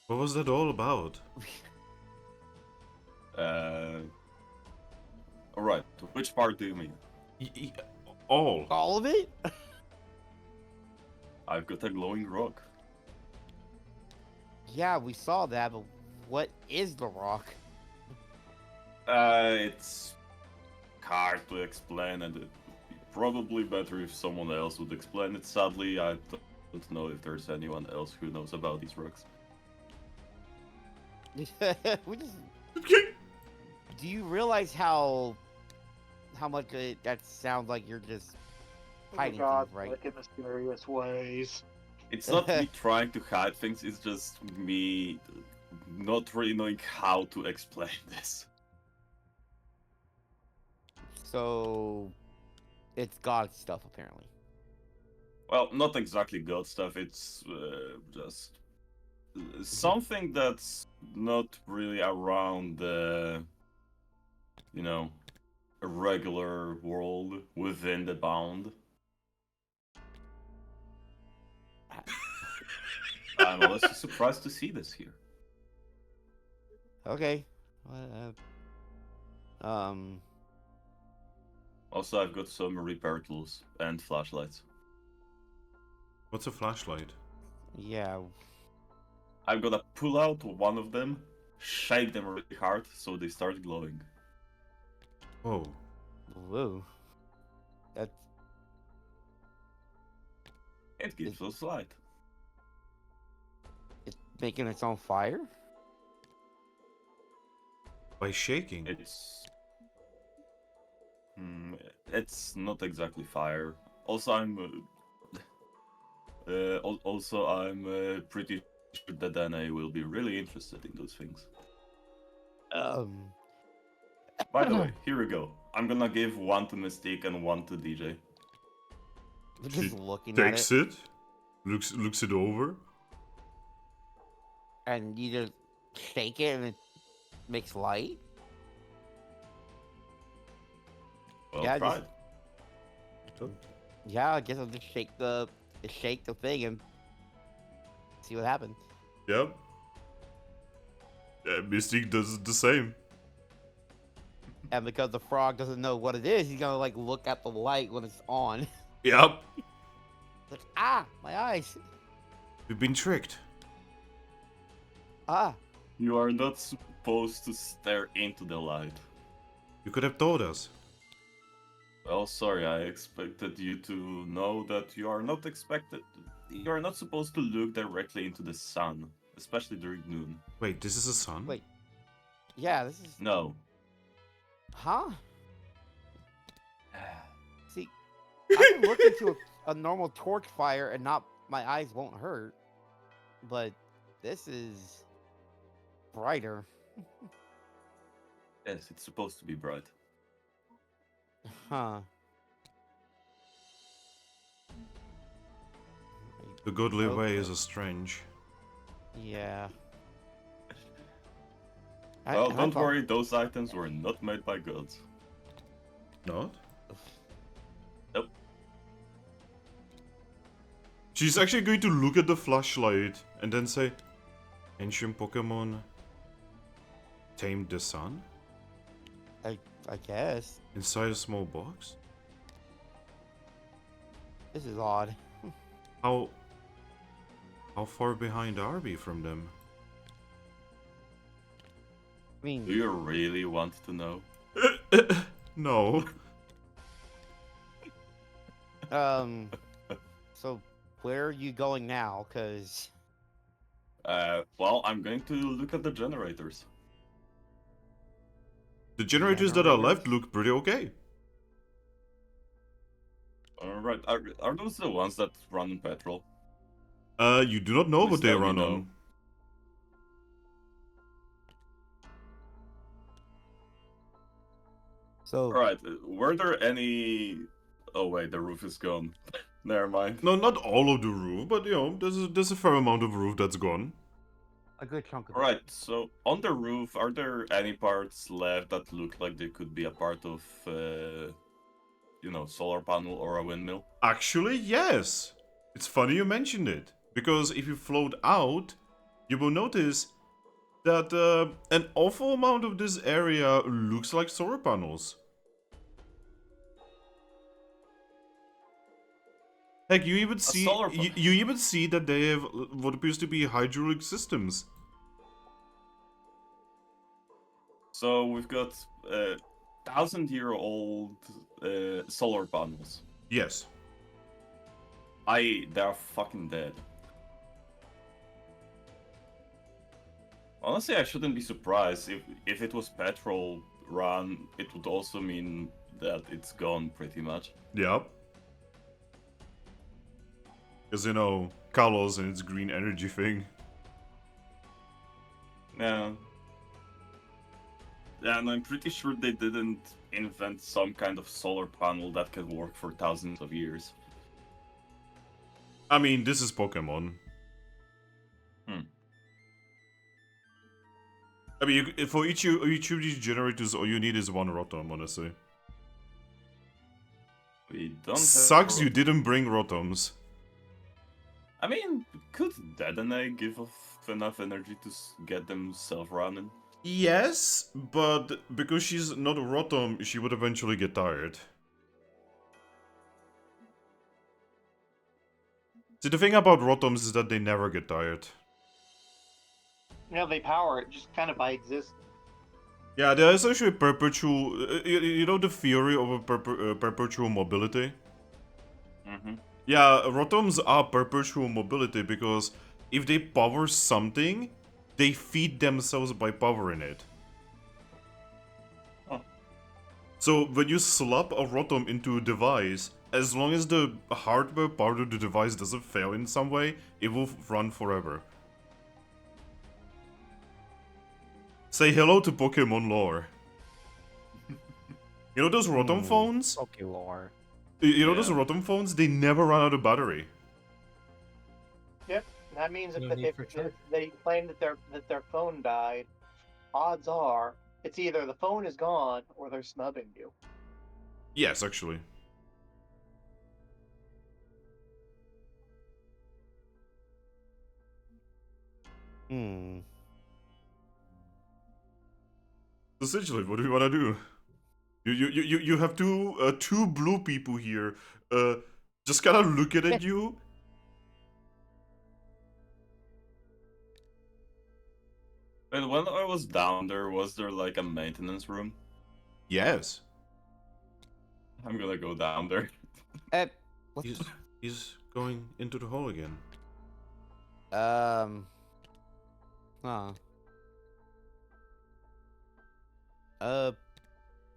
What was that all about? Alright, which part do you mean? All. All of it? I've got a glowing rock. Yeah, we saw that, but what is the rock? It's hard to explain, and it'd be probably better if someone else would explain it. Sadly, I don't know if there's anyone else who knows about these rocks. we just. Do you realize how much that sounds like you're just hiding God, things, right? like in mysterious ways. It's not me trying to hide things, it's just me not really knowing how to explain this. So, it's God stuff, apparently. Well, not exactly God stuff, it's just something that's not really around the, you know, a regular world within the bound. I'm honestly surprised to see this here. Okay. Also, I've got some repair tools and flashlights. What's a flashlight? Yeah. I'm gonna pull out one of them, shake them really hard so they start glowing. Oh. Whoa. That's. It gives us light. It's making its own fire? By shaking. It's not exactly fire. Also, I'm pretty sure that Dana will be really interested in those things. By the way, here we go. I'm gonna give one to Mystique and one to DJ. We're just looking Takes at it. looks it over. And you just shake it and it makes light? Well Yeah, tried. Yeah, I guess I'll just shake the thing and see what happens. Yep. Mystique does the same. And because the frog doesn't know what it is, he's gonna like look at the light when it's on. Yep. Like, ah, my eyes. We've been tricked. Ah. You are not supposed to stare into the light. You could have told us. Well, sorry, I expected you to know that you are not expected. You are not supposed to look directly into the sun, especially during noon. Wait, this is a sun? Wait. Yeah, this is. No. Huh? See, I can look into a normal torch fire and not my eyes won't hurt, but this is brighter. Yes, it's supposed to be bright. Huh. The godly Okay. way is a strange. Yeah. Well, I don't thought- worry, those items were not made by gods. Not? Nope. She's actually going to look at the flashlight and then say, ancient Pokemon tamed the sun? I guess. Inside a small box? This is odd. How far behind are we from them? I mean, Do you really want to know? No. so where are you going now? Cause Well, I'm going to look at the generators. The generators that are left look pretty okay. Alright, are those the ones that run on petrol? You do not know Please what they tell me run no. on. So Alright, were there any... Oh wait, the roof is gone. Never mind. No, not all of the roof, but there's a fair amount of roof that's gone. a good chunk of it. Alright, so on the roof, are there any parts left that look like they could be a part of, solar panel or a windmill? Actually, yes. It's funny you mentioned it, because if you float out, you will notice that an awful amount of this area looks like solar panels. Heck, you even see solar you even see that they have what appears to be hydraulic systems. So we've got 1,000-year-old solar panels. Yes. They're fucking dead. Honestly, I shouldn't be surprised if it was petrol run. It would also mean that it's gone pretty much. Yep. Because Kalos and its green energy thing. Yeah. Yeah, and I'm pretty sure they didn't invent some kind of solar panel that can work for thousands of years. I mean, this is Pokemon. I mean, for each of these generators, all you need is one Rotom, honestly. We don't have Sucks you didn't bring Rotoms. I mean, could Dedenne give off enough energy to get them self-running? Yes, but because she's not a Rotom, she would eventually get tired. See, the thing about Rotoms is that they never get tired. They power it just kind of by existence. Yeah, there is actually perpetual... you know the theory of a perpetual mobility? Mm-hmm. Yeah, Rotoms are perpetual mobility because if they power something, they feed themselves by powering it. Oh. So when you slap a Rotom into a device, as long as the hardware part of the device doesn't fail in some way, it will run forever. Say hello to Pokemon lore. You know those Rotom phones? Okay, lore. You know those Yeah. Rotom phones? They never run out of battery. Yep, that means No if, need if, for if charge. they claim that their phone died, odds are it's either the phone is gone or they're snubbing you. Yes, actually. Essentially, what do we want to do? You have two blue people here, just kind of looking at you. And when I was down there, was there like a maintenance room? Yes. I'm gonna go down there. He's going into the hole again. Huh.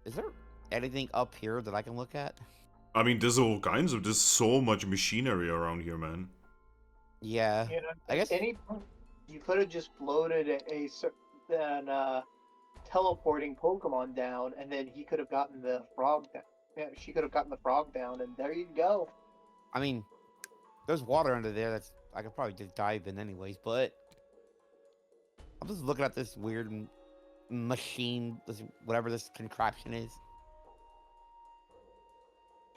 Is there anything up here that I can look at? I mean, there's so much machinery around here, man. Yeah. I guess- Any point you could have just floated teleporting Pokemon down, and then he could have gotten the frog down. Yeah, she could have gotten the frog down, and there you go. I mean, there's water under there I could probably just dive in anyways, but I'm just looking at this weird machine, whatever this contraption is.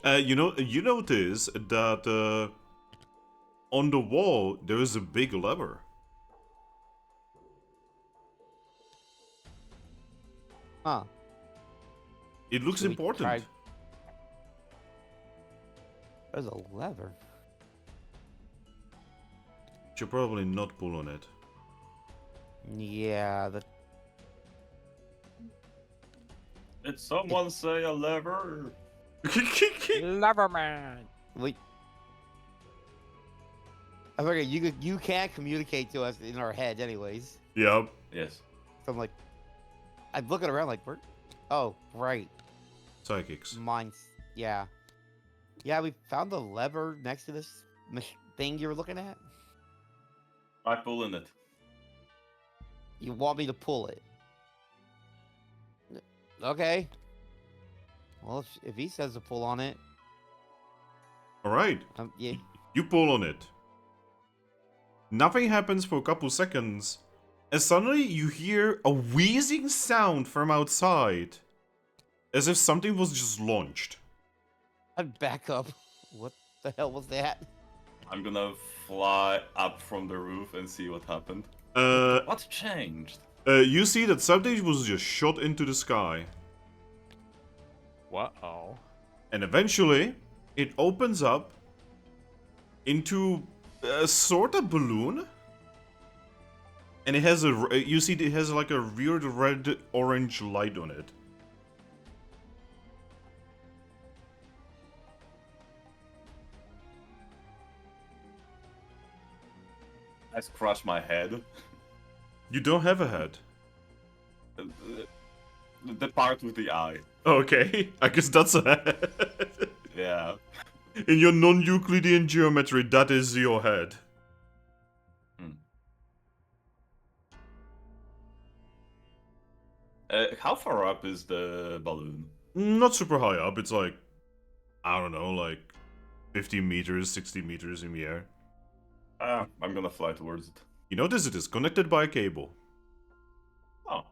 You notice that on the wall there is a big lever. Huh. It looks Should we important. try- There's a lever. Should probably not pull on it. Yeah, Did someone say a lever? Loverman. wait. I figure you can't communicate to us in our head anyways. Yep. Yes. So I'm like, I'm looking around like, where? Oh, right. Psychics. Mine's, yeah. Yeah, we found the lever next to this thing you were looking at. I pull in it. You want me to pull it? Okay. Well, if he says to pull on it, All right. yeah. You pull on it. Nothing happens for a couple seconds, and suddenly you hear a wheezing sound from outside, as if something was just launched. I'd back up. What the hell was that? I'm gonna fly up from the roof and see what happened. What changed? You see that something was just shot into the sky, Whoa. and eventually it opens up into a sort of balloon, and it has you see it has like a weird red orange light on it. I scratch my head. You don't have a head. The part with the eye. Okay, I guess that's a head. Yeah. In your non-Euclidean geometry, that is your head. How far up is the balloon? Not super high up, it's like, I don't know, like 50 meters, 60 meters in the air. I'm gonna fly towards it. You notice it is connected by a cable. Oh.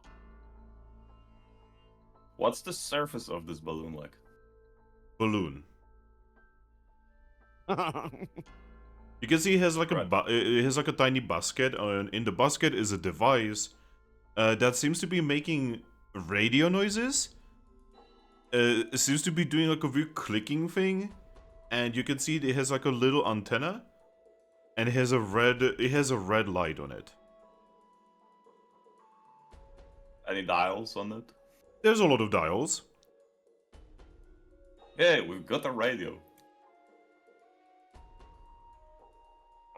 What's the surface of this balloon like? Balloon. You can see it has like it has like a tiny basket, and in the basket is a device that seems to be making radio noises. It seems to be doing like a weird clicking thing, and you can see it has like a little antenna, and it has a red light on it. Any dials on it? There's a lot of dials. Hey, we've got a radio.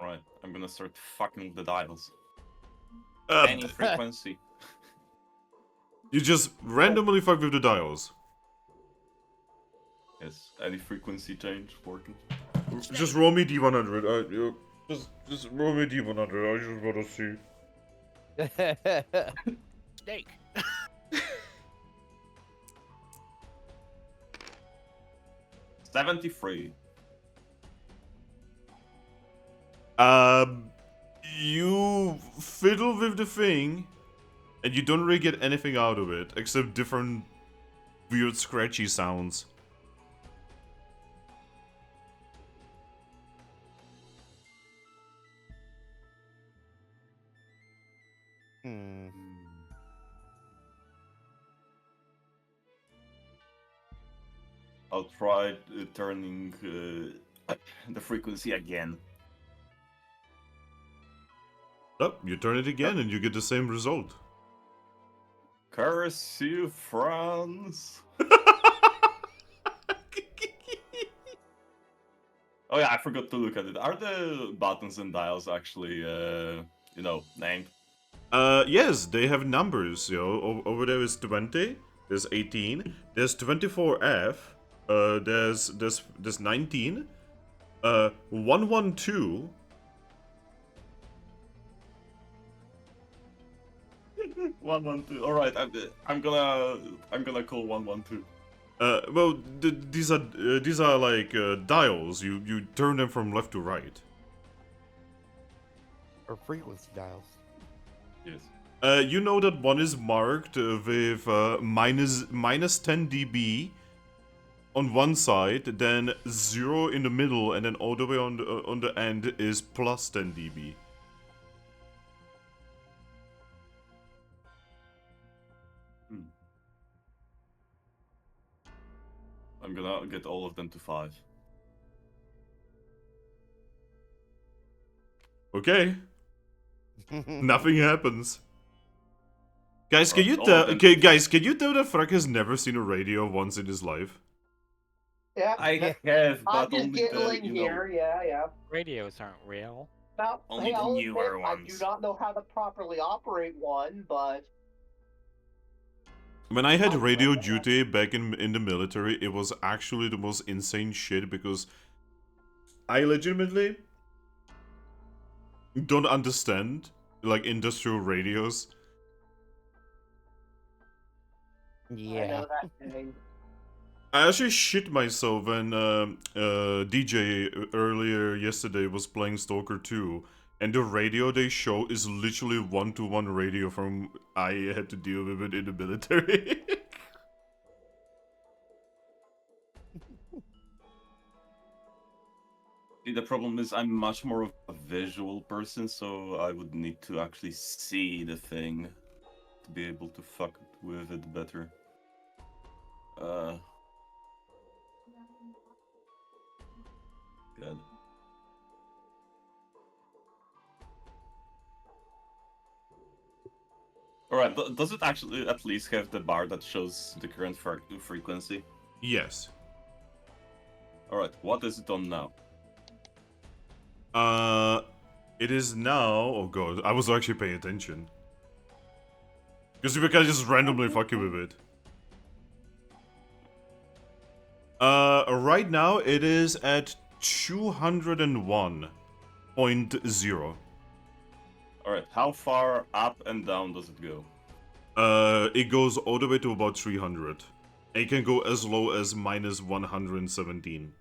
Alright, I'm gonna start fucking with the dials. Any frequency. You just randomly fuck with the dials. Yes, any frequency change working? Just roll me D100. Just roll me D100. I just want to see. Snake. $73. You fiddle with the thing, and you don't really get anything out of it except different weird scratchy sounds. I'll try turning the frequency again. Oh, you turn it again and you get the same result. Curse you, France! Oh yeah, I forgot to look at it. Are the buttons and dials actually, named? Yes, they have numbers, over there is 20, there's 18, there's 24F, there's 19, 112. One one two. All right, I'm gonna call 112. Well, these are like dials. You turn them from left to right. Or frequency dials. Yes. You know that one is marked with minus 10 dB on one side, then 0 in the middle, and then all the way on the end is plus 10 dB. I'm gonna get all of them to 5. Okay. Nothing happens. Guys, can you all tell? of them- Guys, can you tell that Thrack has never seen a radio once in his life? Yeah, I have, I'm but just only giggling the, here. Yeah. Radios aren't real. Now, Only hey, the I'll newer admit, I ones. do not know how to properly operate one, but When I had radio duty back in the military, it was actually the most insane shit because I legitimately don't understand like industrial radios. Yeah. I know that thing. I actually shit myself when DJ earlier yesterday was playing Stalker 2, and the radio they show is literally one-to-one radio from I had to deal with it in the military. See, the problem is I'm much more of a visual person, so I would need to actually see the thing to be able to fuck with it better. God. Alright, does it actually at least have the bar that shows the current frequency? Yes. Alright, what is it on now? It is now. Oh god, I was actually paying attention. Because we can just randomly fuck you with it. Right now it is at 201.0. Alright, how far up and down does it go? It goes all the way to about 300. It can go as low as minus 117.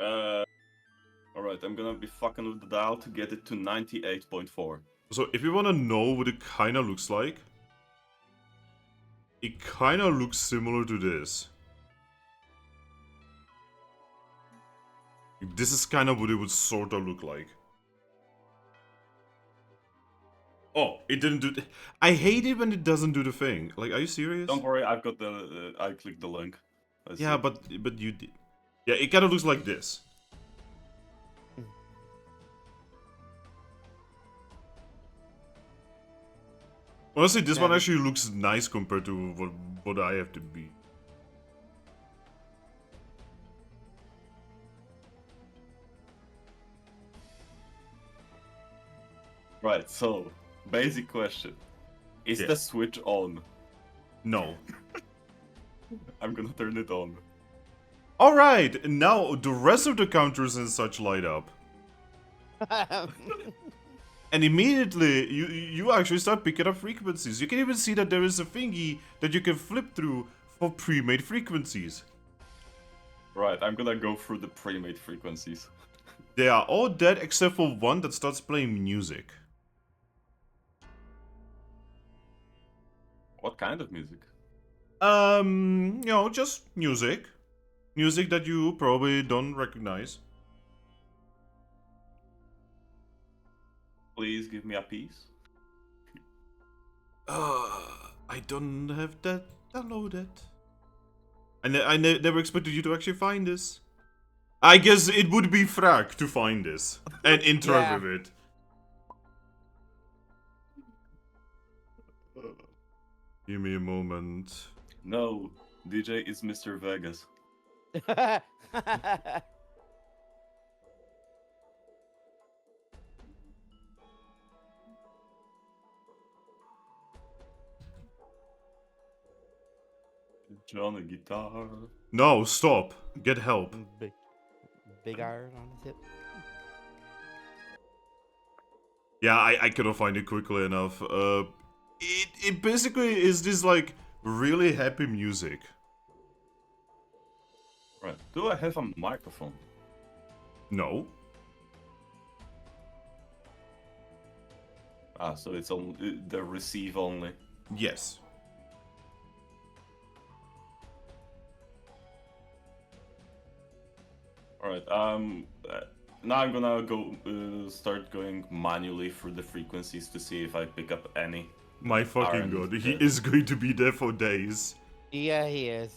Alright, I'm gonna be fucking with the dial to get it to 98.4. So if you wanna know what it kinda looks like, it kinda looks similar to this. This is kinda what it would sorta look like. Oh, it didn't do. I hate it when it doesn't do the thing. Like, are you serious? Don't worry, I've got the. I clicked the link. Yeah, but you did. Yeah, it kind of looks like this. Honestly, this one actually looks nice compared to what I have to be. Right. So, basic question: is Yeah. the switch on? No. I'm gonna turn it on. Alright, now the rest of the counters and such light up. And immediately, you actually start picking up frequencies. You can even see that there is a thingy that you can flip through for pre-made frequencies. Right, I'm gonna go through the pre-made frequencies. They are all dead except for one that starts playing music. What kind of music? You know, just music. Music that you probably don't recognize. Please give me a piece. I don't have that downloaded. I never expected you to actually find this. I guess it would be Thrack to find this and interact with it. Give me a moment. No, DJ is Mr. Vegas. John, a guitar. No, stop. Get help. Big iron on his hip. Yeah, I couldn't find it quickly enough. It basically is this like really happy music. Right. Do I have a microphone? No. Ah, so it's on the receive only. Yes. Alright, now I'm gonna go start going manually through the frequencies to see if I pick up any. My fucking Iron god, is he dead. is going to be there for days. Yeah, he is.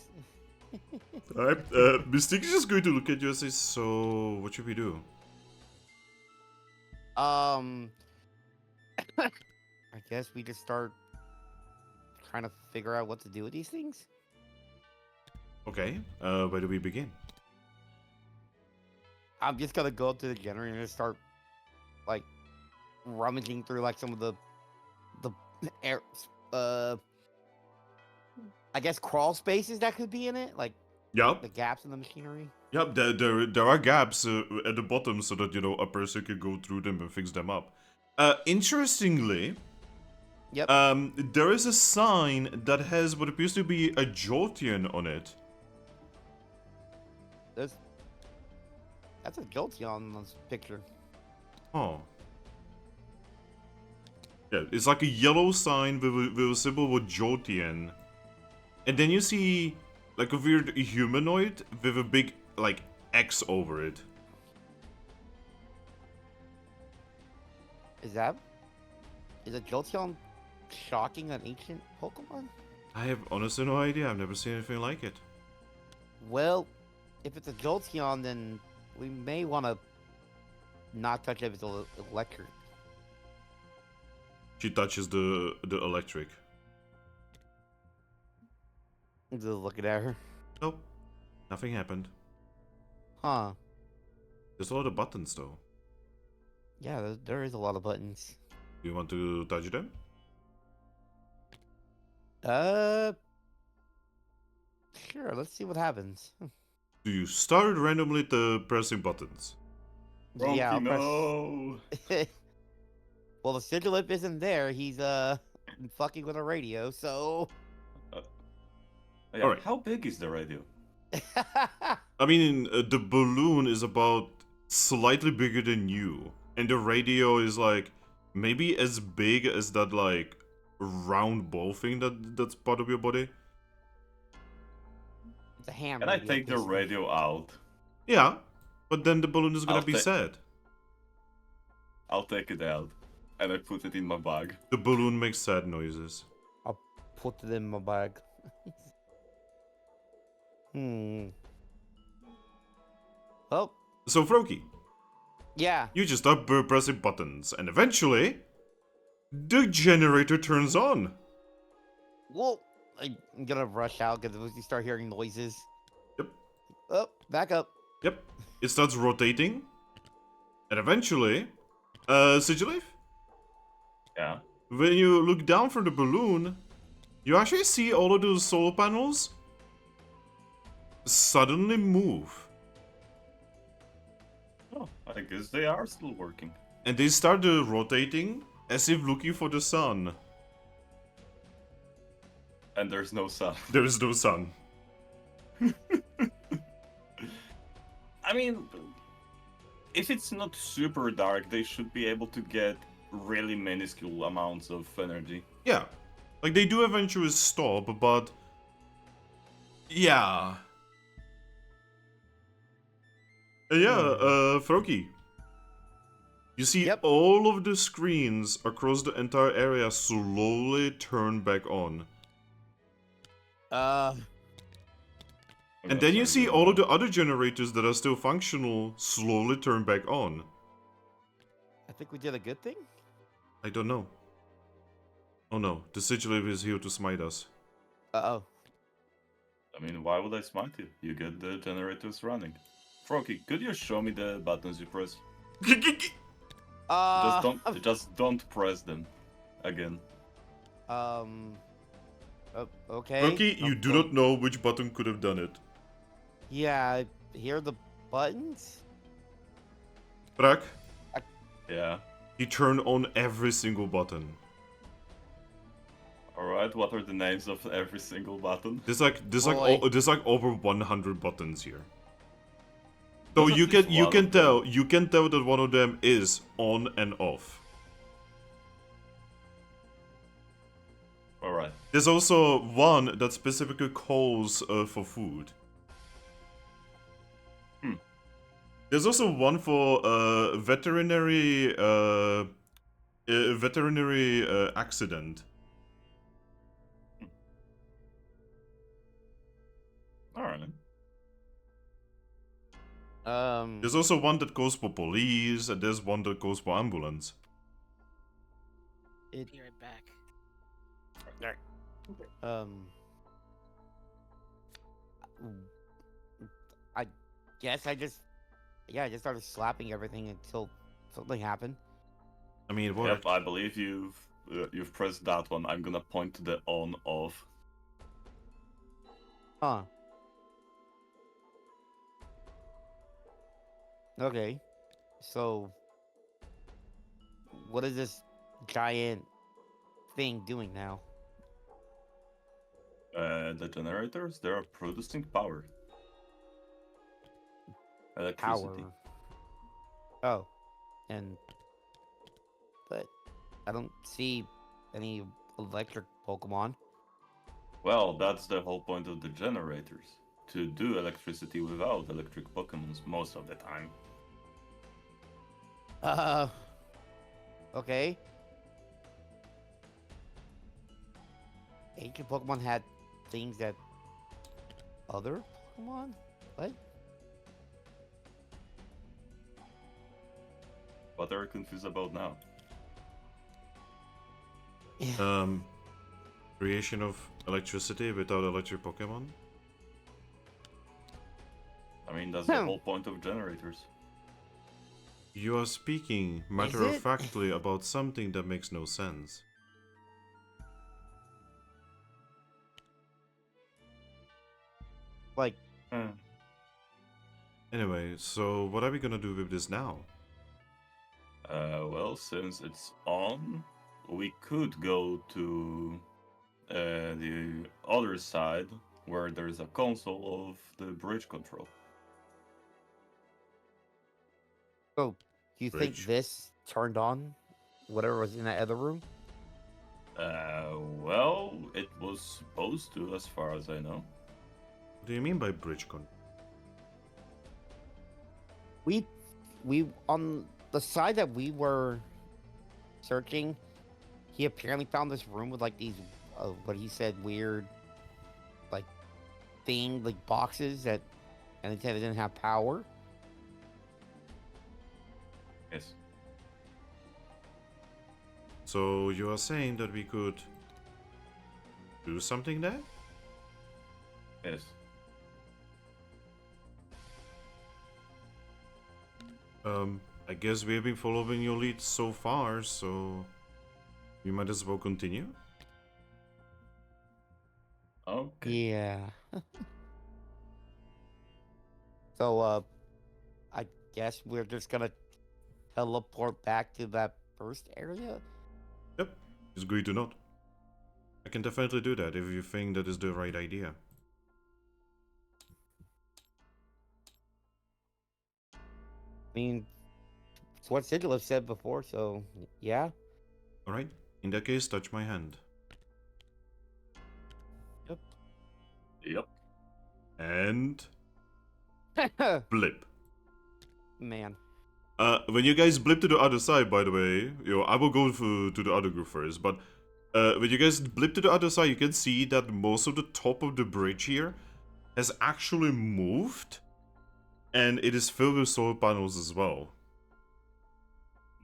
Alright, Mystique is just going to look at you and say, so, what should we do? I guess we just start trying to figure out what to do with these things. Okay, where do we begin? I'm just gonna go up to the generator and start, like, rummaging through like some of the air, I guess crawl spaces that could be in it, like Yep. the gaps in the machinery. Yep, there are gaps at the bottom so that, a person could go through them and fix them up. Interestingly, Yep. there is a sign that has what appears to be a Jolteon on it. That's a Jolteon on this picture. Oh. Yeah, it's like a yellow sign with a symbol with Jolteon. And then you see like a weird humanoid with a big like X over it. Is a Jolteon shocking an ancient Pokemon? I have honestly no idea. I've never seen anything like it. Well, if it's a Jolteon, then we may want to not touch it if it's electric. She touches the electric. Just looking at her. Nope. Nothing happened. Huh. There's a lot of buttons though. Yeah, there is a lot of buttons. Do you want to touch them? Sure, let's see what happens. Do you start randomly pressing buttons? Yeah, I'll no. Well, the Sigilyph isn't there. He's fucking with a radio, so. Yeah, Alright. How big is the radio? I mean, the balloon is about slightly bigger than you, and the radio is like maybe as big as that like round ball thing that's part of your body. It's a ham. Can I radio, take the basically. radio out? Yeah, but then the balloon is gonna I'll be ta- sad. I'll take it out. And I put it in my bag. The balloon makes sad noises. I'll put it in my bag. Oh, So Froakie, yeah. you just start pressing buttons, and eventually, the generator turns on. Well, I'm gonna rush out because we start hearing noises. Yep. Oh, back up. Yep. It starts rotating, and eventually, Sigilyph, Yeah. when you look down from the balloon, you actually see all of those solar panels suddenly move. Oh, I guess they are still working. And they start rotating as if looking for the sun. And there's no sun. There is no sun. I mean, if it's not super dark, they should be able to get really minuscule amounts of energy. Yeah. Like, they do eventually stop, but... Yeah. Froakie. You see Yep. all of the screens across the entire area slowly turn back on. And then you see all of the other generators that are still functional slowly turn back on. I think we did a good thing. I don't know. Oh no, the Sigilyph is here to smite us. Uh-oh. I mean, why would I smite you? You get the generators running. Froakie, could you show me the buttons you press? Just don't press them again. Okay. Froakie, you do not know which button could have done it. Yeah, I hear the buttons. Thrack, Yeah. he turned on every single button. Alright, what are the names of every single button? There's Boy. over 100 buttons here. So There's at you least one of them. you can tell that one of them is on and off. Alright. There's also one that specifically calls for food. There's also one for veterinary accident. Alright. There's also one that goes for police, and there's one that goes for ambulance. Be right back. I guess I just started slapping everything until something happened. I mean, it Yep, worked. I believe you've pressed that one. I'm gonna point to the on off. Huh. Okay. So, what is this giant thing doing now? The generators, they are producing power. Electricity. Power. Oh, and but I don't see any electric Pokemon. Well, that's the whole point of the generators. To do electricity without electric Pokemons most of the time. Uh, okay. Ancient Pokemon had things that other Pokemon? What? What are you confused about now? Creation of electricity without electric Pokemon? I mean, that's the whole point of generators. You are speaking matter-of-factly about something that makes no sense. Like, Anyway, so what are we gonna do with this now? Well, since it's on, we could go to the other side where there's a console of the bridge control. so do you think Bridge. this turned on whatever was in that other room? Well, it was supposed to, as far as I know. What do you mean by bridge con? We on the side that we were searching, he apparently found this room with like these what he said weird like thing like boxes that, and it said it didn't have power. Yes. So you are saying that we could do something there? Yes. I guess we have been following your lead so far, so we might as well continue. Okay. Yeah. So I guess we're just gonna teleport back to that first area. Yep, just agree to not. I can definitely do that if you think that is the right idea. I mean, it's what Sigilyph said before, so yeah. Alright, in that case, touch my hand. Yep. And blip. Man. When you guys blip to the other side, by the way, I will go to the other group first, but when you guys blip to the other side, you can see that most of the top of the bridge here has actually moved, and it is filled with solar panels as well.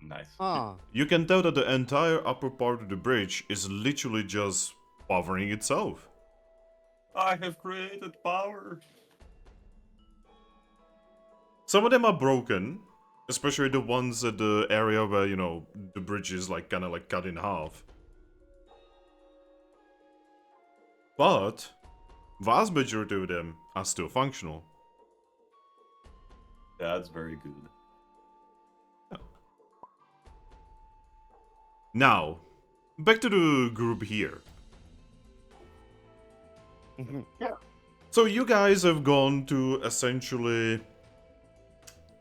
Nice. Huh. You can tell that the entire upper part of the bridge is literally just powering itself. I have created power. Some of them are broken, especially the ones at the area where, you know, the bridge is like kind of like cut in half. But vast majority of them are still functional. That's very good. Now, back to the group here. Yeah. So you guys have gone to essentially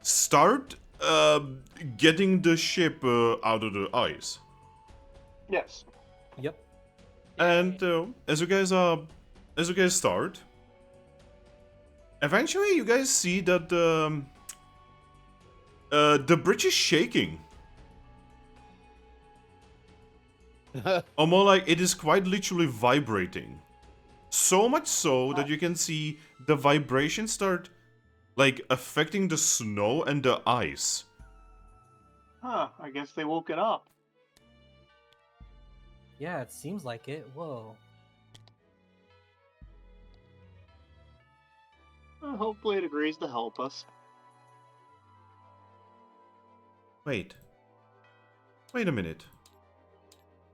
start getting the ship out of the ice. Yes. Yep. And as you guys start, eventually you guys see that the bridge is shaking. Or more like it is quite literally vibrating. So much so that you can see the vibration start like affecting the snow and the ice. Huh. I guess they woke it up. Yeah, it seems like it. Whoa. Well, hopefully it agrees to help us. Wait a minute.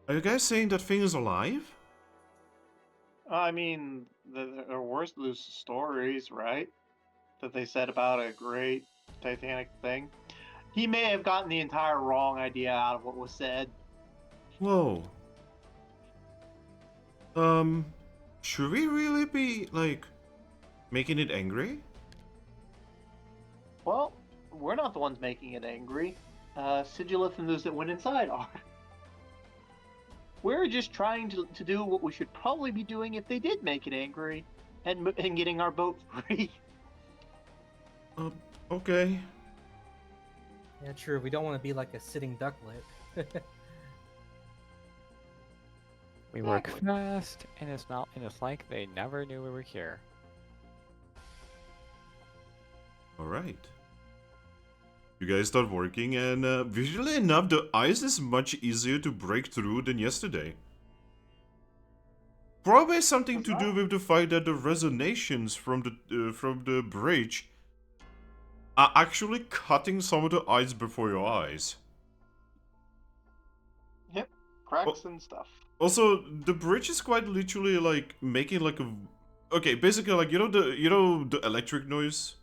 Are you guys saying that thing is alive? I mean, there were those stories, right? That they said about a great Titanic thing. He may have gotten the entire wrong idea out of what was said. Whoa. Should we really be, like, making it angry? Well, we're not the ones making it angry. Sigilyph and those that went inside are. We're just trying to do what we should probably be doing if they did make it angry, and getting our boat free. Okay. Yeah, true. We don't want to be like a sitting ducklet. We work fast, and it's like they never knew we were here. Alright. You guys start working, and visually enough, the ice is much easier to break through than yesterday. Probably something to do with the fact that the resonations from the bridge are actually cutting some of the ice before your eyes. Yep, cracks and stuff. Also, the bridge is quite literally like making like a... Okay, basically like, you know the electric noise?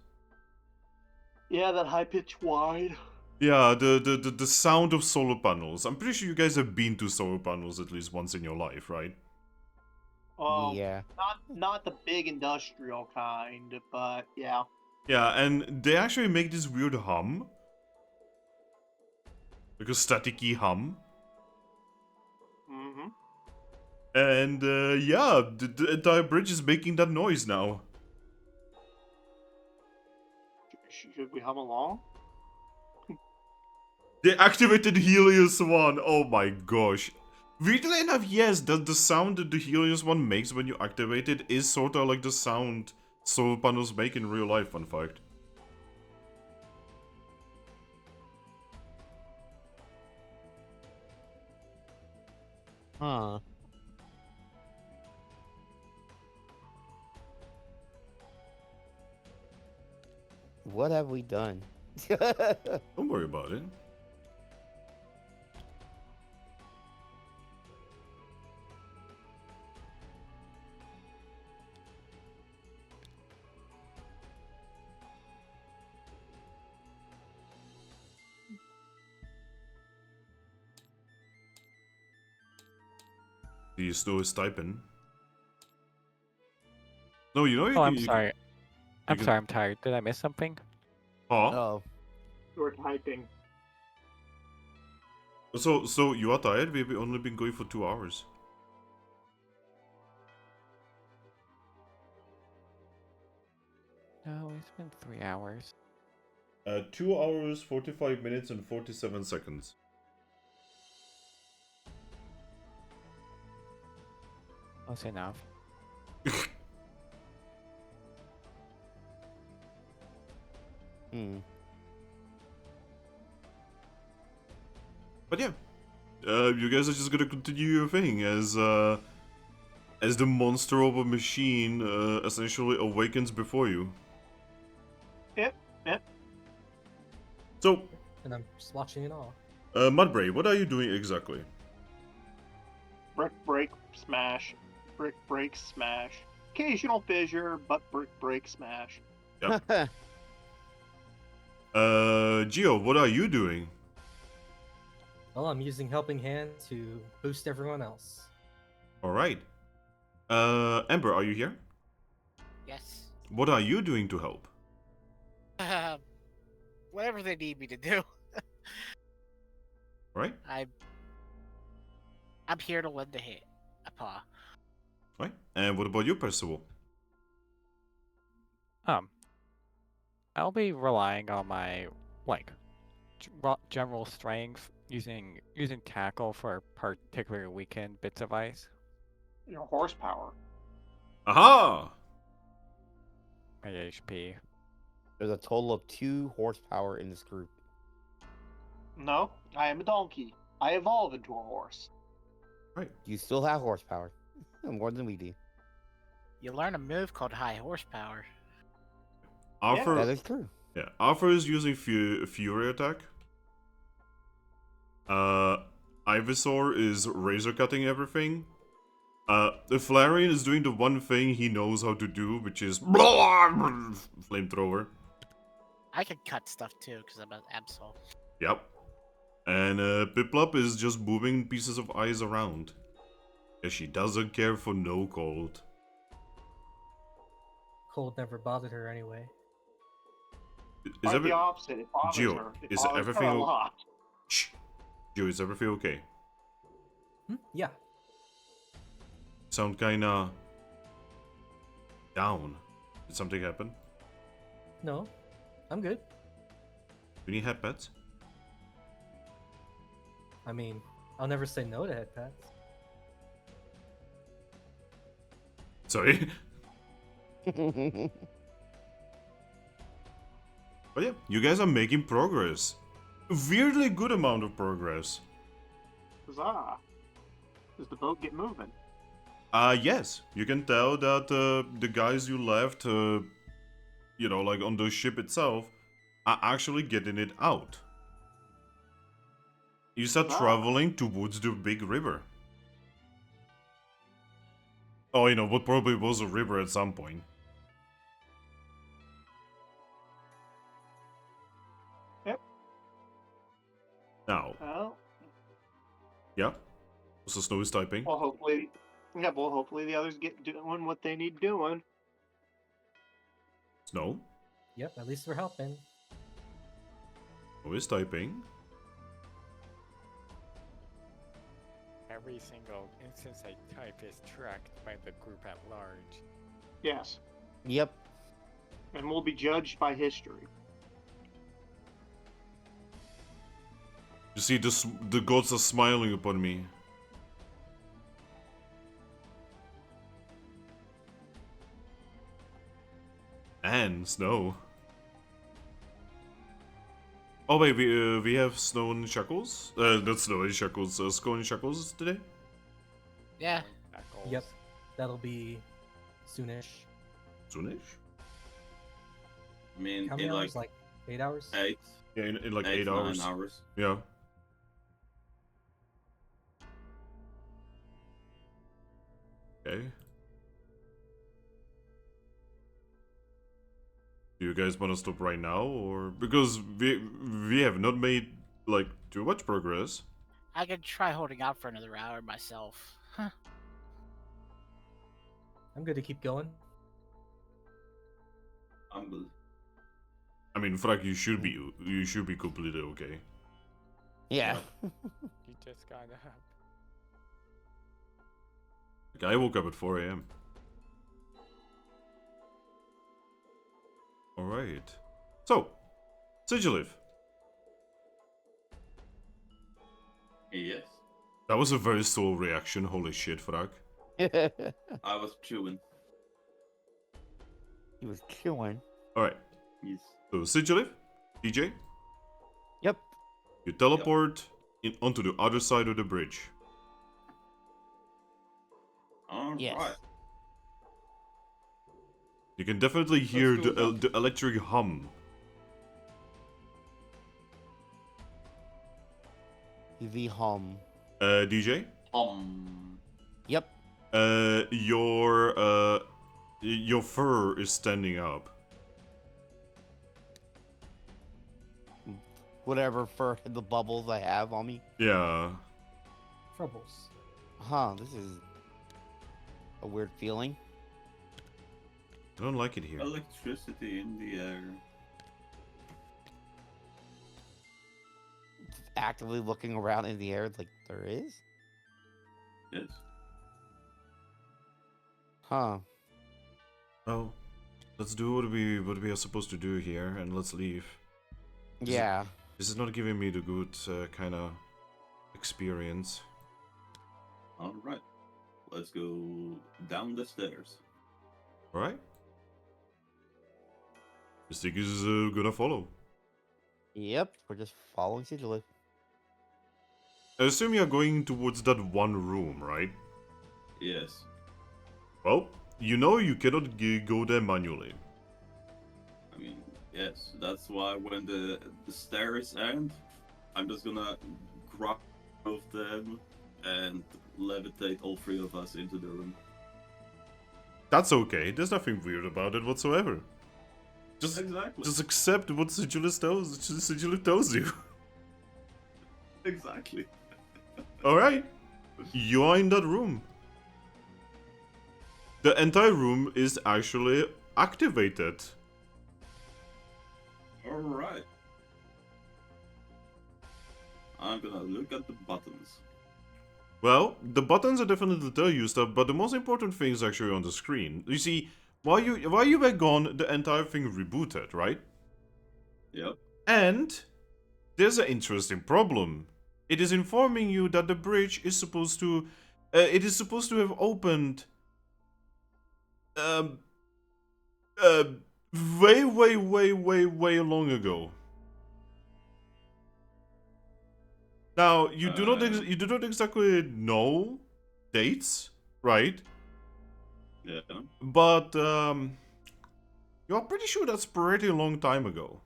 Yeah, that high pitch wide. Yeah, the sound of solar panels. I'm pretty sure you guys have been to solar panels at least once in your life, right? Yeah. Not the big industrial kind, but yeah. Yeah, and they actually make this weird hum. Like a staticky hum. Mm-hmm. And yeah, the entire bridge is making that noise now. Should we hum along? They activated Helios 1, oh my gosh. Weirdly enough, yes, the sound that the Helios 1 makes when you activate it is sort of like the sound solar panels make in real life, fun fact. Huh. What have we done? Don't worry about it. Do you still a stipend? No, you know you Oh, can, I'm you sorry. I'm can- sorry, I'm tired. Did I miss something? Huh? Oh. We're typing. So you are tired? We've only been going for 2 hours. No, it's been 3 hours. 2 hours, 45 minutes, and 47 seconds. Close enough. Hmm. But yeah, you guys are just gonna continue your thing as the monster of a machine essentially awakens before you. Yep. So, And I'm just watching it all. Mudbray, what are you doing exactly? Brick break smash. Brick break smash. Occasional fissure, but brick break smash. Gio, what are you doing? Well, I'm using Helping Hand to boost everyone else. Alright. Ember, are you here? Yes. What are you doing to help? Whatever they need me to do. Right? I'm here to lend a paw. Right? And what about you, Percival? I'll be relying on my general strength, using tackle for particularly weakened bits of ice. Your horsepower. Aha! My HP. There's a total of 2 horsepower in this group. No, I am a donkey. I evolve into a horse. Right. You still have horsepower. More than we do. You learn a move called High Horsepower. Arthur, That is true. yeah, Arthur is using Fury attack. Ivysaur is razor cutting everything. The Flareon is doing the one thing he knows how to do, which is flamethrower. I can cut stuff too because I'm an Absol. Yep. And Piplup is just moving pieces of ice around. Yeah, she doesn't care for no cold. Cold never bothered her anyway. Is Quite every the opposite. It bothers Gio, her. It is bothers everything her a o- lot. Shh. Gio, is everything okay? Yeah. Sound kinda down. Did something happen? No, I'm good. Do you need head pets? I mean, I'll never say no to head pats. Sorry. But yeah, you guys are making progress. Weirdly good amount of progress. Huzzah. Does the boat get moving? Yes. You can tell that the guys you left, you know, like on the ship itself, are actually getting it out. You start Ah. traveling towards the big river. Oh, you know, what probably was a river at some point. Yep. Now, Well, yeah? So Snow is typing. well, hopefully the others get doing what they need doing. Snow? Yep, at least we're helping. Snow is typing. Every single instance I type is tracked by the group at large. Yes. Yep. And we'll be judged by history. You see, the gods are smiling upon me. And Snow. Oh wait, we have Snow and Shackles? Not Snow and Shackles, Skull and Shackles today? Yeah. Shackles. Yep, that'll be soonish. Soonish? I mean, How many in hours? like Like 8 hours? 8, Yeah, in like 8 9 hours. hours. Yeah. Okay. Do you guys want to stop right now, or because we have not made like too much progress? I could try holding out for another hour myself. Huh. I'm good to keep going. Unbelievable. I mean, Thrack, you should be completely okay. Yeah. You just got up. Like, I woke up at 4 a.m. All right. So, Sigilyph. Yes. That was a very slow reaction. Holy shit, Thrack. I was chewing. He was chewing. All right. Yes. So, Sigilyph, DJ, Yep. you teleport onto the other side of the bridge. Alright. Yes. You can definitely hear do the, that. the electric hum. The hum. DJ, Yep. your fur is standing up. Whatever fur the bubbles I have on me. Yeah. Troubles. Huh, this is a weird feeling. I don't like it here. Electricity in the air. Actively looking around in the air like there is? Yes. Huh. Well, let's do what we are supposed to do here, and let's leave. Is it- Yeah. This is not giving me the good kind of experience. Alright. Let's go down the stairs. All right. Mystique is gonna follow. Yep. We're just following Sigilyph. I assume you're going towards that one room, right? Yes. Well, you know you cannot go there manually. I mean, yes. That's why when the stairs end, I'm just gonna grab both them and levitate all three of us into the room. That's okay. There's nothing weird about it whatsoever. Just accept what Sigilyph tells you. Exactly. Alright. You are in that room. The entire room is actually activated. Alright. I'm gonna look at the buttons. Well, the buttons are definitely tell you stuff, but the most important thing is actually on the screen. You see, while you were gone, the entire thing rebooted, right? Yep. And there's an interesting problem. It is informing you that the bridge is supposed to have opened way long ago. Now, you do not exactly know dates, right? Yeah. But you're pretty sure that's pretty long time ago.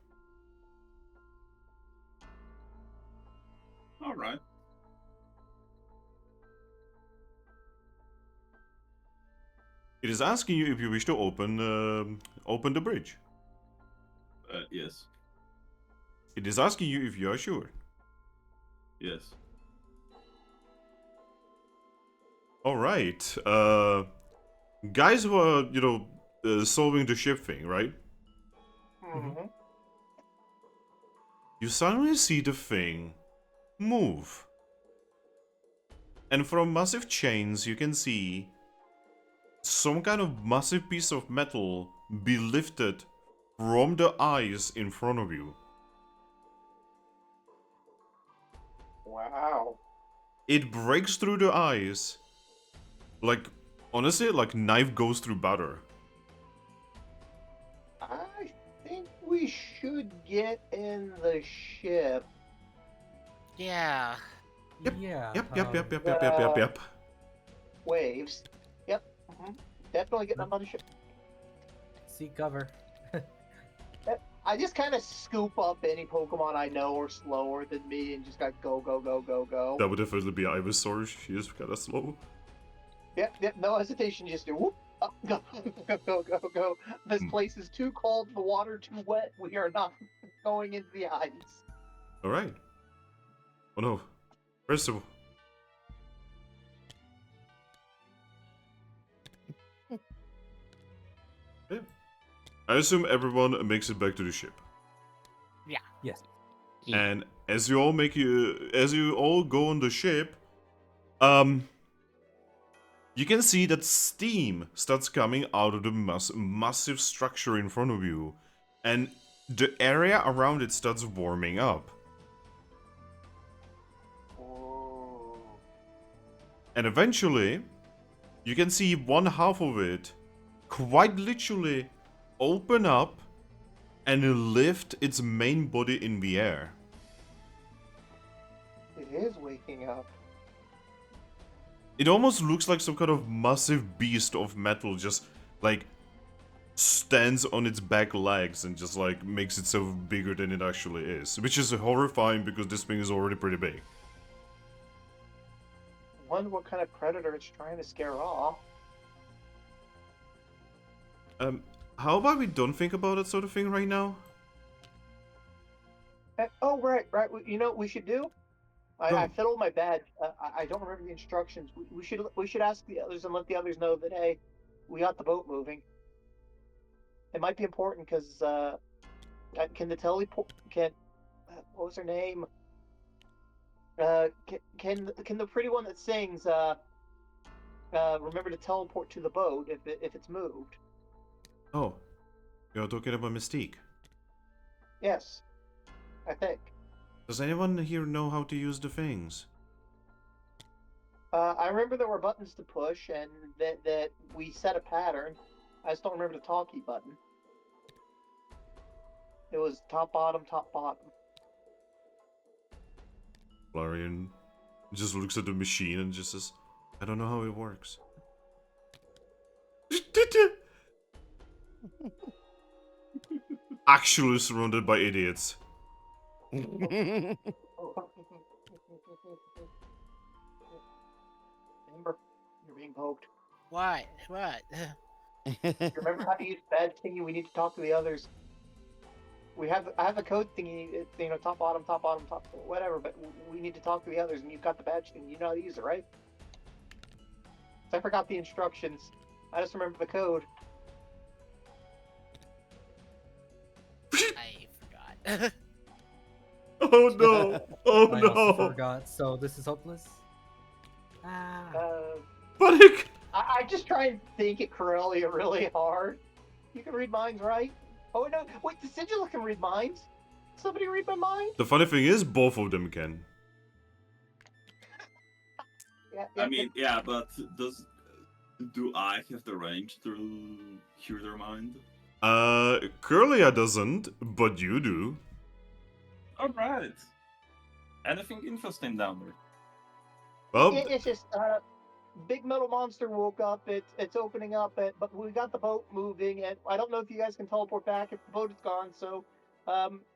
All right. It is asking you if you wish to open the bridge. Yes. It is asking you if you are sure. Yes. All right. Guys who are solving the ship thing, right? Mm-hmm. You suddenly see the thing move. And from massive chains, you can see some kind of massive piece of metal be lifted from the eyes in front of you. Wow. It breaks through the eyes. Like, honestly, like knife goes through butter. I think we should get in the ship. Yeah. Yeah. Yep. Waves. Yep. Definitely getting on the ship. Seek cover. I just kind of scoop up any Pokemon I know are slower than me and just got go. That would definitely be Ivysaur. She is kind of slow. Yep, no hesitation. Just do whoop, up, go. This place is too cold, the water too wet. We are not going into the ice. All right. Oh no, Percival. Yeah. I assume everyone makes it back to the ship. Yeah. Yes. And as you all go on the ship, you can see that steam starts coming out of the massive structure in front of you, and the area around it starts warming up. Oh. And eventually, you can see one half of it quite literally open up and lift its main body in the air. It is waking up. It almost looks like some kind of massive beast of metal just, like, stands on its back legs and just, like, makes itself bigger than it actually is. Which is horrifying because this thing is already pretty big. I wonder what kind of predator it's trying to scare off. How about we don't think about that sort of thing right now? Oh, right. You know what we should do? I fiddled my badge. I don't remember the instructions. We should ask the others and let the others know that, hey, we got the boat moving. It might be important because can the teleport? What was her name? Can the pretty one that sings remember to teleport to the boat if it's moved? Oh, you're talking about Mystique. Yes, I think. Does anyone here know how to use the things? I remember there were buttons to push and that we set a pattern. I just don't remember the talkie button. It was top, bottom, top, bottom. Florian just looks at the machine and just says, I don't know how it works. Actually surrounded by idiots. being poked. What? What? You remember how to use bad thingy? We need to talk to the others. I have a code thingy, top, bottom, whatever, but we need to talk to the others, and you've got the badge thing. You know how to use it, right? I forgot the instructions. I just remember the code. I forgot. Oh no! Oh I also no! forgot, so this is hopeless. Ah. Panic! I just try and think it Corellia really hard. You can read minds, right? Oh no! Wait, the Sigilyph can read minds. Somebody read my mind? The funny thing is, both of them can. I mean, yeah, but do I have the range to cure their mind? Curlia doesn't, but you do. Alright. Anything interesting down there? Well, It's just big metal monster woke up. It's opening up, but we got the boat moving, and I don't know if you guys can teleport back if the boat is gone. So,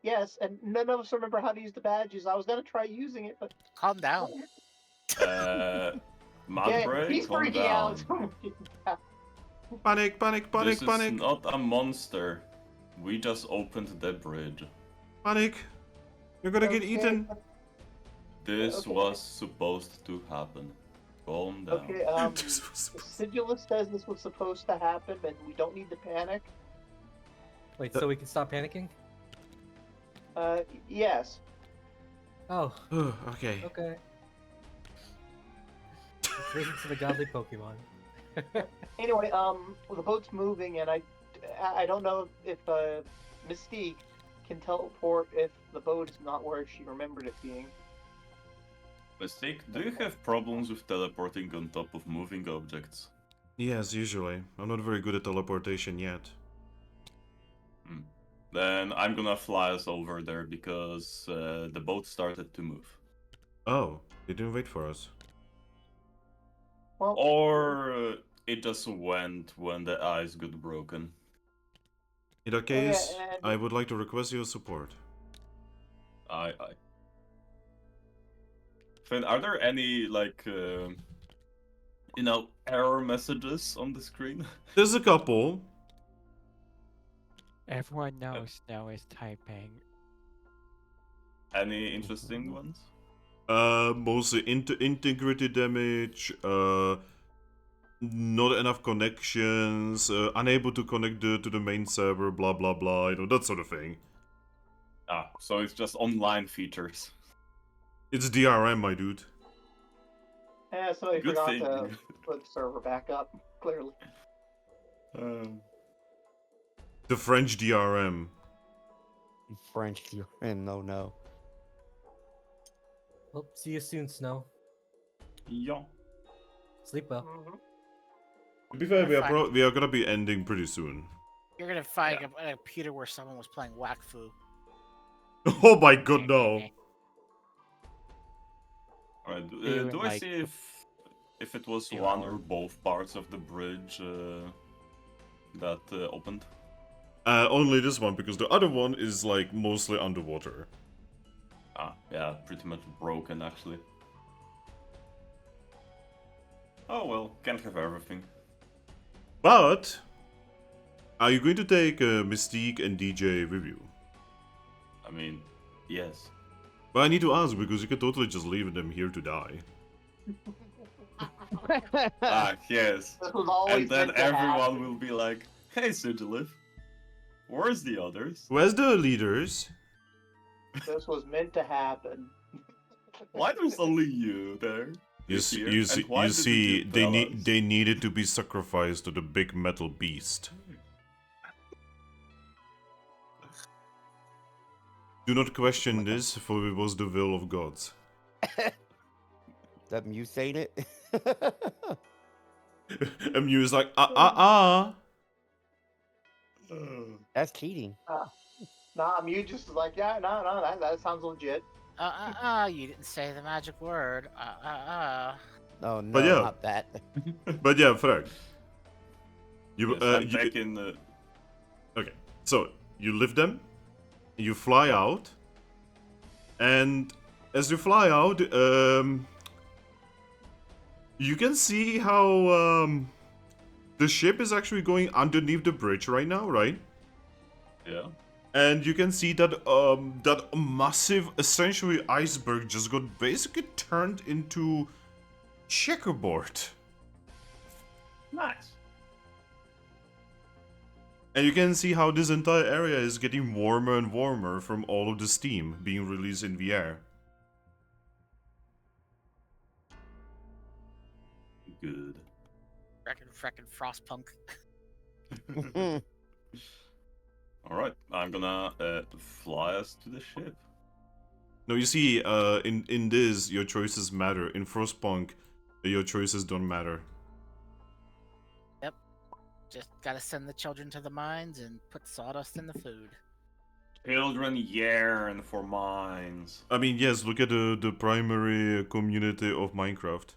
yes, and none of us remember how to use the badges. I was gonna try using it, but Calm down. Mudbray, he's calm freaking down. out. panic, panic, panic, This panic, is not a monster. We just opened the bridge. panic. You're gonna get Okay. eaten. This Okay. was supposed to happen. Calm down. Okay, Sigilyph says this was supposed to happen, and we don't need to panic. Wait, so we can stop panicking? Yes. Oh, Okay. okay. Let's listen to the godly Pokemon. Anyway, the boat's moving, and I don't know if Mystique can teleport if the boat is not where she remembered it being. Mistake, do you have problems with teleporting on top of moving objects? Yes, usually. I'm not very good at teleportation yet. Then I'm gonna fly us over there because the boat started to move. Oh, they didn't wait for us. Well, Or it just went when the ice got broken. In that yeah, case, and- I would like to request your support. Aye. Finn, are there any, error messages on the screen? There's a couple. Everyone knows Snow is typing. Any interesting ones? Mostly integrity damage, not enough connections, unable to connect to the main server, blah blah blah, that sort of thing. Ah, so it's just online features. It's DRM, my dude. yeah, somebody Good forgot thing. to put the server back up, clearly. The French DRM. French Kyurem, no. Well, see you soon, Snow. Yeah. Sleep well. Mhm. To be fair, Fine. we are gonna be ending pretty soon. You're gonna find a computer where someone was playing Wakfu. Oh my god, no. Alright, You do I like- see if it was you one are- or both parts of the bridge that opened? Only this one, because the other one is like mostly underwater. Ah, yeah, pretty much broken actually. Oh well, can't have everything. But are you going to take Mystique and DJ with you? I mean, yes. Well, I need to ask because you could totally just leave them here to die. Ah, yes. This was always And then meant to everyone happen. will be like, hey Sigilyph, where's the others? Where's the leaders? This was meant to happen. Why there's only you there? You this year? you And see, why you didn't see, they tell us? they needed to be sacrificed to the big metal beast. Do not question this, for it was the will of gods. That you saying it? And Mew is like, ah. That's cheating. Nah, Mew just was like, yeah, no, that sounds legit. You didn't say the magic word. Oh no, But yeah. not that. But yeah, Thrack. You, Yes, I'm you- back in the... okay, so you lift them, you fly out, and as you fly out, You can see how the ship is actually going underneath the bridge right now, right? Yeah. And you can see that that massive, essentially iceberg just got basically turned into checkerboard. Nice. And you can see how this entire area is getting warmer and warmer from all of the steam being released in the air. Good. Frackin' Frostpunk. Alright, I'm gonna fly us to the ship. No, you see, in this, your choices matter. In Frostpunk, your choices don't matter. Yep. Just gotta send the children to the mines and put sawdust in the food. Children yearn for mines. I mean, yes, look at the primary community of Minecraft.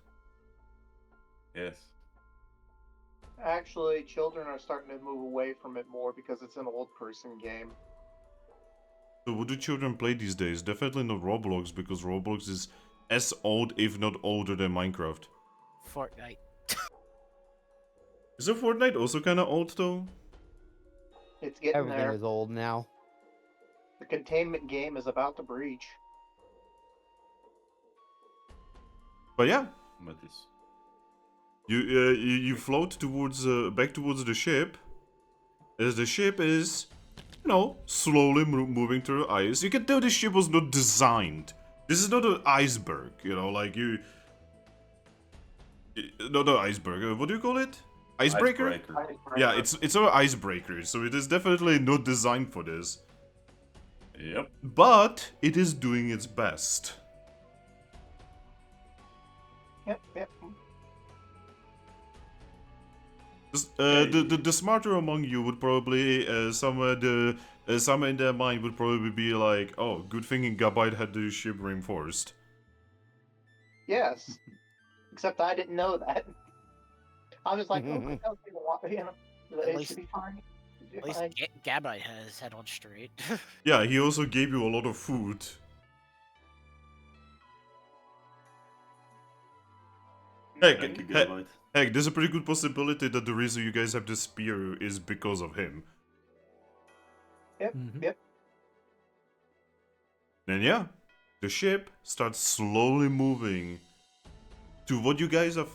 Yes. Actually, children are starting to move away from it more because it's an old person game. So what do children play these days? Definitely not Roblox, because Roblox is as old, if not older, than Minecraft. Fortnite. Isn't Fortnite also kind of old, though? It's getting Everything there. is old now. The containment game is about to breach. But yeah, Metis. you float towards back towards the ship. As the ship is, you know, slowly moving through the ice. You can tell the ship was not designed. This is not an iceberg, you know, like you. Not an iceberg. What do you call it? Icebreaker? Yeah, it's an icebreaker, so it is definitely not designed for this. Yep. But it is doing its best. Yep. The smarter among you would probably somewhere in their mind would probably be like, oh, good thing Gabite had the ship reinforced. Yes. Except I didn't know that. I was like, oh, you know, it should be fine. At least Gabite has his head on straight. Yeah, he also gave you a lot of food. Heck, Thank you, heck, Gabite. heck, there's a pretty good possibility that the reason you guys have the spear is because of him. Yep. And yeah, the ship starts slowly moving to what you guys have.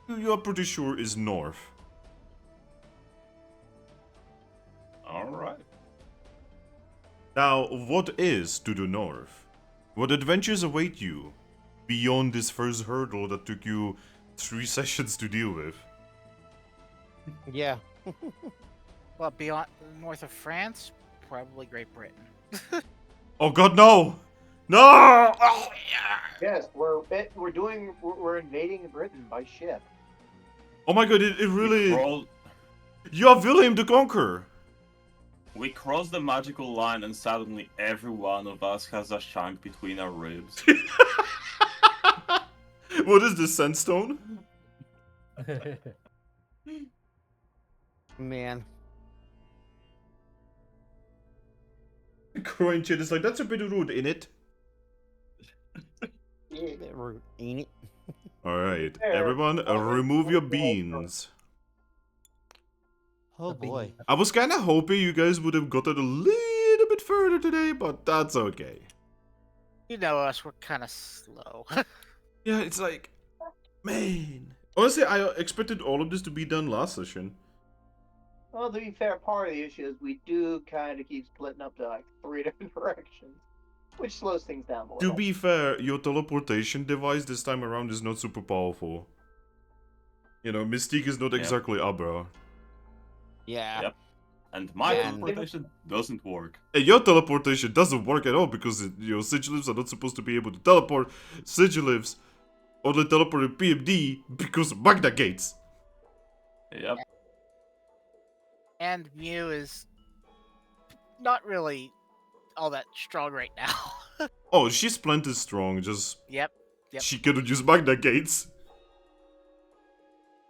You are pretty sure is north. Alright. Now, what is to the north? What adventures await you beyond this first hurdle that took you 3 sessions to deal with? Yeah. Well, beyond north of France, probably Great Britain. Oh god, no! No! Yes, we're invading Britain by ship. Oh my god, it really... We, You are William the Conqueror! we crossed the magical line and suddenly every one of us has a shank between our ribs. What is this, sandstone? Man. Crowing Chin is like, that's a bit rude, innit? Bit rude, ain't it? Alright, There. everyone, remove your beans. Oh boy. I was kinda hoping you guys would have gotten a little bit further today, but that's okay. You know us, we're kind of slow. Yeah, it's like, man. Honestly, I expected all of this to be done last session. Well, to be fair, part of the issue is we do kind of keep splitting up to like 3 different directions, which slows things down a little. To be fair, your teleportation device this time around is not super powerful. You know, Mystique is not Yep. exactly Abra. Yeah. Yep. And my Yeah. teleportation doesn't work. And your teleportation doesn't work at all because your Sigilyphs are not supposed to be able to teleport. Sigilyphs only teleport in PMD because of Magna Gates. Yep. And Mew is not really all that strong right now. Oh, she's plenty strong, just Yep. she cannot use Magna Gates.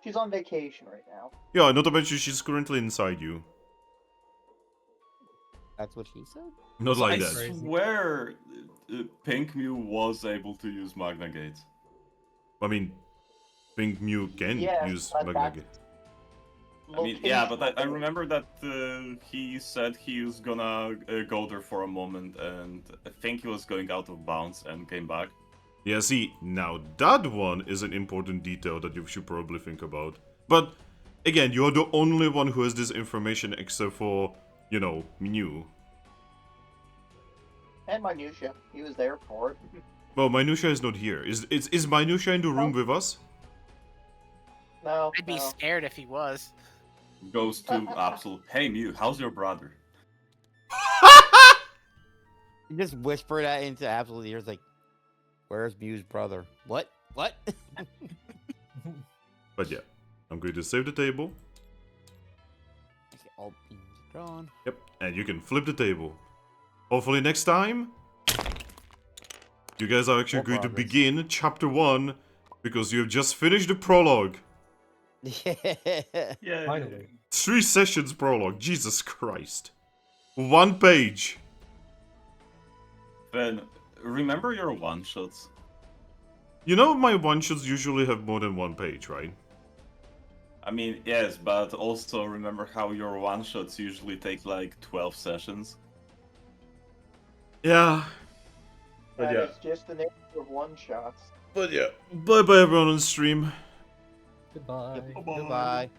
She's on vacation right now. Yeah, not to mention she's currently inside you. That's what she said? Not like I that. Crazy. swear Pink Mew was able to use Magna Gates. I mean, think Mew can Yes, use but Magnetic. I mean, yeah, but I location- remember that he said he was gonna go there for a moment, and I think he was going out of bounds and came back. Yeah, see, now that one is an important detail that you should probably think about. But, again, you're the only one who has this information except for, you know, Mew. And Minutia. He was there for it. Well, Minutia is not here. Is Minutia in the room with us? No. I'd be no. scared if he was. Goes to Absol. Hey Mew, how's your brother? You just whispered that into Absol's ears, like, "Where's Mew's brother? What? What?" But yeah, I'm going to save the table. Okay, all beams drawn. Yep, and you can flip the table. Hopefully next time, you guys are actually More going to progress. begin chapter 1, because you have just finished the prologue. Yeah. Finally. 3 sessions prologue, Jesus Christ. 1 page. Then remember your one-shots. You know my one-shots usually have more than 1 page, right? I mean, yes, but also remember how your one-shots usually take like 12 sessions. Yeah. But And yeah. it's just the nature of one-shots. But yeah. Bye-bye everyone on stream. Goodbye. Bye-bye. Goodbye.